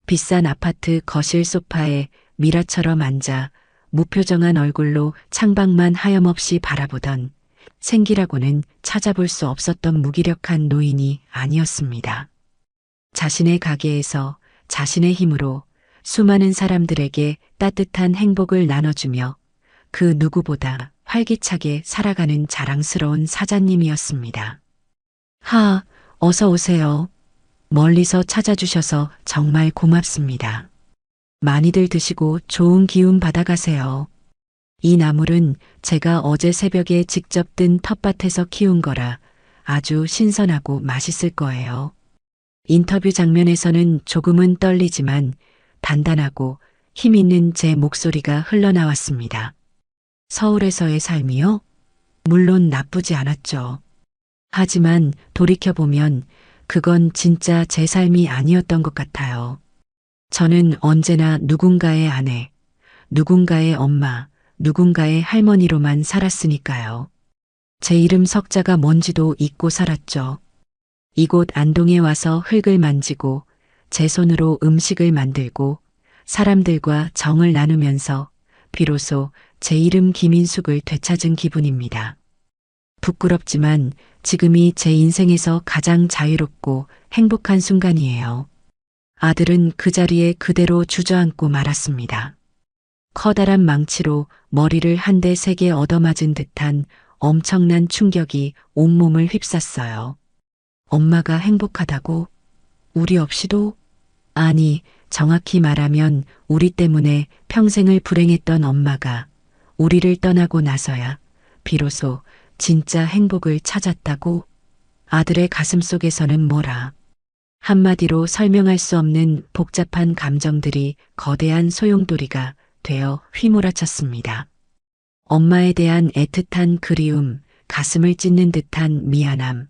비싼 아파트 거실 소파에 미라처럼 앉아 무표정한 얼굴로 창밖만 하염없이 바라보던 생기라고는 찾아볼 수 없었던 무기력한 노인이 아니었습니다. 자신의 가게에서 자신의 힘으로 수많은 사람들에게 따뜻한 행복을 나눠주며 그 누구보다 활기차게 살아가는 자랑스러운 사장님이었습니다. 어서 오세요. 멀리서 찾아주셔서 정말 고맙습니다. 많이들 드시고 좋은 기운 받아가세요. 이 나물은 제가 어제 새벽에 직접 뜬 텃밭에서 키운 거라 아주 신선하고 맛있을 거예요. 인터뷰 장면에서는 조금은 떨리지만 단단하고 힘 있는 제 목소리가 흘러나왔습니다. 서울에서의 삶이요? 물론 나쁘지 않았죠. 하지만 돌이켜보면 그건 진짜 제 삶이 아니었던 것 같아요. 저는 언제나 누군가의 아내, 누군가의 엄마, 누군가의 할머니로만 살았으니까요. 제 이름 석자가 뭔지도 잊고 살았죠. 이곳 안동에 와서 흙을 만지고 제 손으로 음식을 만들고 사람들과 정을 나누면서 비로소 제 이름 김인숙을 되찾은 기분입니다. 부끄럽지만 지금이 제 인생에서 가장 자유롭고 행복한 순간이에요. 아들은 그 자리에 그대로 주저앉고 말았습니다. 커다란 망치로 머리를 한 대 세게 얻어맞은 듯한 엄청난 충격이 온몸을 휩쌌어요. 엄마가 행복하다고? 우리 없이도? 아니, 정확히 말하면 우리 때문에 평생을 불행했던 엄마가 우리를 떠나고 나서야 비로소 진짜 행복을 찾았다고? 아들의 가슴속에서는 뭐라? 한마디로 설명할 수 없는 복잡한 감정들이 거대한 소용돌이가 되어 휘몰아쳤습니다. 엄마에 대한 애틋한 그리움, 가슴을 찢는 듯한 미안함,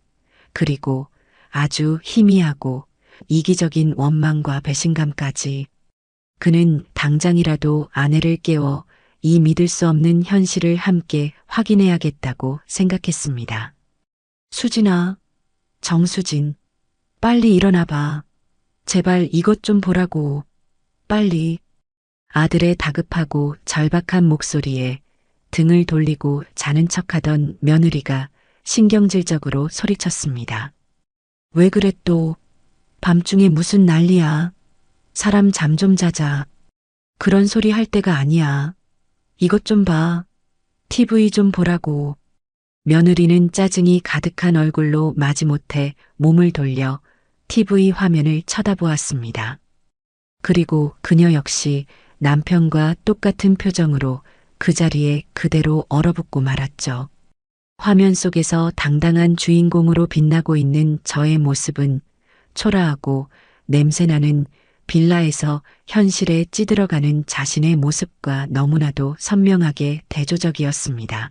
그리고 아주 희미하고 이기적인 원망과 배신감까지. 그는 당장이라도 아내를 깨워 이 믿을 수 없는 현실을 함께 확인해야겠다고 생각했습니다. 수진아, 정수진, 빨리 일어나봐. 제발 이것 좀 보라고. 빨리. 아들의 다급하고 절박한 목소리에 등을 돌리고 자는 척하던 며느리가 신경질적으로 소리쳤습니다. 왜 그래 또? 밤중에 무슨 난리야. 사람 잠 좀 자자. 그런 소리 할 때가 아니야. 이것 좀 봐. TV 좀 보라고. 며느리는 짜증이 가득한 얼굴로 마지못해 몸을 돌려 TV 화면을 쳐다보았습니다. 그리고 그녀 역시 남편과 똑같은 표정으로 그 자리에 그대로 얼어붙고 말았죠. 화면 속에서 당당한 주인공으로 빛나고 있는 저의 모습은 초라하고 냄새나는 빌라에서 현실에 찌들어가는 자신의 모습과 너무나도 선명하게 대조적이었습니다.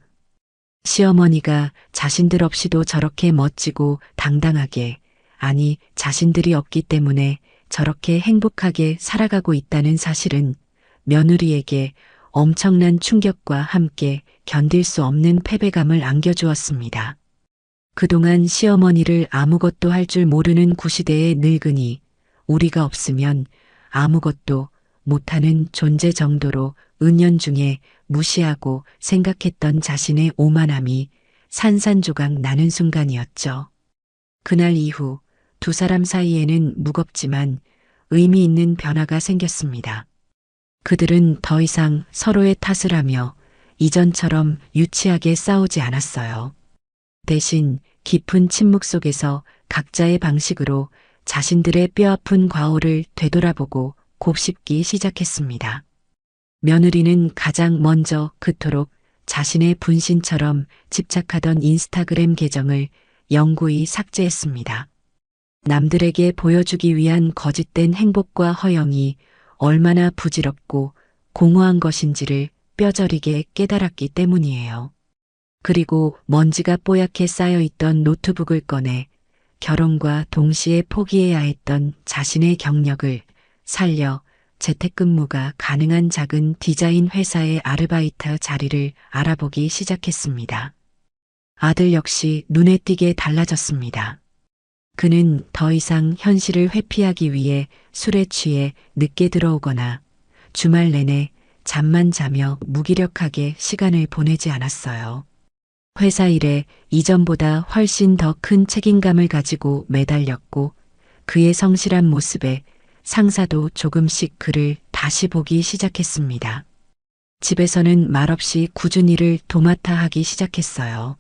시어머니가 자신들 없이도 저렇게 멋지고 당당하게, 아니 자신들이 없기 때문에 저렇게 행복하게 살아가고 있다는 사실은 며느리에게 엄청난 충격과 함께 견딜 수 없는 패배감을 안겨주었습니다. 그동안 시어머니를 아무것도 할 줄 모르는 구시대의 늙은이, 우리가 없으면 아무것도 못하는 존재 정도로 은연중에 무시하고 생각했던 자신의 오만함이 산산조각 나는 순간이었죠. 그날 이후 두 사람 사이에는 무겁지만 의미 있는 변화가 생겼습니다. 그들은 더 이상 서로의 탓을 하며 이전처럼 유치하게 싸우지 않았어요. 대신 깊은 침묵 속에서 각자의 방식으로 자신들의 뼈아픈 과오를 되돌아보고 곱씹기 시작했습니다. 며느리는 가장 먼저 그토록 자신의 분신처럼 집착하던 인스타그램 계정을 영구히 삭제했습니다. 남들에게 보여주기 위한 거짓된 행복과 허영이 얼마나 부질없고 공허한 것인지를 뼈저리게 깨달았기 때문이에요. 그리고 먼지가 뽀얗게 쌓여있던 노트북을 꺼내 결혼과 동시에 포기해야 했던 자신의 경력을 살려 재택근무가 가능한 작은 디자인 회사의 아르바이트 자리를 알아보기 시작했습니다. 아들 역시 눈에 띄게 달라졌습니다. 그는 더 이상 현실을 회피하기 위해 술에 취해 늦게 들어오거나 주말 내내 잠만 자며 무기력하게 시간을 보내지 않았어요. 회사 일에 이전보다 훨씬 더 큰 책임감을 가지고 매달렸고 그의 성실한 모습에 상사도 조금씩 그를 다시 보기 시작했습니다. 집에서는 말없이 꾸준히 일을 도맡아 하기 시작했어요.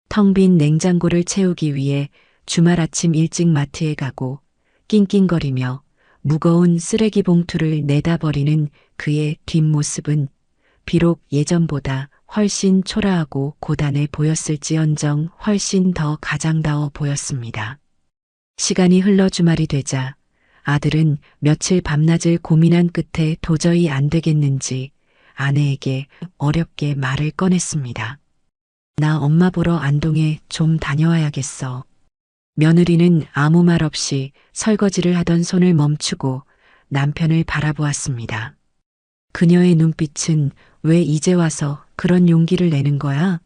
텅 빈 냉장고를 채우기 위해 주말 아침 일찍 마트에 가고 낑낑거리며 무거운 쓰레기 봉투를 내다 버리는 그의 뒷모습은 비록 예전보다 훨씬 초라하고 고단해 보였을지언정 훨씬 더 가장다워 보였습니다. 시간이 흘러 주말이 되자 아들은 며칠 밤낮을 고민한 끝에 도저히 안 되겠는지 아내에게 어렵게 말을 꺼냈습니다. 나 엄마 보러 안동에 좀 다녀와야겠어. 며느리는 아무 말 없이 설거지를 하던 손을 멈추고 남편을 바라보았습니다. 그녀의 눈빛은 왜 이제 와서 그런 용기를 내는 거야?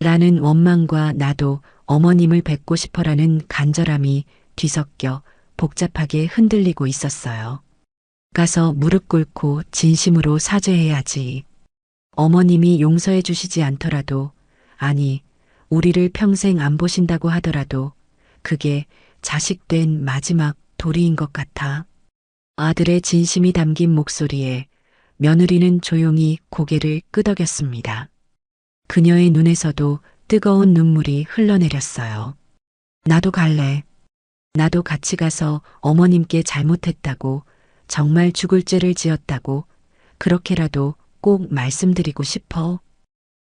라는 원망과 나도 어머님을 뵙고 싶어라는 간절함이 뒤섞여 복잡하게 흔들리고 있었어요. 가서 무릎 꿇고 진심으로 사죄해야지. 어머님이 용서해 주시지 않더라도, 아니, 우리를 평생 안 보신다고 하더라도 그게 자식된 마지막 도리인 것 같아. 아들의 진심이 담긴 목소리에 며느리는 조용히 고개를 끄덕였습니다. 그녀의 눈에서도 뜨거운 눈물이 흘러내렸어요. 나도 갈래. 나도 같이 가서 어머님께 잘못했다고, 정말 죽을 죄를 지었다고, 그렇게라도 꼭 말씀드리고 싶어.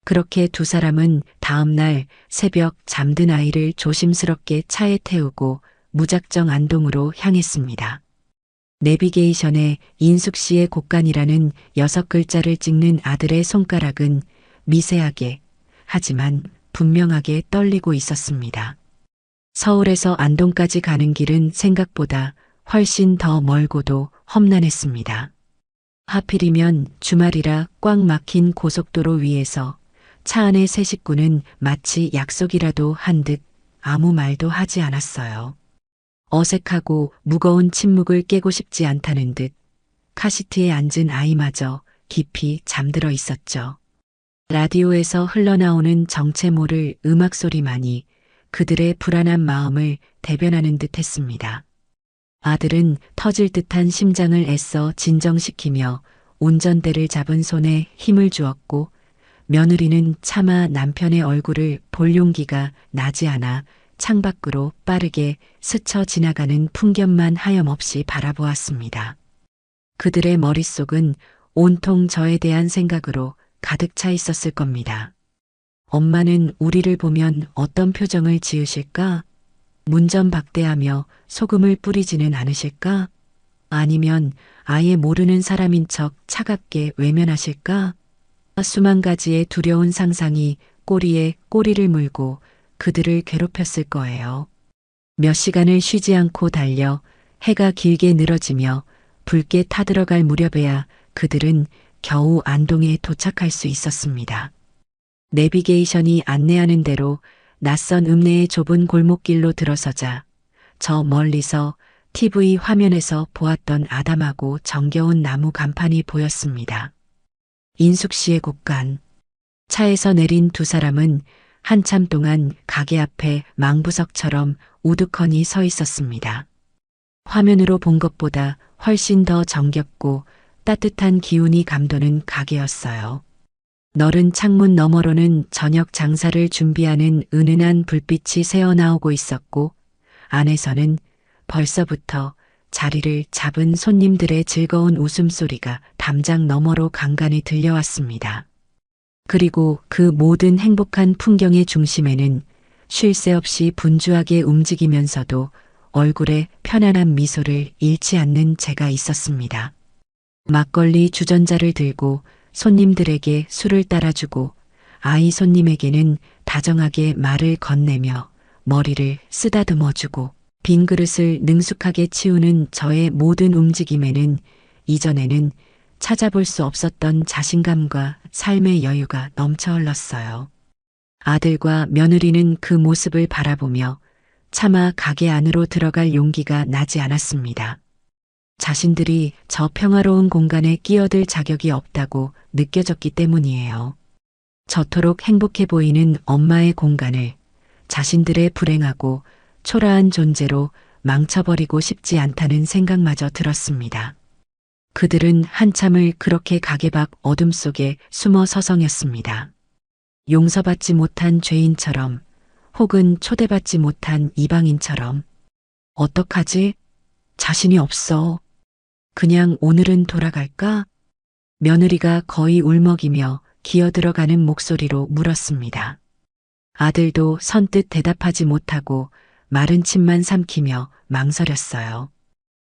그렇게 두 사람은 다음 날 새벽 잠든 아이를 조심스럽게 차에 태우고 무작정 안동으로 향했습니다. 내비게이션에 인숙 씨의 곳간이라는 6글자를 찍는 아들의 손가락은 미세하게, 하지만 분명하게 떨리고 있었습니다. 서울에서 안동까지 가는 길은 생각보다 훨씬 더 멀고도 험난했습니다. 하필이면 주말이라 꽉 막힌 고속도로 위에서 차 안의 세 식구는 마치 약속이라도 한 듯 아무 말도 하지 않았어요. 어색하고 무거운 침묵을 깨고 싶지 않다는 듯 카시트에 앉은 아이마저 깊이 잠들어 있었죠. 라디오에서 흘러나오는 정체 모를 음악 소리만이 그들의 불안한 마음을 대변하는 듯 했습니다. 아들은 터질 듯한 심장을 애써 진정시키며 운전대를 잡은 손에 힘을 주었고 며느리는 차마 남편의 얼굴을 볼 용기가 나지 않아 창밖으로 빠르게 스쳐 지나가는 풍경만 하염없이 바라보았습니다. 그들의 머릿속은 온통 저에 대한 생각으로 가득 차 있었을 겁니다. 엄마는 우리를 보면 어떤 표정을 지으실까? 문전박대하며 소금을 뿌리지는 않으실까? 아니면 아예 모르는 사람인 척 차갑게 외면하실까? 수만 가지의 두려운 상상이 꼬리에 꼬리를 물고 그들을 괴롭혔을 거예요. 몇 시간을 쉬지 않고 달려 해가 길게 늘어지며 붉게 타들어갈 무렵에야 그들은 겨우 안동에 도착할 수 있었습니다. 내비게이션이 안내하는 대로 낯선 읍내의 좁은 골목길로 들어서자 저 멀리서 TV 화면에서 보았던 아담하고 정겨운 나무 간판이 보였습니다. 인숙 씨의 곳간. 차에서 내린 두 사람은 한참 동안 가게 앞에 망부석처럼 우두커니 서 있었습니다. 화면으로 본 것보다 훨씬 더 정겹고 따뜻한 기운이 감도는 가게였어요. 너른 창문 너머로는 저녁 장사를 준비하는 은은한 불빛이 새어나오고 있었고 안에서는 벌써부터 자리를 잡은 손님들의 즐거운 웃음소리가 담장 너머로 간간히 들려왔습니다. 그리고 그 모든 행복한 풍경의 중심에는 쉴 새 없이 분주하게 움직이면서도 얼굴에 편안한 미소를 잃지 않는 제가 있었습니다. 막걸리 주전자를 들고 손님들에게 술을 따라주고 아이 손님에게는 다정하게 말을 건네며 머리를 쓰다듬어주고 빈 그릇을 능숙하게 치우는 저의 모든 움직임에는 이전에는 찾아볼 수 없었던 자신감과 삶의 여유가 넘쳐 흘렀어요. 아들과 며느리는 그 모습을 바라보며 차마 가게 안으로 들어갈 용기가 나지 않았습니다. 자신들이 저 평화로운 공간에 끼어들 자격이 없다고 느껴졌기 때문이에요. 저토록 행복해 보이는 엄마의 공간을 자신들의 불행하고 초라한 존재로 망쳐버리고 싶지 않다는 생각마저 들었습니다. 그들은 한참을 그렇게 가게박 어둠 속에 숨어 서성였습니다. 용서받지 못한 죄인처럼 혹은 초대받지 못한 이방인처럼. 어떡하지? 자신이 없어. 그냥 오늘은 돌아갈까? 며느리가 거의 울먹이며 기어들어가는 목소리로 물었습니다. 아들도 선뜻 대답하지 못하고 마른 침만 삼키며 망설였어요.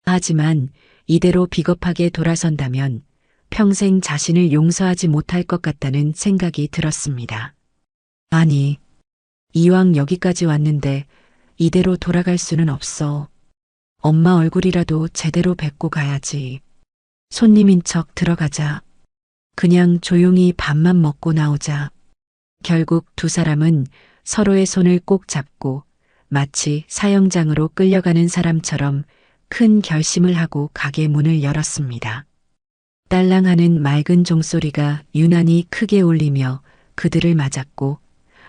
하지만 이대로 비겁하게 돌아선다면 평생 자신을 용서하지 못할 것 같다는 생각이 들었습니다. 아니, 이왕 여기까지 왔는데 이대로 돌아갈 수는 없어. 엄마 얼굴이라도 제대로 뵙고 가야지. 손님인 척 들어가자. 그냥 조용히 밥만 먹고 나오자. 결국 두 사람은 서로의 손을 꼭 잡고 마치 사형장으로 끌려가는 사람처럼 큰 결심을 하고 가게 문을 열었습니다. 딸랑하는 맑은 종소리가 유난히 크게 울리며 그들을 맞았고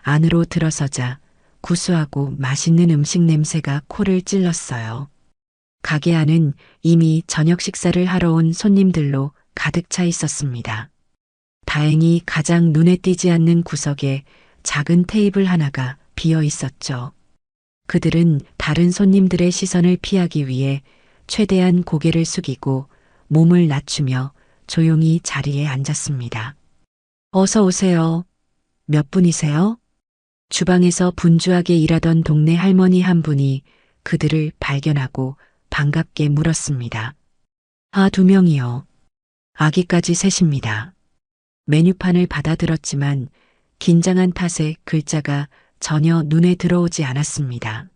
안으로 들어서자 구수하고 맛있는 음식 냄새가 코를 찔렀어요. 가게 안은 이미 저녁 식사를 하러 온 손님들로 가득 차 있었습니다. 다행히 가장 눈에 띄지 않는 구석에 작은 테이블 하나가 비어 있었죠. 그들은 다른 손님들의 시선을 피하기 위해 최대한 고개를 숙이고 몸을 낮추며 조용히 자리에 앉았습니다. 어서 오세요. 몇 분이세요? 주방에서 분주하게 일하던 동네 할머니 한 분이 그들을 발견하고 반갑게 물었습니다. 아, 2명이요. 아기까지 셋입니다. 메뉴판을 받아들었지만 긴장한 탓에 글자가 전혀 눈에 들어오지 않았습니다.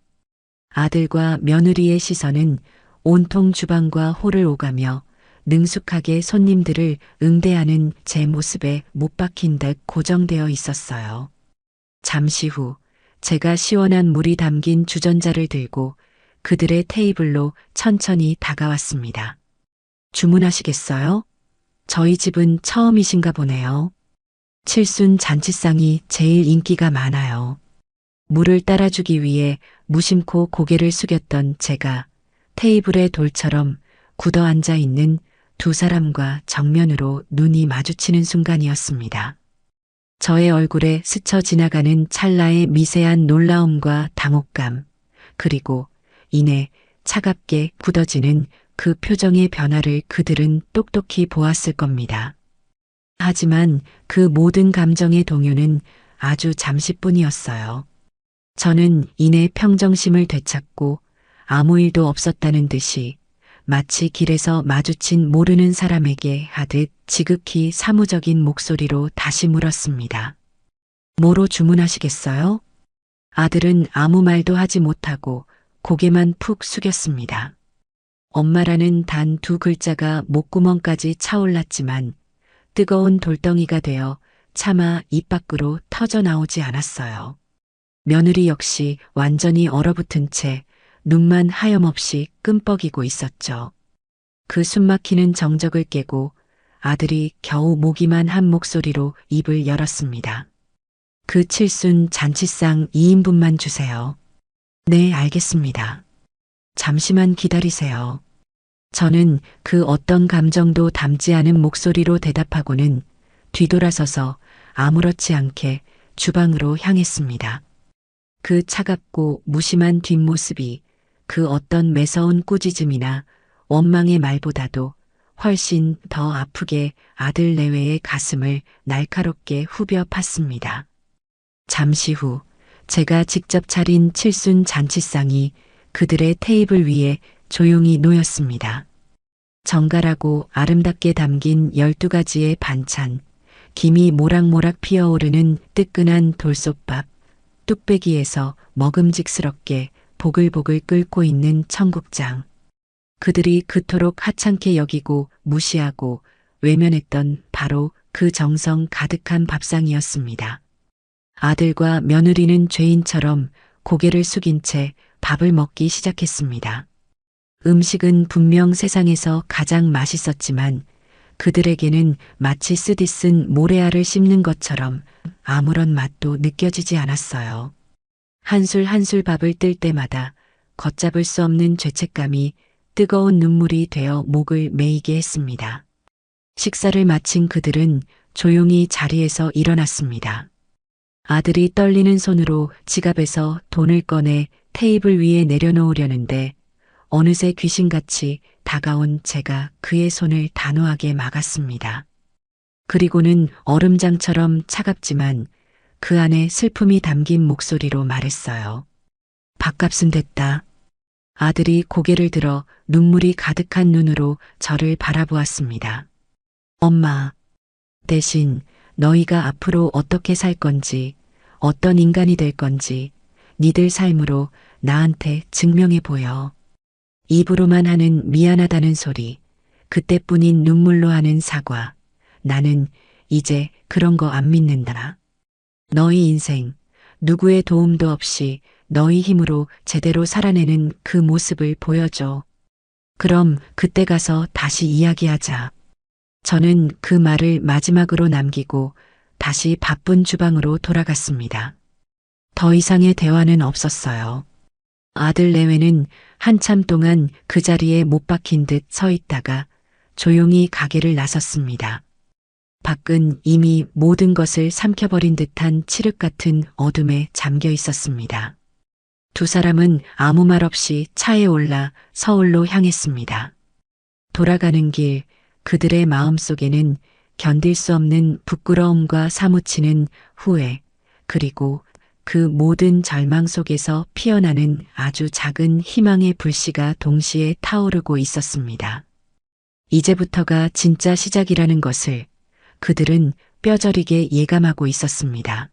아들과 며느리의 시선은 온통 주방과 홀을 오가며 능숙하게 손님들을 응대하는 제 모습에 못 박힌 듯 고정되어 있었어요. 잠시 후 제가 시원한 물이 담긴 주전자를 들고 그들의 테이블로 천천히 다가왔습니다. 주문하시겠어요? 저희 집은 처음이신가 보네요. 칠순 잔치상이 제일 인기가 많아요. 물을 따라주기 위해 무심코 고개를 숙였던 제가 테이블에 돌처럼 굳어 앉아 있는 두 사람과 정면으로 눈이 마주치는 순간이었습니다. 저의 얼굴에 스쳐 지나가는 찰나의 미세한 놀라움과 당혹감, 그리고 이내 차갑게 굳어지는 그 표정의 변화를 그들은 똑똑히 보았을 겁니다. 하지만 그 모든 감정의 동요는 아주 잠시뿐이었어요. 저는 이내 평정심을 되찾고 아무 일도 없었다는 듯이 마치 길에서 마주친 모르는 사람에게 하듯 지극히 사무적인 목소리로 다시 물었습니다. 뭐로 주문하시겠어요? 아들은 아무 말도 하지 못하고 고개만 푹 숙였습니다. 엄마라는 단 2글자가 목구멍까지 차올랐지만 뜨거운 돌덩이가 되어 차마 입 밖으로 터져 나오지 않았어요. 며느리 역시 완전히 얼어붙은 채 눈만 하염없이 끔뻑이고 있었죠. 그 숨막히는 정적을 깨고 아들이 겨우 모기만 한 목소리로 입을 열었습니다. 그 칠순 잔치상 2인분만 주세요. 네, 알겠습니다. 잠시만 기다리세요. 저는 그 어떤 감정도 담지 않은 목소리로 대답하고는 뒤돌아서서 아무렇지 않게 주방으로 향했습니다. 그 차갑고 무심한 뒷모습이 그 어떤 매서운 꾸짖음이나 원망의 말보다도 훨씬 더 아프게 아들 내외의 가슴을 날카롭게 후벼 팠습니다. 잠시 후 제가 직접 차린 칠순 잔치상이 그들의 테이블 위에 조용히 놓였습니다. 정갈하고 아름답게 담긴 12가지의 반찬, 김이 모락모락 피어오르는 뜨끈한 돌솥밥, 뚝배기에서 먹음직스럽게 보글보글 끓고 있는 청국장. 그들이 그토록 하찮게 여기고 무시하고 외면했던 바로 그 정성 가득한 밥상이었습니다. 아들과 며느리는 죄인처럼 고개를 숙인 채 밥을 먹기 시작했습니다. 음식은 분명 세상에서 가장 맛있었지만 그들에게는 마치 쓰디 쓴 모래알을 씹는 것처럼 아무런 맛도 느껴지지 않았어요. 한술 한술 밥을 뜰 때마다 걷잡을 수 없는 죄책감이 뜨거운 눈물이 되어 목을 메이게 했습니다. 식사를 마친 그들은 조용히 자리에서 일어났습니다. 아들이 떨리는 손으로 지갑에서 돈을 꺼내 테이블 위에 내려놓으려는데 어느새 귀신같이 다가온 제가 그의 손을 단호하게 막았습니다. 그리고는 얼음장처럼 차갑지만 그 안에 슬픔이 담긴 목소리로 말했어요. 밥값은 됐다. 아들이 고개를 들어 눈물이 가득한 눈으로 저를 바라보았습니다. 엄마, 대신 너희가 앞으로 어떻게 살 건지, 어떤 인간이 될 건지, 니들 삶으로 나한테 증명해 보여. 입으로만 하는 미안하다는 소리, 그때뿐인 눈물로 하는 사과. 나는 이제 그런 거 안 믿는다. 너희 인생, 누구의 도움도 없이 너희 힘으로 제대로 살아내는 그 모습을 보여줘. 그럼 그때 가서 다시 이야기하자. 저는 그 말을 마지막으로 남기고 다시 바쁜 주방으로 돌아갔습니다. 더 이상의 대화는 없었어요. 아들 내외는 한참 동안 그 자리에 못 박힌 듯 서 있다가 조용히 가게를 나섰습니다. 밖은 이미 모든 것을 삼켜버린 듯한 칠흑 같은 어둠에 잠겨 있었습니다. 두 사람은 아무 말 없이 차에 올라 서울로 향했습니다. 돌아가는 길 그들의 마음속에는 견딜 수 없는 부끄러움과 사무치는 후회, 그리고 그 모든 절망 속에서 피어나는 아주 작은 희망의 불씨가 동시에 타오르고 있었습니다. 이제부터가 진짜 시작이라는 것을 그들은 뼈저리게 예감하고 있었습니다.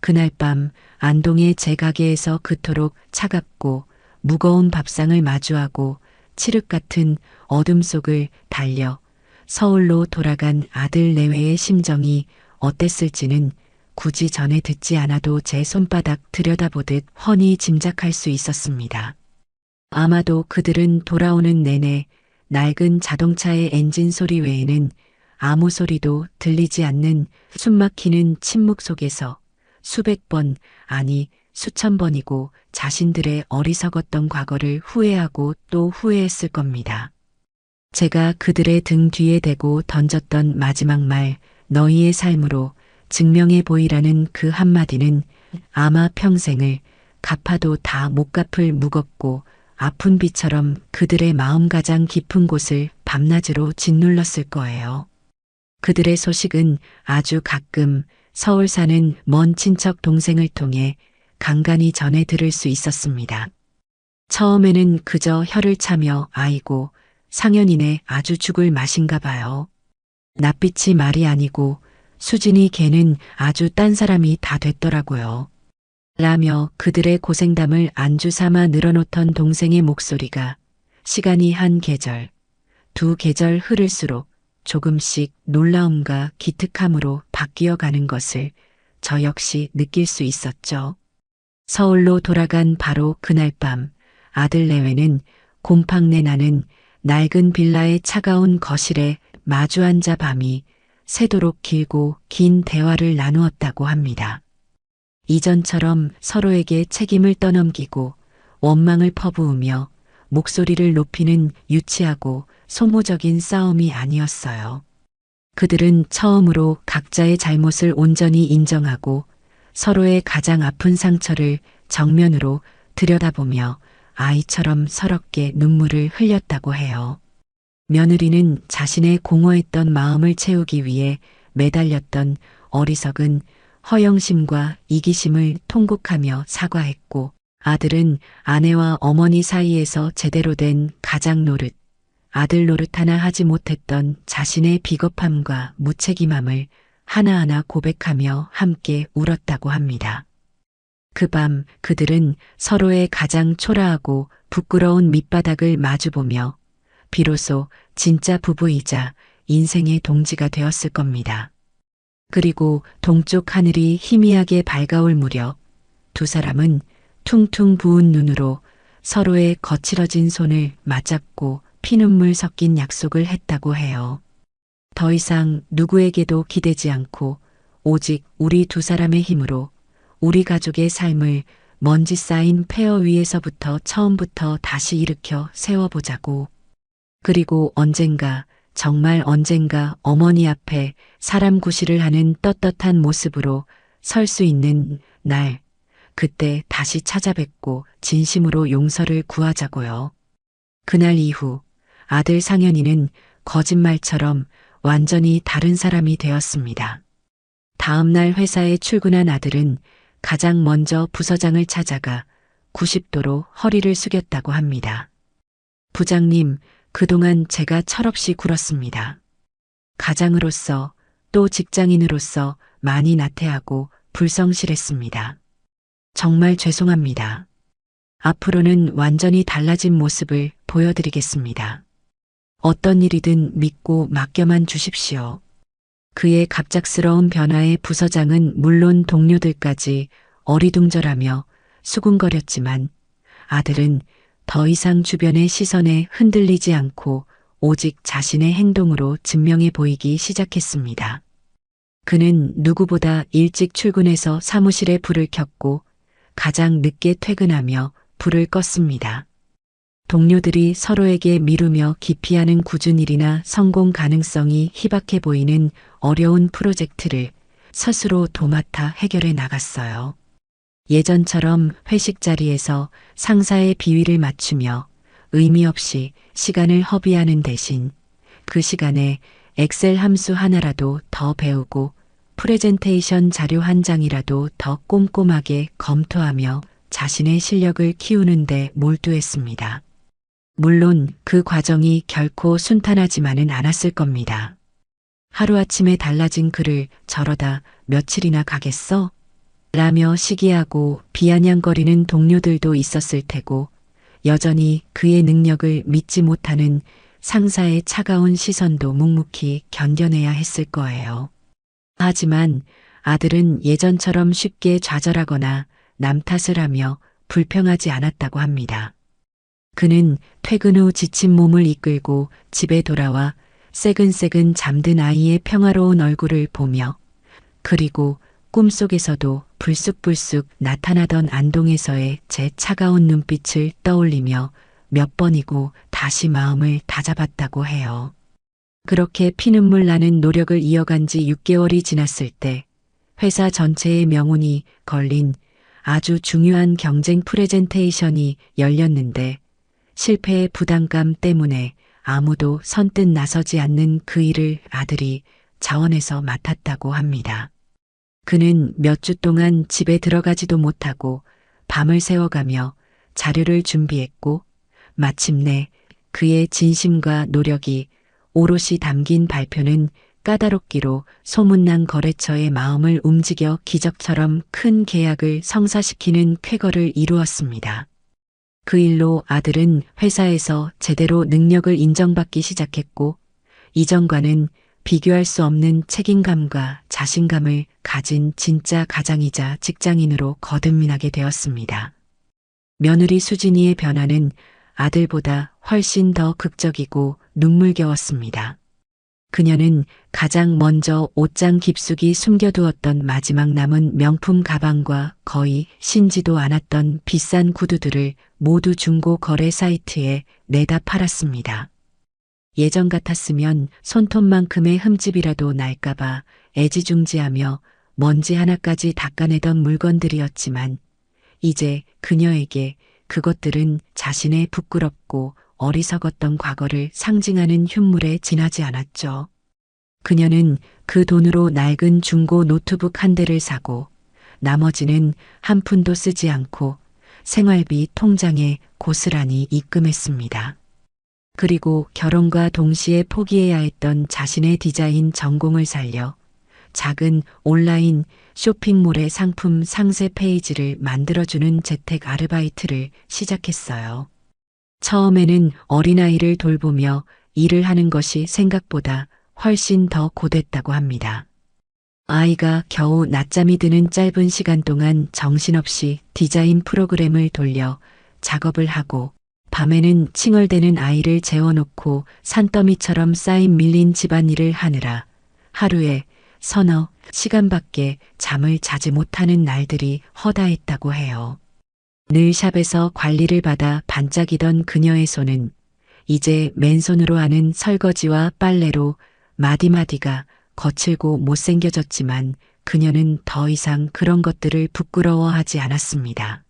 그날 밤 안동의 제 가게에서 그토록 차갑고 무거운 밥상을 마주하고 칠흑 같은 어둠 속을 달려 서울로 돌아간 아들 내외의 심정이 어땠을지는 굳이 전에 듣지 않아도 제 손바닥 들여다보듯 훤히 짐작할 수 있었습니다. 아마도 그들은 돌아오는 내내 낡은 자동차의 엔진 소리 외에는 아무 소리도 들리지 않는 숨막히는 침묵 속에서 수백 번, 아니 수천 번이고 자신들의 어리석었던 과거를 후회하고 또 후회했을 겁니다. 제가 그들의 등 뒤에 대고 던졌던 마지막 말, 너희의 삶으로 증명해 보이라는 그 한마디는 아마 평생을 갚아도 다 못 갚을 무겁고 아픈 비처럼 그들의 마음 가장 깊은 곳을 밤낮으로 짓눌렀을 거예요. 그들의 소식은 아주 가끔 서울 사는 먼 친척 동생을 통해 간간히 전해 들을 수 있었습니다. 처음에는 그저 혀를 차며 아이고 상현이네 아주 죽을 맛인가 봐요. 낯빛이 말이 아니고 수진이 걔는 아주 딴 사람이 다 됐더라고요. 라며 그들의 고생담을 안주 삼아 늘어놓던 동생의 목소리가 시간이 한 계절, 두 계절 흐를수록 조금씩 놀라움과 기특함으로 바뀌어 가는 것을 저 역시 느낄 수 있었죠. 서울로 돌아간 바로 그날 밤 아들 내외는 곰팡내 나는 낡은 빌라의 차가운 거실에 마주 앉아 밤이 새도록 길고 긴 대화를 나누었다고 합니다. 이전처럼 서로에게 책임을 떠넘기고 원망을 퍼부으며 목소리를 높이는 유치하고 소모적인 싸움이 아니었어요. 그들은 처음으로 각자의 잘못을 온전히 인정하고 서로의 가장 아픈 상처를 정면으로 들여다보며 아이처럼 서럽게 눈물을 흘렸다고 해요. 며느리는 자신의 공허했던 마음을 채우기 위해 매달렸던 어리석은 허영심과 이기심을 통곡하며 사과했고 아들은 아내와 어머니 사이에서 제대로 된 가장 노릇, 아들 노릇 하나 하지 못했던 자신의 비겁함과 무책임함을 하나하나 고백하며 함께 울었다고 합니다. 그 밤 그들은 서로의 가장 초라하고 부끄러운 밑바닥을 마주보며 비로소 진짜 부부이자 인생의 동지가 되었을 겁니다. 그리고 동쪽 하늘이 희미하게 밝아올 무렵 두 사람은 퉁퉁 부은 눈으로 서로의 거칠어진 손을 맞잡고 피눈물 섞인 약속을 했다고 해요. 더 이상 누구에게도 기대지 않고 오직 우리 두 사람의 힘으로 우리 가족의 삶을 먼지 쌓인 폐허 위에서부터 처음부터 다시 일으켜 세워보자고. 그리고 언젠가, 정말 언젠가 어머니 앞에 사람 구실을 하는 떳떳한 모습으로 설 수 있는 날, 그때 다시 찾아뵙고 진심으로 용서를 구하자고요. 그날 이후 아들 상현이는 거짓말처럼 완전히 다른 사람이 되었습니다. 다음 날 회사에 출근한 아들은 가장 먼저 부서장을 찾아가 90도로 허리를 숙였다고 합니다. 부장님, 그동안 제가 철없이 굴었습니다. 가장으로서 또 직장인으로서 많이 나태하고 불성실했습니다. 정말 죄송합니다. 앞으로는 완전히 달라진 모습을 보여드리겠습니다. 어떤 일이든 믿고 맡겨만 주십시오. 그의 갑작스러운 변화에 부서장은 물론 동료들까지 어리둥절하며 수군거렸지만 아들은 더 이상 주변의 시선에 흔들리지 않고 오직 자신의 행동으로 증명해 보이기 시작했습니다. 그는 누구보다 일찍 출근해서 사무실에 불을 켰고 가장 늦게 퇴근하며 불을 껐습니다. 동료들이 서로에게 미루며 기피하는 굳은 일이나 성공 가능성이 희박해 보이는 어려운 프로젝트를 스스로 도맡아 해결해 나갔어요. 예전처럼 회식 자리에서 상사의 비위를 맞추며 의미 없이 시간을 허비하는 대신 그 시간에 엑셀 함수 하나라도 더 배우고 프레젠테이션 자료 한 장이라도 더 꼼꼼하게 검토하며 자신의 실력을 키우는 데 몰두했습니다. 물론 그 과정이 결코 순탄하지만은 않았을 겁니다. 하루아침에 달라진 그를 저러다 며칠이나 가겠어? 라며 시기하고 비아냥거리는 동료들도 있었을 테고 여전히 그의 능력을 믿지 못하는 상사의 차가운 시선도 묵묵히 견뎌내야 했을 거예요. 하지만 아들은 예전처럼 쉽게 좌절하거나 남 탓을 하며 불평하지 않았다고 합니다. 그는 퇴근 후 지친 몸을 이끌고 집에 돌아와 새근새근 잠든 아이의 평화로운 얼굴을 보며 그리고 꿈속에서도 불쑥불쑥 나타나던 안동에서의 제 차가운 눈빛을 떠올리며 몇 번이고 다시 마음을 다잡았다고 해요. 그렇게 피눈물 나는 노력을 이어간 지 6개월이 지났을 때 회사 전체의 명운이 걸린 아주 중요한 경쟁 프레젠테이션이 열렸는데 실패의 부담감 때문에 아무도 선뜻 나서지 않는 그 일을 아들이 자원해서 맡았다고 합니다. 그는 몇 주 동안 집에 들어가지도 못하고 밤을 새워가며 자료를 준비했고 마침내 그의 진심과 노력이 오롯이 담긴 발표는 까다롭기로 소문난 거래처의 마음을 움직여 기적처럼 큰 계약을 성사시키는 쾌거를 이루었습니다. 그 일로 아들은 회사에서 제대로 능력을 인정받기 시작했고 이전과는 비교할 수 없는 책임감과 자신감을 가진 진짜 가장이자 직장인으로 거듭나게 되었습니다. 며느리 수진이의 변화는 아들보다 훨씬 더 극적이고 눈물겨웠습니다. 그녀는 가장 먼저 옷장 깊숙이 숨겨두었던 마지막 남은 명품 가방과 거의 신지도 않았던 비싼 구두들을 모두 중고 거래 사이트에 내다 팔았습니다. 예전 같았으면 손톱만큼의 흠집이라도 날까봐 애지중지하며 먼지 하나까지 닦아내던 물건들이었지만 이제 그녀에게 그것들은 자신의 부끄럽고 어리석었던 과거를 상징하는 흉물에 지나지 않았죠. 그녀는 그 돈으로 낡은 중고 노트북 한 대를 사고 나머지는 한 푼도 쓰지 않고 생활비 통장에 고스란히 입금했습니다. 그리고 결혼과 동시에 포기해야 했던 자신의 디자인 전공을 살려 작은 온라인 쇼핑몰의 상품 상세 페이지를 만들어주는 재택 아르바이트를 시작했어요. 처음에는 어린아이를 돌보며 일을 하는 것이 생각보다 훨씬 더 고됐다고 합니다. 아이가 겨우 낮잠이 드는 짧은 시간 동안 정신없이 디자인 프로그램을 돌려 작업을 하고 밤에는 칭얼대는 아이를 재워놓고 산더미처럼 쌓인 밀린 집안일을 하느라 하루에 서너 시간밖에 잠을 자지 못하는 날들이 허다했다고 해요. 늘 샵에서 관리를 받아 반짝이던 그녀의 손은 이제 맨손으로 하는 설거지와 빨래로 마디마디가 거칠고 못생겨졌지만 그녀는 더 이상 그런 것들을 부끄러워하지 않았습니다.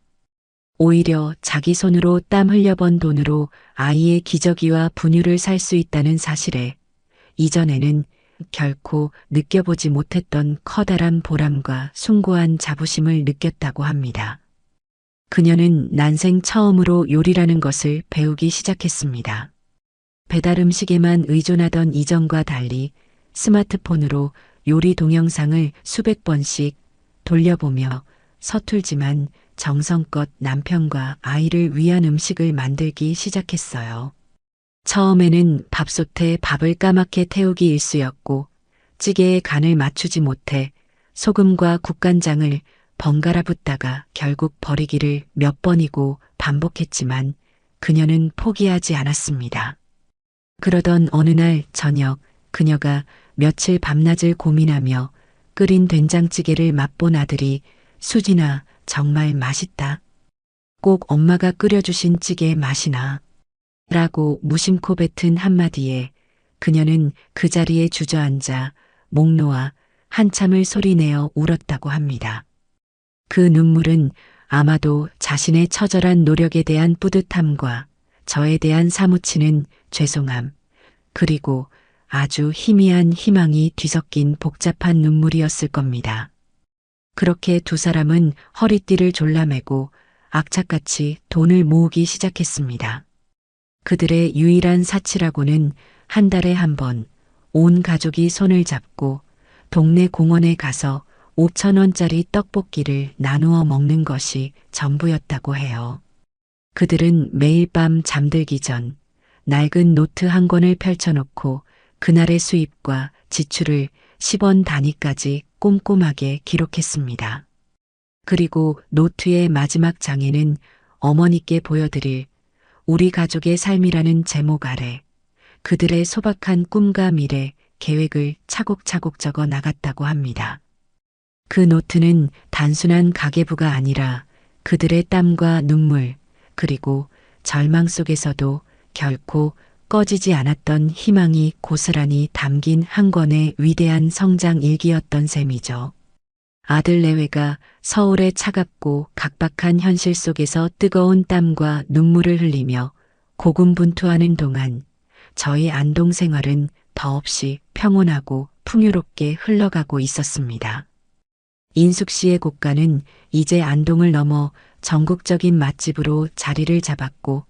오히려 자기 손으로 땀 흘려번 돈으로 아이의 기저귀와 분유를 살 수 있다는 사실에 이전에는 결코 느껴보지 못했던 커다란 보람과 숭고한 자부심을 느꼈다고 합니다. 그녀는 난생 처음으로 요리라는 것을 배우기 시작했습니다. 배달 음식에만 의존하던 이전과 달리 스마트폰으로 요리 동영상을 수백 번씩 돌려보며 서툴지만 정성껏 남편과 아이를 위한 음식을 만들기 시작했어요. 처음에는 밥솥에 밥을 까맣게 태우기 일쑤였고 찌개의 간을 맞추지 못해 소금과 국간장을 번갈아 붓다가 결국 버리기를 몇 번이고 반복했지만 그녀는 포기하지 않았습니다. 그러던 어느 날 저녁 그녀가 며칠 밤낮을 고민하며 끓인 된장찌개를 맛본 아들이 수진아 정말 맛있다. 꼭 엄마가 끓여주신 찌개의 맛이 나. 라고 무심코 뱉은 한마디에 그녀는 그 자리에 주저앉아 목 놓아 한참을 소리내어 울었다고 합니다. 그 눈물은 아마도 자신의 처절한 노력에 대한 뿌듯함과 저에 대한 사무치는 죄송함, 그리고 아주 희미한 희망이 뒤섞인 복잡한 눈물이었을 겁니다. 그렇게 두 사람은 허리띠를 졸라매고 악착같이 돈을 모으기 시작했습니다. 그들의 유일한 사치라고는 한 달에 한 번 온 가족이 손을 잡고 동네 공원에 가서 5,000원짜리 떡볶이를 나누어 먹는 것이 전부였다고 해요. 그들은 매일 밤 잠들기 전 낡은 노트 한 권을 펼쳐놓고 그날의 수입과 지출을 10원 단위까지 꼼꼼하게 기록했습니다. 그리고 노트의 마지막 장에는 어머니께 보여드릴 우리 가족의 삶이라는 제목 아래 그들의 소박한 꿈과 미래, 계획을 차곡차곡 적어 나갔다고 합니다. 그 노트는 단순한 가계부가 아니라 그들의 땀과 눈물, 그리고 절망 속에서도 결코 꺼지지 않았던 희망이 고스란히 담긴 한 권의 위대한 성장 일기였던 셈이죠. 아들 내외가 서울의 차갑고 각박한 현실 속에서 뜨거운 땀과 눈물을 흘리며 고군분투하는 동안 저희 안동 생활은 더없이 평온하고 풍요롭게 흘러가고 있었습니다. 인숙 씨의 고가는 이제 안동을 넘어 전국적인 맛집으로 자리를 잡았고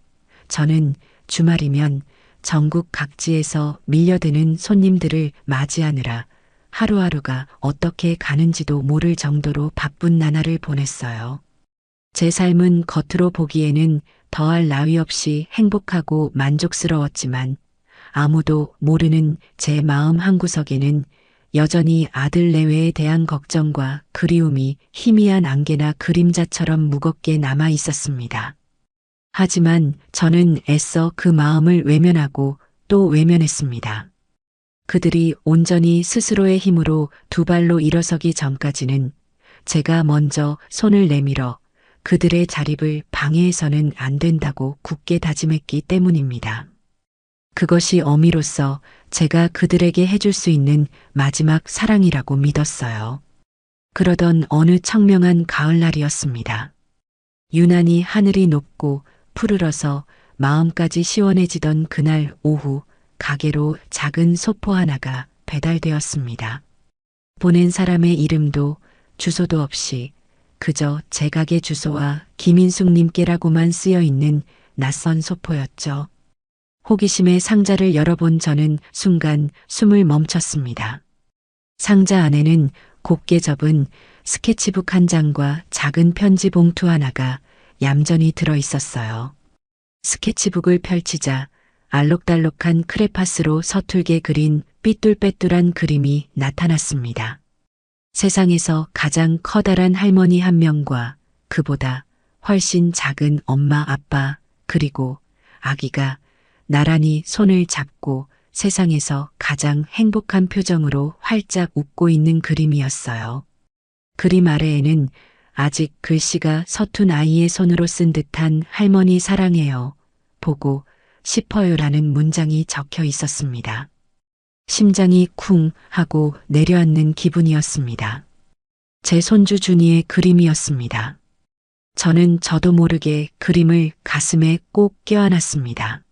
저는 주말이면 전국 각지에서 밀려드는 손님들을 맞이하느라 하루하루가 어떻게 가는지도 모를 정도로 바쁜 나날을 보냈어요. 제 삶은 겉으로 보기에는 더할 나위 없이 행복하고 만족스러웠지만 아무도 모르는 제 마음 한구석에는 여전히 아들 내외에 대한 걱정과 그리움이 희미한 안개나 그림자처럼 무겁게 남아 있었습니다. 하지만 저는 애써 그 마음을 외면하고 또 외면했습니다. 그들이 온전히 스스로의 힘으로 두 발로 일어서기 전까지는 제가 먼저 손을 내밀어 그들의 자립을 방해해서는 안 된다고 굳게 다짐했기 때문입니다. 그것이 어미로서 제가 그들에게 해줄 수 있는 마지막 사랑이라고 믿었어요. 그러던 어느 청명한 가을날이었습니다. 유난히 하늘이 높고 푸르러서 마음까지 시원해지던 그날 오후 가게로 작은 소포 하나가 배달되었습니다. 보낸 사람의 이름도 주소도 없이 그저 제 가게 주소와 김인숙님께라고만 쓰여 있는 낯선 소포였죠. 호기심에 상자를 열어본 저는 순간 숨을 멈췄습니다. 상자 안에는 곱게 접은 스케치북 한 장과 작은 편지 봉투 하나가 얌전히 들어 있었어요. 스케치북을 펼치자 알록달록한 크레파스로 서툴게 그린 삐뚤빼뚤한 그림이 나타났습니다. 세상에서 가장 커다란 할머니 한 명과 그보다 훨씬 작은 엄마 아빠 그리고 아기가 나란히 손을 잡고 세상에서 가장 행복한 표정으로 활짝 웃고 있는 그림이었어요. 그림 아래에는 아직 글씨가 서툰 아이의 손으로 쓴 듯한 할머니 사랑해요. 보고 싶어요라는 문장이 적혀 있었습니다. 심장이 쿵 하고 내려앉는 기분이었습니다. 제 손주 준이의 그림이었습니다. 저는 저도 모르게 그림을 가슴에 꼭 껴안았습니다.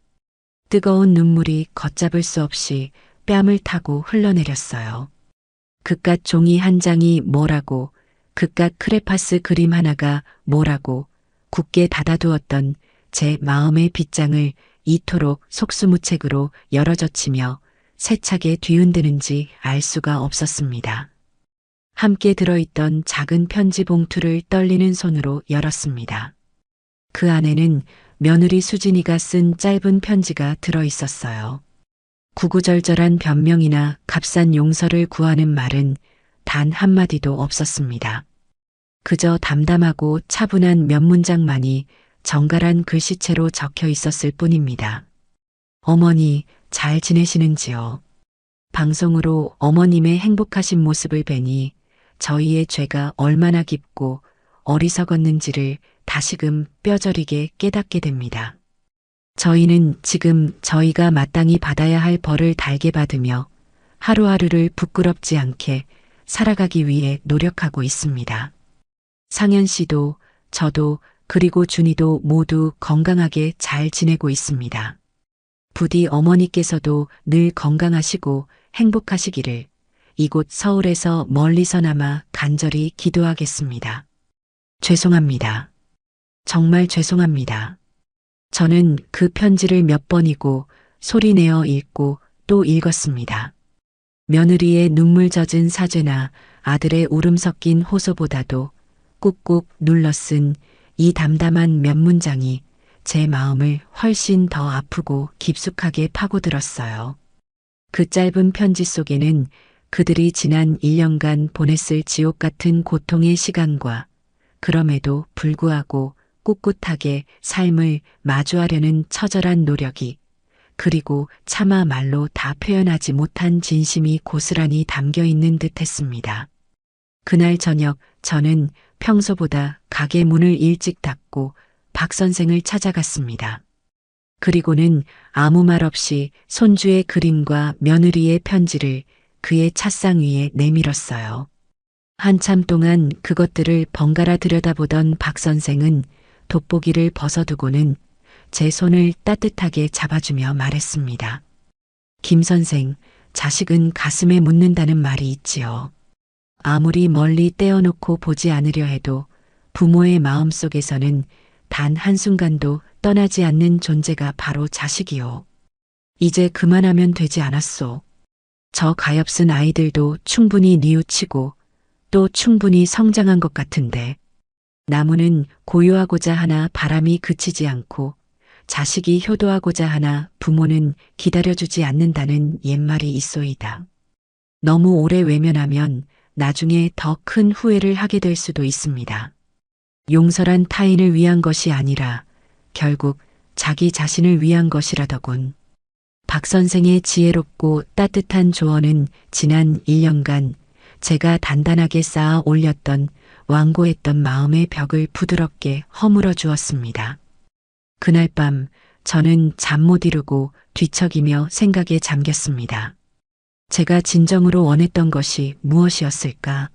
뜨거운 눈물이 걷잡을 수 없이 뺨을 타고 흘러내렸어요. 그깟 종이 한 장이 뭐라고, 그깟 크레파스 그림 하나가 뭐라고 굳게 닫아두었던 제 마음의 빗장을 이토록 속수무책으로 열어젖히며 세차게 뒤흔드는지 알 수가 없었습니다. 함께 들어있던 작은 편지 봉투를 떨리는 손으로 열었습니다. 그 안에는 며느리 수진이가 쓴 짧은 편지가 들어있었어요. 구구절절한 변명이나 값싼 용서를 구하는 말은 단 한마디도 없었습니다. 그저 담담하고 차분한 몇 문장만이 정갈한 글씨체로 적혀 있었을 뿐입니다. 어머니, 잘 지내시는지요? 방송으로 어머님의 행복하신 모습을 뵈니 저희의 죄가 얼마나 깊고 어리석었는지를 다시금 뼈저리게 깨닫게 됩니다. 저희는 지금 저희가 마땅히 받아야 할 벌을 달게 받으며 하루하루를 부끄럽지 않게 살아가기 위해 노력하고 있습니다. 상현 씨도 저도 그리고 준이도 모두 건강하게 잘 지내고 있습니다. 부디 어머니께서도 늘 건강하시고 행복하시기를 이곳 서울에서 멀리서나마 간절히 기도하겠습니다. 죄송합니다. 정말 죄송합니다. 저는 그 편지를 몇 번이고 소리내어 읽고 또 읽었습니다. 며느리의 눈물 젖은 사죄나 아들의 울음 섞인 호소보다도 꾹꾹 눌러 쓴 이 담담한 몇 문장이 제 마음을 훨씬 더 아프고 깊숙하게 파고들었어요. 그 짧은 편지 속에는 그들이 지난 1년간 보냈을 지옥 같은 고통의 시간과 그럼에도 불구하고 꿋꿋하게 삶을 마주하려는 처절한 노력이 그리고 차마 말로 다 표현하지 못한 진심이 고스란히 담겨 있는 듯 했습니다. 그날 저녁 저는 평소보다 가게 문을 일찍 닫고 박 선생을 찾아갔습니다. 그리고는 아무 말 없이 손주의 그림과 며느리의 편지를 그의 찻상 위에 내밀었어요. 한참 동안 그것들을 번갈아 들여다보던 박 선생은 돋보기를 벗어두고는 제 손을 따뜻하게 잡아주며 말했습니다. 김 선생, 자식은 가슴에 묻는다는 말이 있지요. 아무리 멀리 떼어놓고 보지 않으려 해도 부모의 마음속에서는 단 한순간도 떠나지 않는 존재가 바로 자식이요. 이제 그만하면 되지 않았소. 저 가엾은 아이들도 충분히 뉘우치고 또 충분히 성장한 것 같은데 나무는 고요하고자 하나 바람이 그치지 않고 자식이 효도하고자 하나 부모는 기다려주지 않는다는 옛말이 있소이다. 너무 오래 외면하면 나중에 더 큰 후회를 하게 될 수도 있습니다. 용서란 타인을 위한 것이 아니라 결국 자기 자신을 위한 것이라더군. 박 선생의 지혜롭고 따뜻한 조언은 지난 1년간 제가 단단하게 쌓아 올렸던 완고했던 마음의 벽을 부드럽게 허물어 주었습니다. 그날 밤 저는 잠 못 이루고 뒤척이며 생각에 잠겼습니다. 제가 진정으로 원했던 것이 무엇이었을까?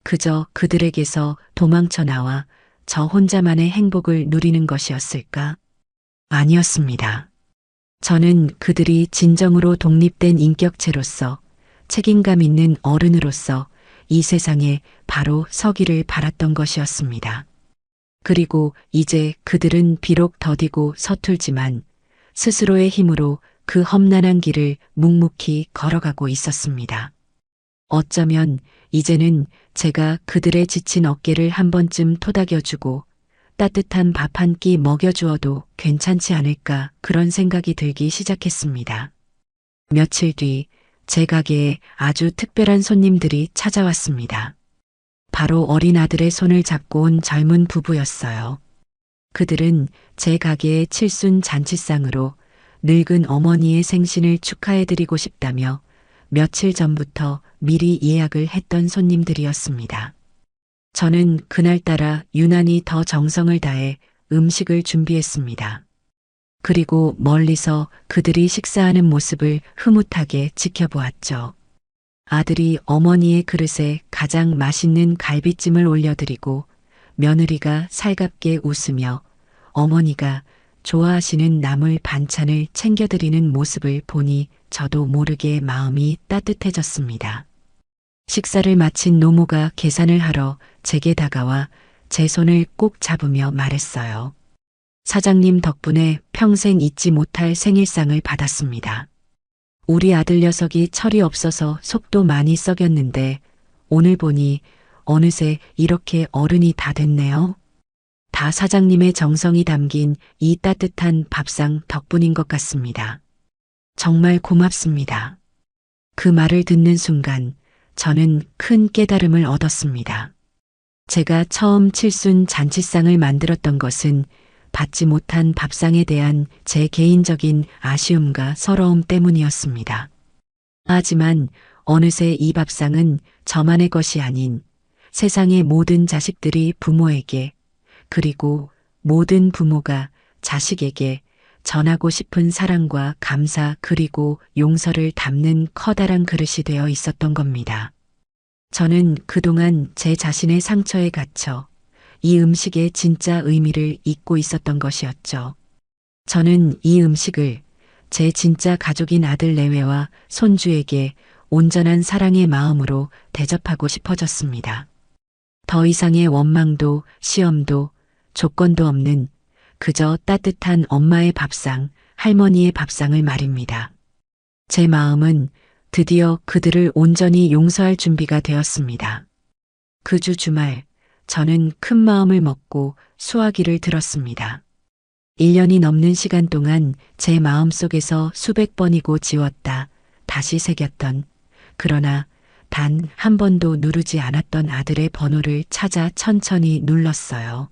그저 그들에게서 도망쳐 나와 저 혼자만의 행복을 누리는 것이었을까? 아니었습니다. 저는 그들이 진정으로 독립된 인격체로서 책임감 있는 어른으로서 이 세상에 바로 서기를 바랐던 것이었습니다. 그리고 이제 그들은 비록 더디고 서툴지만 스스로의 힘으로 그 험난한 길을 묵묵히 걸어가고 있었습니다. 어쩌면 이제는 제가 그들의 지친 어깨를 한 번쯤 토닥여주고 따뜻한 밥 한 끼 먹여주어도 괜찮지 않을까 그런 생각이 들기 시작했습니다. 며칠 뒤 제 가게에 아주 특별한 손님들이 찾아왔습니다. 바로 어린 아들의 손을 잡고 온 젊은 부부였어요. 그들은 제 가게의 칠순 잔치상으로 늙은 어머니의 생신을 축하해드리고 싶다며 며칠 전부터 미리 예약을 했던 손님들이었습니다. 저는 그날따라 유난히 더 정성을 다해 음식을 준비했습니다. 그리고 멀리서 그들이 식사하는 모습을 흐뭇하게 지켜보았죠. 아들이 어머니의 그릇에 가장 맛있는 갈비찜을 올려드리고 며느리가 살갑게 웃으며 어머니가 좋아하시는 나물 반찬을 챙겨드리는 모습을 보니 저도 모르게 마음이 따뜻해졌습니다. 식사를 마친 노모가 계산을 하러 제게 다가와 제 손을 꼭 잡으며 말했어요. 사장님 덕분에 평생 잊지 못할 생일상을 받았습니다. 우리 아들 녀석이 철이 없어서 속도 많이 썩였는데 오늘 보니 어느새 이렇게 어른이 다 됐네요. 다 사장님의 정성이 담긴 이 따뜻한 밥상 덕분인 것 같습니다. 정말 고맙습니다. 그 말을 듣는 순간 저는 큰 깨달음을 얻었습니다. 제가 처음 칠순 잔치상을 만들었던 것은 받지 못한 밥상에 대한 제 개인적인 아쉬움과 서러움 때문이었습니다. 하지만 어느새 이 밥상은 저만의 것이 아닌 세상의 모든 자식들이 부모에게 그리고 모든 부모가 자식에게 전하고 싶은 사랑과 감사 그리고 용서를 담는 커다란 그릇이 되어 있었던 겁니다. 저는 그동안 제 자신의 상처에 갇혀 이 음식의 진짜 의미를 잊고 있었던 것이었죠. 저는 이 음식을 제 진짜 가족인 아들 내외와 손주에게 온전한 사랑의 마음으로 대접하고 싶어졌습니다. 더 이상의 원망도 시험도 조건도 없는 그저 따뜻한 엄마의 밥상, 할머니의 밥상을 말입니다. 제 마음은 드디어 그들을 온전히 용서할 준비가 되었습니다. 그 주 주말, 저는 큰 마음을 먹고 수화기를 들었습니다. 1년이 넘는 시간 동안 제 마음속에서 수백 번이고 지웠다, 다시 새겼던, 그러나 단 한 번도 누르지 않았던 아들의 번호를 찾아 천천히 눌렀어요.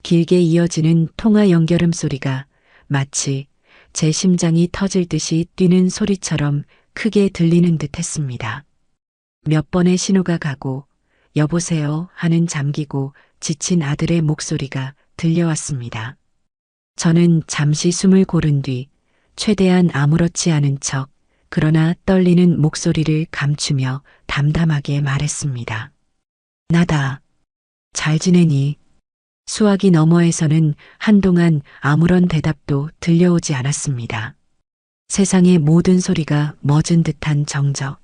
길게 이어지는 통화 연결음 소리가 마치 제 심장이 터질 듯이 뛰는 소리처럼 크게 들리는 듯 했습니다. 몇 번의 신호가 가고 여보세요 하는 잠기고 지친 아들의 목소리가 들려왔습니다. 저는 잠시 숨을 고른 뒤 최대한 아무렇지 않은 척 그러나 떨리는 목소리를 감추며 담담하게 말했습니다. 나다. 잘 지내니? 수화기 너머에서는 한동안 아무런 대답도 들려오지 않았습니다. 세상의 모든 소리가 멎은 듯한 정적.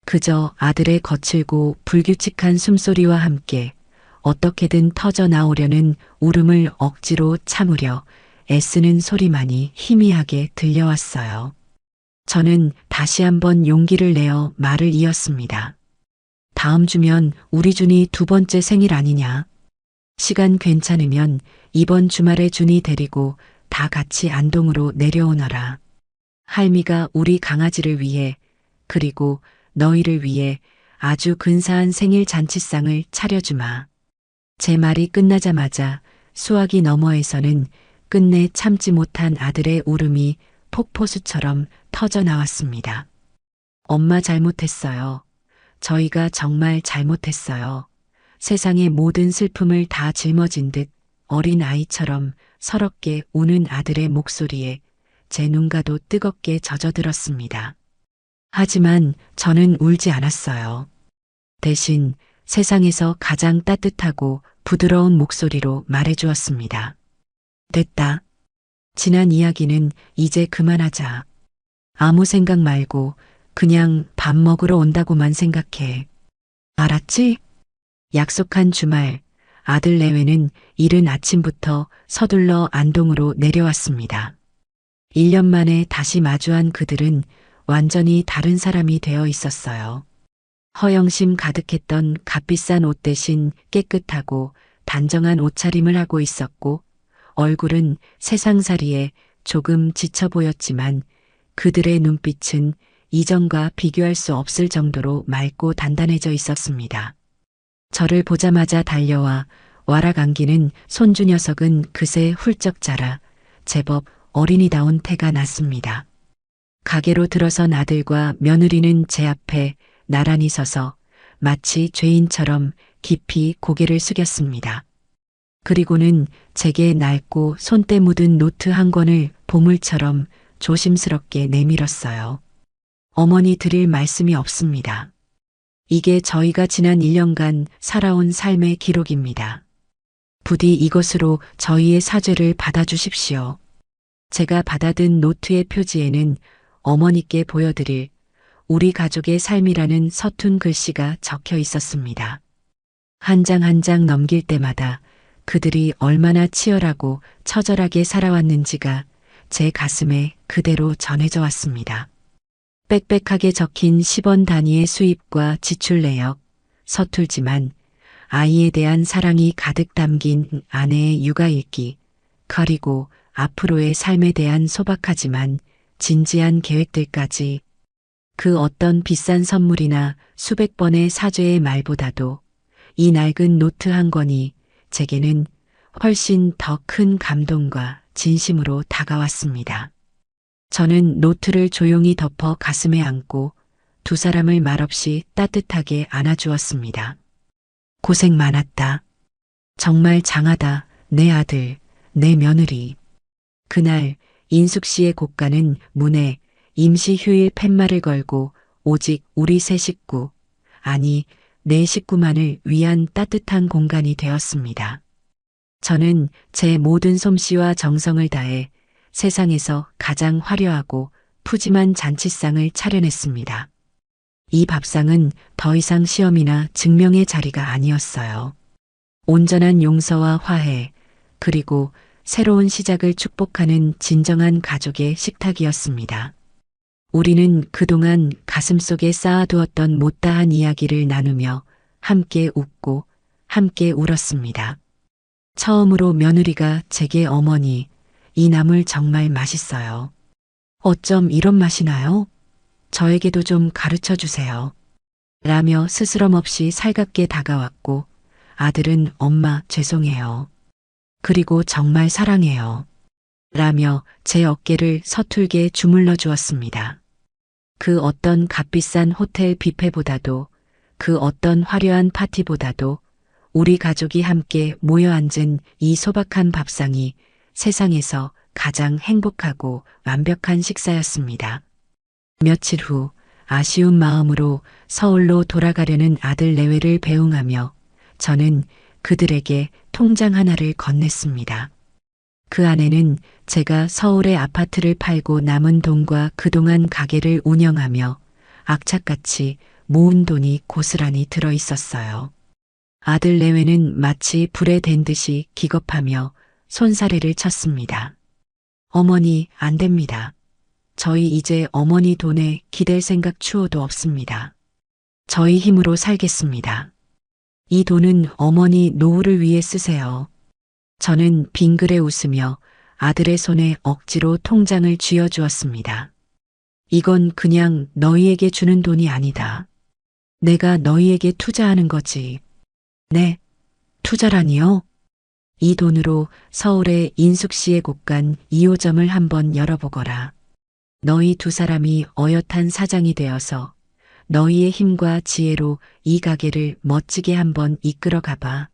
그저 아들의 거칠고 불규칙한 숨소리와 함께 어떻게든 터져 나오려는 울음을 억지로 참으려 애쓰는 소리만이 희미하게 들려왔어요. 저는 다시 한번 용기를 내어 말을 이었습니다. 다음 주면 우리 준이 두 번째 생일 아니냐? 시간 괜찮으면 이번 주말에 준이 데리고 다 같이 안동으로 내려오너라. 할미가 우리 강아지를 위해 그리고 너희를 위해 아주 근사한 생일 잔치상을 차려주마. 제 말이 끝나자마자 수화기 너머에서는 끝내 참지 못한 아들의 울음이 폭포수처럼 터져 나왔습니다. 엄마 잘못했어요. 저희가 정말 잘못했어요. 세상의 모든 슬픔을 다 짊어진 듯 어린 아이처럼 서럽게 우는 아들의 목소리에 제 눈가도 뜨겁게 젖어들었습니다. 하지만 저는 울지 않았어요. 대신 세상에서 가장 따뜻하고 부드러운 목소리로 말해주었습니다. 됐다. 지난 이야기는 이제 그만하자. 아무 생각 말고 그냥 밥 먹으러 온다고만 생각해. 알았지? 약속한 주말 아들 내외는 이른 아침부터 서둘러 안동으로 내려왔습니다. 1년 만에 다시 마주한 그들은 완전히 다른 사람이 되어 있었어요. 허영심 가득했던 값비싼 옷 대신 깨끗하고 단정한 옷차림을 하고 있었고 얼굴은 세상살이에 조금 지쳐 보였지만 그들의 눈빛은 이전과 비교할 수 없을 정도로 맑고 단단해져 있었습니다. 저를 보자마자 달려와 와락 안기는 손주 녀석은 그새 훌쩍 자라 제법 어린이다운 태가 났습니다. 가게로 들어선 아들과 며느리는 제 앞에 나란히 서서 마치 죄인처럼 깊이 고개를 숙였습니다. 그리고는 제게 낡고 손때 묻은 노트 한 권을 보물처럼 조심스럽게 내밀었어요. 어머니 드릴 말씀이 없습니다. 이게 저희가 지난 1년간 살아온 삶의 기록입니다. 부디 이것으로 저희의 사죄를 받아주십시오. 제가 받아든 노트의 표지에는 어머니께 보여드릴 우리 가족의 삶이라는 서툰 글씨가 적혀 있었습니다. 한 장 한 장 넘길 때마다 그들이 얼마나 치열하고 처절하게 살아왔는지가 제 가슴에 그대로 전해져 왔습니다. 빽빽하게 적힌 10원 단위의 수입과 지출 내역, 서툴지만 아이에 대한 사랑이 가득 담긴 아내의 육아일기, 그리고 앞으로의 삶에 대한 소박하지만 진지한 계획들까지 그 어떤 비싼 선물이나 수백 번의 사죄의 말보다도 이 낡은 노트 한 권이 제게는 훨씬 더 큰 감동과 진심으로 다가왔습니다. 저는 노트를 조용히 덮어 가슴에 안고 두 사람을 말없이 따뜻하게 안아주었습니다. 고생 많았다. 정말 장하다, 내 아들, 내 며느리. 그날 인숙 씨의 고가는 문에 임시 휴일 팻말을 걸고 오직 우리 세 식구, 아니 네 식구만을 위한 따뜻한 공간이 되었습니다. 저는 제 모든 솜씨와 정성을 다해 세상에서 가장 화려하고 푸짐한 잔치상을 차려냈습니다. 이 밥상은 더 이상 시험이나 증명의 자리가 아니었어요. 온전한 용서와 화해, 그리고 새로운 시작을 축복하는 진정한 가족의 식탁이었습니다. 우리는 그동안 가슴속에 쌓아두었던 못다한 이야기를 나누며 함께 웃고 함께 울었습니다. 처음으로 며느리가 제게 어머니, 이 나물 정말 맛있어요. 어쩜 이런 맛이 나요? 저에게도 좀 가르쳐 주세요. 라며 스스럼 없이 살갑게 다가왔고 아들은 엄마 죄송해요. 그리고 정말 사랑해요. 라며 제 어깨를 서툴게 주물러 주었습니다. 그 어떤 값비싼 호텔 뷔페보다도 그 어떤 화려한 파티보다도 우리 가족이 함께 모여 앉은 이 소박한 밥상이 세상에서 가장 행복하고 완벽한 식사였습니다. 며칠 후 아쉬운 마음으로 서울로 돌아가려는 아들 내외를 배웅하며 저는 그들에게 통장 하나를 건넸습니다. 그 안에는 제가 서울의 아파트를 팔고 남은 돈과 그동안 가게를 운영하며 악착같이 모은 돈이 고스란히 들어 있었어요. 아들 내외는 마치 불에 댄 듯이 기겁하며 손사래를 쳤습니다. 어머니, 안 됩니다. 저희 이제 어머니 돈에 기댈 생각 추호도 없습니다. 저희 힘으로 살겠습니다. 이 돈은 어머니 노후를 위해 쓰세요. 저는 빙그레 웃으며 아들의 손에 억지로 통장을 쥐어주었습니다. 이건 그냥 너희에게 주는 돈이 아니다. 내가 너희에게 투자하는 거지. 네, 투자라니요? 이 돈으로 서울의 인숙 씨의 곳간 2호점을 한번 열어보거라. 너희 두 사람이 어엿한 사장이 되어서 너희의 힘과 지혜로 이 가게를 멋지게 한번 이끌어 가봐.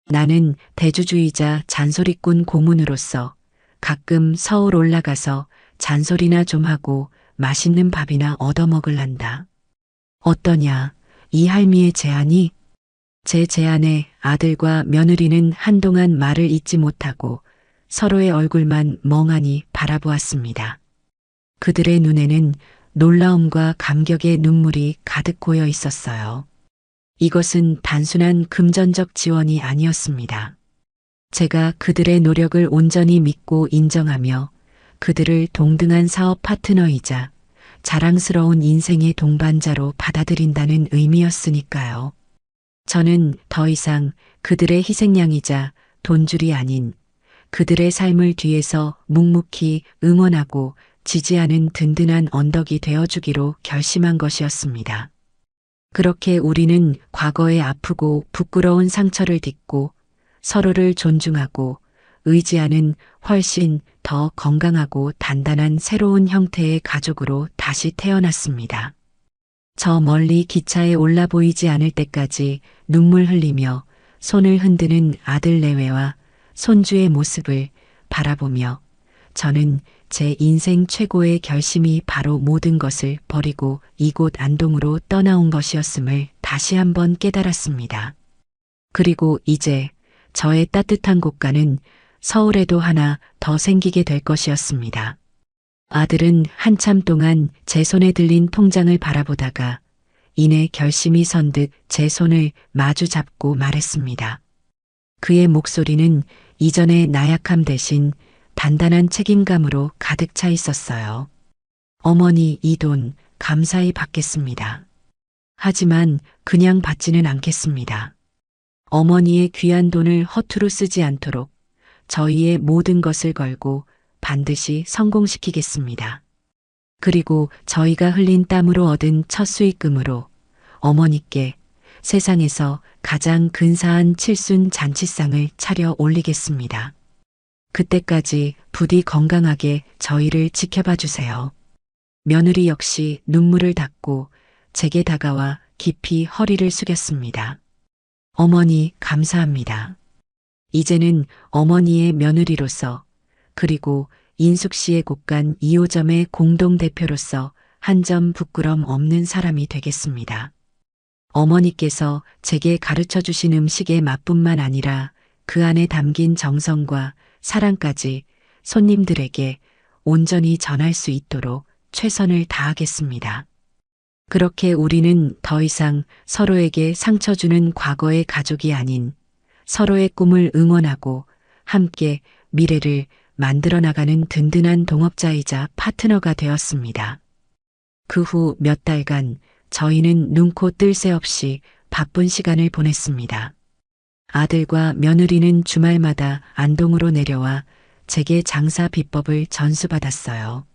나는 대주주이자 잔소리꾼 고문으로서 가끔 서울 올라가서 잔소리나 좀 하고 맛있는 밥이나 얻어먹을란다. 어떠냐, 이 할미의 제안이? 제 제안에 아들과 며느리는 한동안 말을 잇지 못하고 서로의 얼굴만 멍하니 바라보았습니다. 그들의 눈에는 놀라움과 감격의 눈물이 가득 고여 있었어요. 이것은 단순한 금전적 지원이 아니었습니다. 제가 그들의 노력을 온전히 믿고 인정하며 그들을 동등한 사업 파트너이자 자랑스러운 인생의 동반자로 받아들인다는 의미였으니까요. 저는 더 이상 그들의 희생양이자 돈줄이 아닌 그들의 삶을 뒤에서 묵묵히 응원하고 지지하는 든든한 언덕이 되어주기로 결심한 것이었습니다. 그렇게 우리는 과거의 아프고 부끄러운 상처를 딛고 서로를 존중하고 의지하는 훨씬 더 건강하고 단단한 새로운 형태의 가족으로 다시 태어났습니다. 저 멀리 기차에 올라 보이지 않을 때까지 눈물 흘리며 손을 흔드는 아들 내외와 손주의 모습을 바라보며 저는 제 인생 최고의 결심이 바로 모든 것을 버리고 이곳 안동으로 떠나온 것이었음을 다시 한번 깨달았습니다. 그리고 이제 저의 따뜻한 곳간은 서울에도 하나 더 생기게 될 것이었습니다. 아들은 한참 동안 제 손에 들린 통장을 바라보다가 이내 결심이 선 듯 제 손을 마주 잡고 말했습니다. 그의 목소리는 이전의 나약함 대신 단단한 책임감으로 가득 차 있었어요. 어머니, 이 돈 감사히 받겠습니다. 하지만 그냥 받지는 않겠습니다. 어머니의 귀한 돈을 허투루 쓰지 않도록 저희의 모든 것을 걸고 반드시 성공시키겠습니다. 그리고 저희가 흘린 땀으로 얻은 첫 수익금으로 어머니께 세상에서 가장 근사한 칠순 잔치상을 차려 올리겠습니다. 그때까지 부디 건강하게 저희를 지켜봐 주세요. 며느리 역시 눈물을 닦고 제게 다가와 깊이 허리를 숙였습니다. 어머니, 감사합니다. 이제는 어머니의 며느리로서 그리고 인숙 씨의 곳간 2호점의 공동대표로서 한 점 부끄럼 없는 사람이 되겠습니다. 어머니께서 제게 가르쳐 주신 음식의 맛뿐만 아니라 그 안에 담긴 정성과 사랑까지 손님들에게 온전히 전할 수 있도록 최선을 다하겠습니다. 그렇게 우리는 더 이상 서로에게 상처 주는 과거의 가족이 아닌 서로의 꿈을 응원하고 함께 미래를 만들어 나가는 든든한 동업자이자 파트너가 되었습니다. 그 후 몇 달간 저희는 눈코 뜰 새 없이 바쁜 시간을 보냈습니다. 아들과 며느리는 주말마다 안동으로 내려와 제게 장사 비법을 전수받았어요.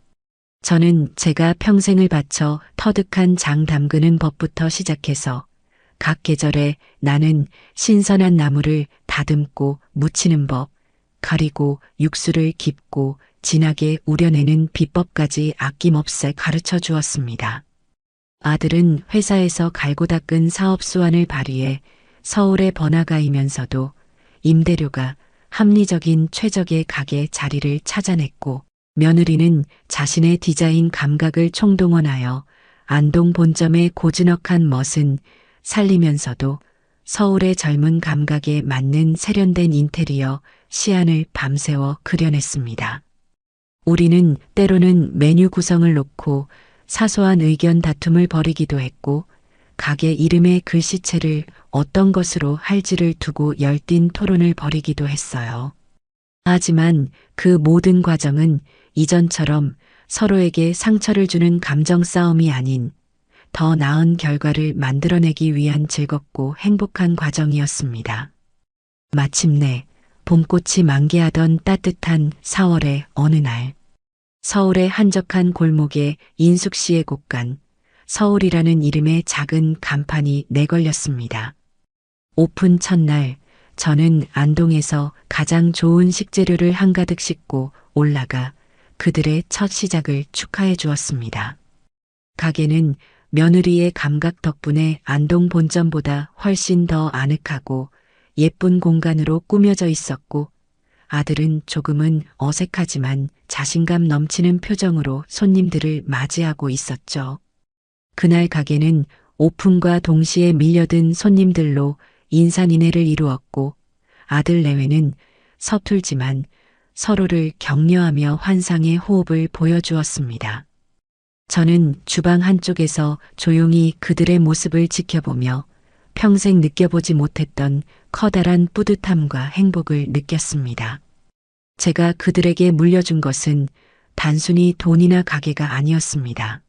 저는 제가 평생을 바쳐 터득한 장 담그는 법부터 시작해서 각 계절에 나는 신선한 나물을 다듬고 무치는 법, 가리고 육수를 깊고 진하게 우려내는 비법까지 아낌없이 가르쳐 주었습니다. 아들은 회사에서 갈고 닦은 사업 수완을 발휘해 서울에 번화가이면서도 임대료가 합리적인 최적의 가게 자리를 찾아냈고 며느리는 자신의 디자인 감각을 총동원하여 안동 본점의 고즈넉한 멋은 살리면서도 서울의 젊은 감각에 맞는 세련된 인테리어 시안을 밤새워 그려냈습니다. 우리는 때로는 메뉴 구성을 놓고 사소한 의견 다툼을 벌이기도 했고 가게 이름의 글씨체를 어떤 것으로 할지를 두고 열띤 토론을 벌이기도 했어요. 하지만 그 모든 과정은 이전처럼 서로에게 상처를 주는 감정 싸움이 아닌 더 나은 결과를 만들어내기 위한 즐겁고 행복한 과정이었습니다. 마침내 봄꽃이 만개하던 따뜻한 4월의 어느 날, 서울의 한적한 골목에 인숙 씨의 곳간, 서울이라는 이름의 작은 간판이 내걸렸습니다. 오픈 첫날, 저는 안동에서 가장 좋은 식재료를 한가득 싣고 올라가 그들의 첫 시작을 축하해 주었습니다. 가게는 며느리의 감각 덕분에 안동 본점보다 훨씬 더 아늑하고 예쁜 공간으로 꾸며져 있었고 아들은 조금은 어색하지만 자신감 넘치는 표정으로 손님들을 맞이하고 있었죠. 그날 가게는 오픈과 동시에 밀려든 손님들로 인산인해를 이루었고 아들 내외는 서툴지만 서로를 격려하며 환상의 호흡을 보여주었습니다. 저는 주방 한쪽에서 조용히 그들의 모습을 지켜보며 평생 느껴보지 못했던 커다란 뿌듯함과 행복을 느꼈습니다. 제가 그들에게 물려준 것은 단순히 돈이나 가게가 아니었습니다.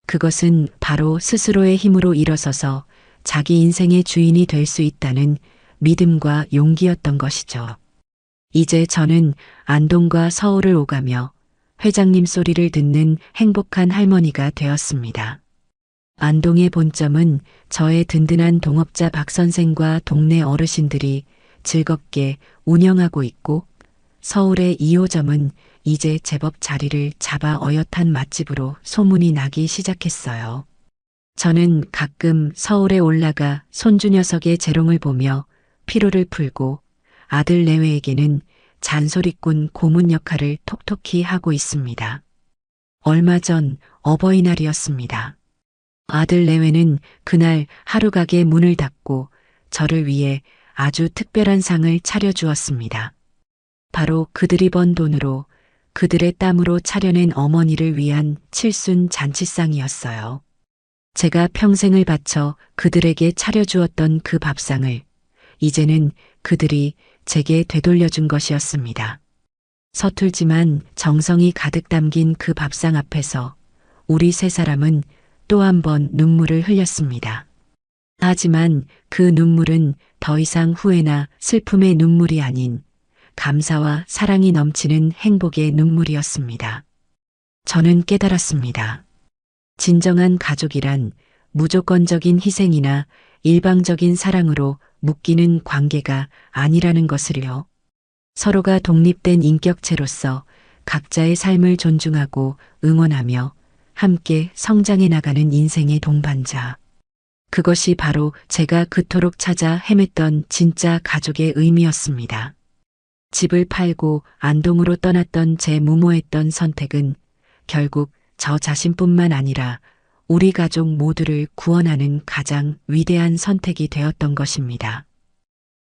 그것은 바로 스스로의 힘으로 일어서서 자기 인생의 주인이 될 수 있다는 믿음과 용기였던 것이죠. 이제 저는 안동과 서울을 오가며 회장님 소리를 듣는 행복한 할머니가 되었습니다. 안동의 본점은 저의 든든한 동업자 박 선생과 동네 어르신들이 즐겁게 운영하고 있고 서울의 2호점은 이제 제법 자리를 잡아 어엿한 맛집으로 소문이 나기 시작했어요. 저는 가끔 서울에 올라가 손주 녀석의 재롱을 보며 피로를 풀고 아들 내외에게는 잔소리꾼 고문 역할을 톡톡히 하고 있습니다. 얼마 전 어버이날이었습니다. 아들 내외는 그날 하루 가게 문을 닫고 저를 위해 아주 특별한 상을 차려주었습니다. 바로 그들이 번 돈으로 그들의 땀으로 차려낸 어머니를 위한 칠순 잔치상이었어요. 제가 평생을 바쳐 그들에게 차려주었던 그 밥상을 이제는 그들이 제게 되돌려준 것이었습니다. 서툴지만 정성이 가득 담긴 그 밥상 앞에서 우리 세 사람은 또 한 번 눈물을 흘렸습니다. 하지만 그 눈물은 더 이상 후회나 슬픔의 눈물이 아닌 감사와 사랑이 넘치는 행복의 눈물이었습니다. 저는 깨달았습니다. 진정한 가족이란 무조건적인 희생이나 일방적인 사랑으로 묶이는 관계가 아니라는 것을요. 서로가 독립된 인격체로서 각자의 삶을 존중하고 응원하며 함께 성장해 나가는 인생의 동반자. 그것이 바로 제가 그토록 찾아 헤맸던 진짜 가족의 의미였습니다. 집을 팔고 안동으로 떠났던 제 무모했던 선택은 결국 저 자신뿐만 아니라 우리 가족 모두를 구원하는 가장 위대한 선택이 되었던 것입니다.